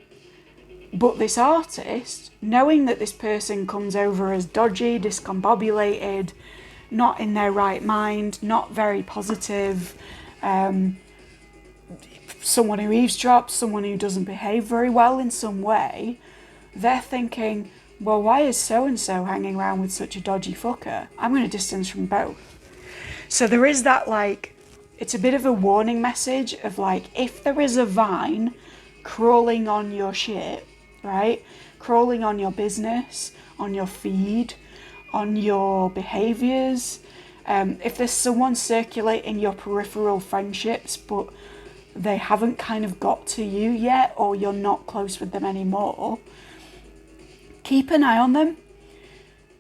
But this artist, knowing that this person comes over as dodgy, discombobulated, not in their right mind, not very positive, someone who eavesdrops, someone who doesn't behave very well in some way, they're thinking, well, why is so-and-so hanging around with such a dodgy fucker? I'm going to distance from both. So there is that, like, it's a bit of a warning message of like, if there is a vine crawling on your shit, right? Crawling on your business, on your feed, on your behaviours. If there's someone circulating your peripheral friendships, but they haven't kind of got to you yet, or you're not close with them anymore, keep an eye on them,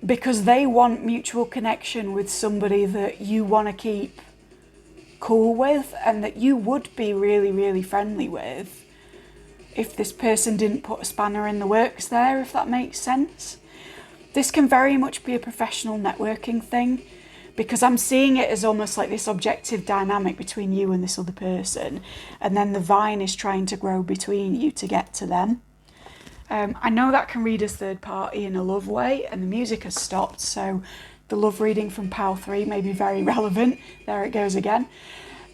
because they want mutual connection with somebody that you want to keep cool with and that you would be really, really friendly with if this person didn't put a spanner in the works there, if that makes sense. This can very much be a professional networking thing, because I'm seeing it as almost like this objective dynamic between you and this other person, and then the vine is trying to grow between you to get to them. I know that can read as third party in a love way, and the music has stopped, so the love reading from Pal 3 may be very relevant. There it goes again.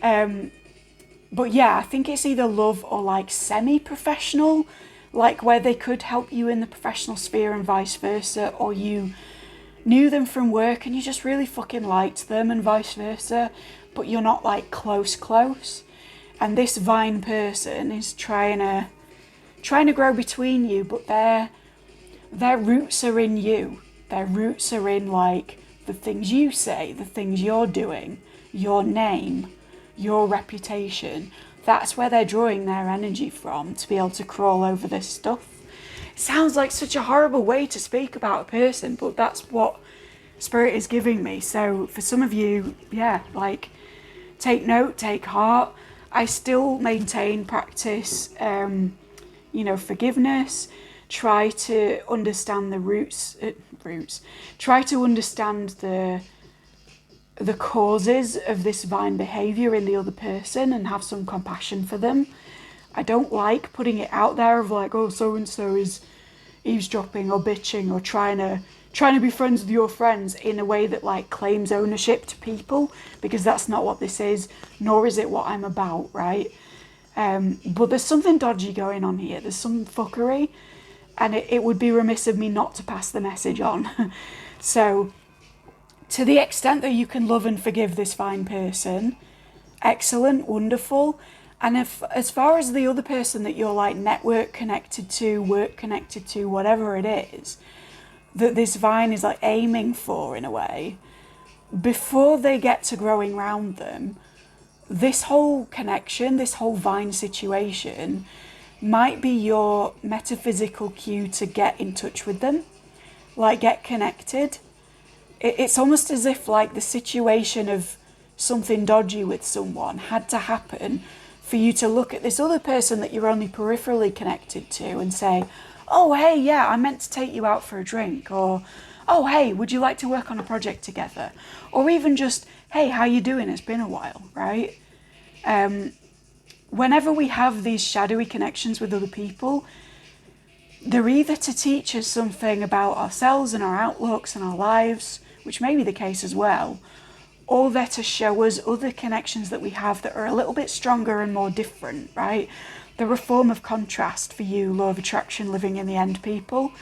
But yeah, I think it's either love or like semi-professional, like where they could help you in the professional sphere and vice versa, or you knew them from work and you just really fucking liked them and vice versa, but you're not like close. And this vine person is trying to grow between you, but their roots are in you. Their roots are in like the things you say, the things you're doing, your name, your reputation. That's where they're drawing their energy from to be able to crawl over this stuff. It sounds like such a horrible way to speak about a person, but that's what Spirit is giving me. So for some of you, yeah, like take note, take heart. I still maintain practice, forgiveness. Try to understand the roots. Try to understand the causes of this vine behaviour in the other person and have some compassion for them. I don't like putting it out there of like, oh, so-and-so is eavesdropping or bitching or trying to be friends with your friends in a way that like claims ownership to people, because that's not what this is, nor is it what I'm about, right? But there's something dodgy going on here. There's some fuckery, and it would be remiss of me not to pass the message on. So to the extent that you can love and forgive this fine person, excellent, wonderful. And if, as far as the other person that you're like network connected to, work connected to, whatever it is, that this vine is like aiming for in a way, before they get to growing around them, this whole connection, this whole vine situation might be your metaphysical cue to get in touch with them, like get connected. It's almost as if like the situation of something dodgy with someone had to happen for you to look at this other person that you're only peripherally connected to and say, oh, hey, yeah, I meant to take you out for a drink, or, oh, hey, would you like to work on a project together? Or even just, hey, how you doing? It's been a while, right? Whenever we have these shadowy connections with other people, they're either to teach us something about ourselves and our outlooks and our lives, which may be the case as well, or they're to show us other connections that we have that are a little bit stronger and more different, right? They're a form of contrast for you, law of attraction, living in the end people.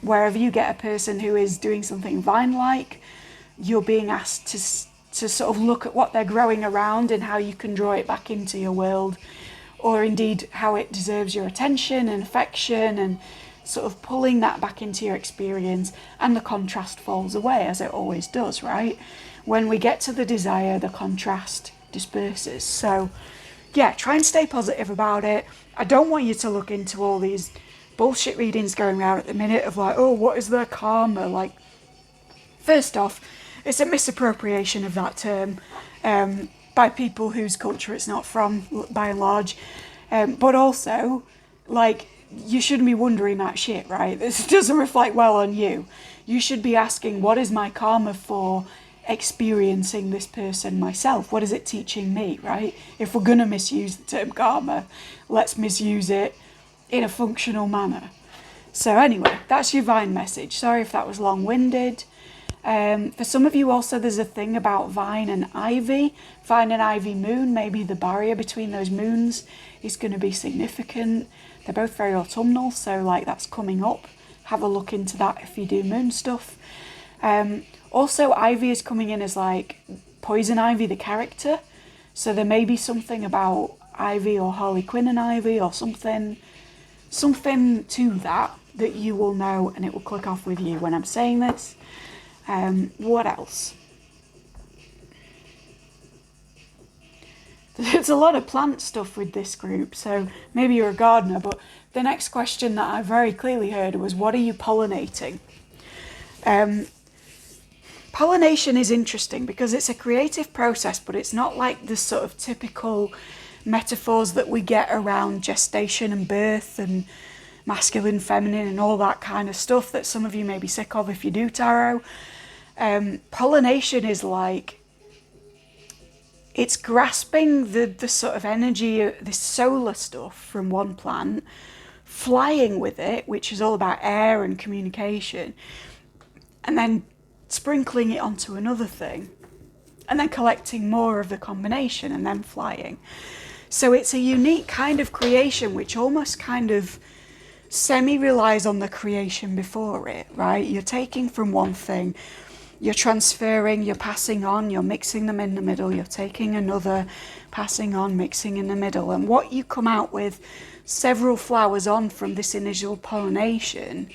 Wherever you get a person who is doing something vine-like, you're being asked to sort of look at what they're growing around and how you can draw it back into your world, or indeed how it deserves your attention and affection, and sort of pulling that back into your experience, and the contrast falls away, as it always does, right? When we get to the desire, the contrast disperses. So yeah, try and stay positive about it. I don't want you to look into all these bullshit readings going around at the minute of like, oh, what is their karma? Like, first off, it's a misappropriation of that term by people whose culture it's not from, by and large. But also, like, you shouldn't be wondering that shit, right? This doesn't reflect well on you. You should be asking, what is my karma for experiencing this person myself? What is it teaching me, right? If we're going to misuse the term karma, let's misuse it in a functional manner. So anyway, that's your vine message. Sorry if that was long-winded. For some of you also, there's a thing about vine and ivy. Vine and ivy moon, maybe the barrier between those moons is going to be significant. They're both very autumnal, so like that's coming up. Have a look into that if you do moon stuff. Also, ivy is coming in as like poison ivy, the character. So there may be something about ivy or harlequin ivy or something to that you will know, and it will click off with you when I'm saying this. What else? There's a lot of plant stuff with this group, so maybe you're a gardener, but the next question that I very clearly heard was, what are you pollinating? Pollination is interesting because it's a creative process, but it's not like the sort of typical metaphors that we get around gestation and birth and masculine, feminine, and all that kind of stuff that some of you may be sick of if you do tarot. Pollination is like, it's grasping the sort of energy, this solar stuff from one plant, flying with it, which is all about air and communication, and then sprinkling it onto another thing, and then collecting more of the combination and then flying. So it's a unique kind of creation which almost kind of semi-relies on the creation before it, right? You're taking from one thing, you're transferring, you're passing on, you're mixing them in the middle, you're taking another, passing on, mixing in the middle. And what you come out with several flowers on from this initial pollination,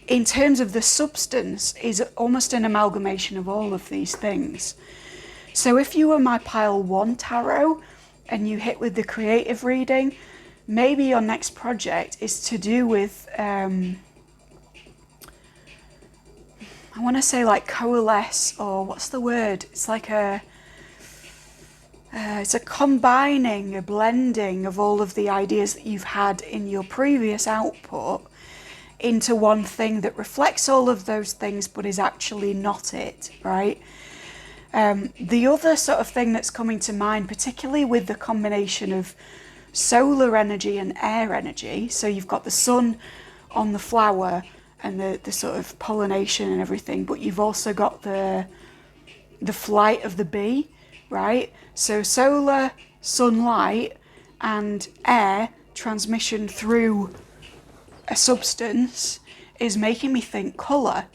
in terms of the substance, is almost an amalgamation of all of these things. So if you were my pile 1 tarot and you hit with the creative reading, maybe your next project is to do with, I want to say like coalesce, or what's the word? It's like it's a combining, a blending of all of the ideas that you've had in your previous output into one thing that reflects all of those things but is actually not it, right? The other sort of thing that's coming to mind, particularly with the combination of solar energy and air energy, so you've got the sun on the flower and the sort of pollination and everything, but you've also got the flight of the bee, right? So solar, sunlight, and air transmission through a substance is making me think colour.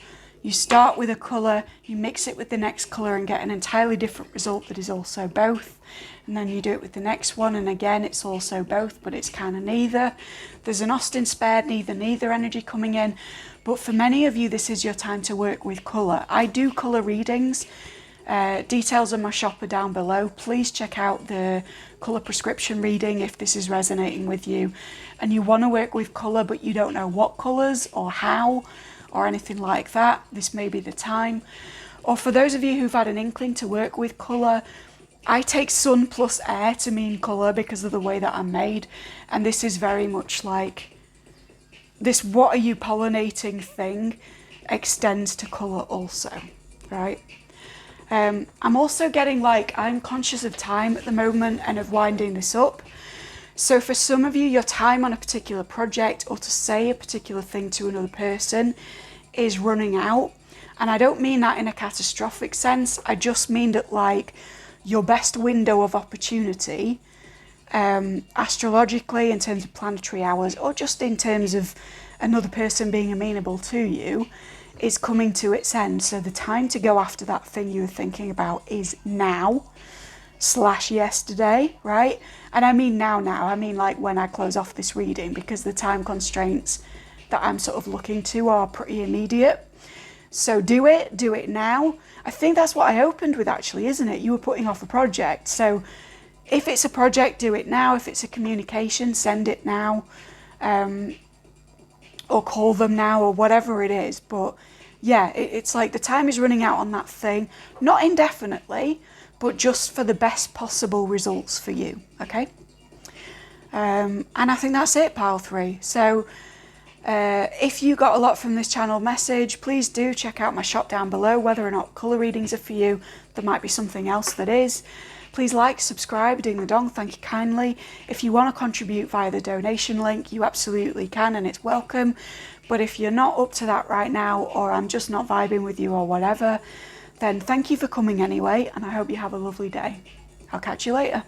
You start with a colour, you mix it with the next colour and get an entirely different result that is also both. And then you do it with the next one, and again it's also both, but it's kind of neither. There's an Austin spared neither energy coming in. But for many of you, this is your time to work with colour. I do colour readings. Details of my shop are down below. Please check out the colour prescription reading if this is resonating with you and you want to work with colour but you don't know what colours or how or anything like that. This may be the time. Or for those of you who've had an inkling to work with colour, I take sun plus air to mean colour because of the way that I'm made, and this is very much like this what are you pollinating thing extends to colour also, right? I'm also getting like, I'm conscious of time at the moment and of winding this up. So for some of you, your time on a particular project or to say a particular thing to another person is running out. And I don't mean that in a catastrophic sense. I just mean that like your best window of opportunity, astrologically in terms of planetary hours, or just in terms of another person being amenable to you, is coming to its end. So the time to go after that thing you were thinking about is now / yesterday, right? And I mean now, I mean like when I close off this reading, because the time constraints that I'm sort of looking to are pretty immediate. So do it now. I think that's what I opened with actually, isn't it? You were putting off a project. So if it's a project, do it now. If it's a communication, send it now. Or call them now, or whatever it is. But yeah, it's like the time is running out on that thing, not indefinitely, but just for the best possible results for you, okay? And I think that's it, pile 3. So if you got a lot from this channel message, please do check out my shop down below. Whether or not colour readings are for you, there might be something else that is. Please like, subscribe, ding the dong, thank you kindly. If you want to contribute via the donation link, you absolutely can and it's welcome. But if you're not up to that right now, or I'm just not vibing with you or whatever, then thank you for coming anyway, and I hope you have a lovely day. I'll catch you later.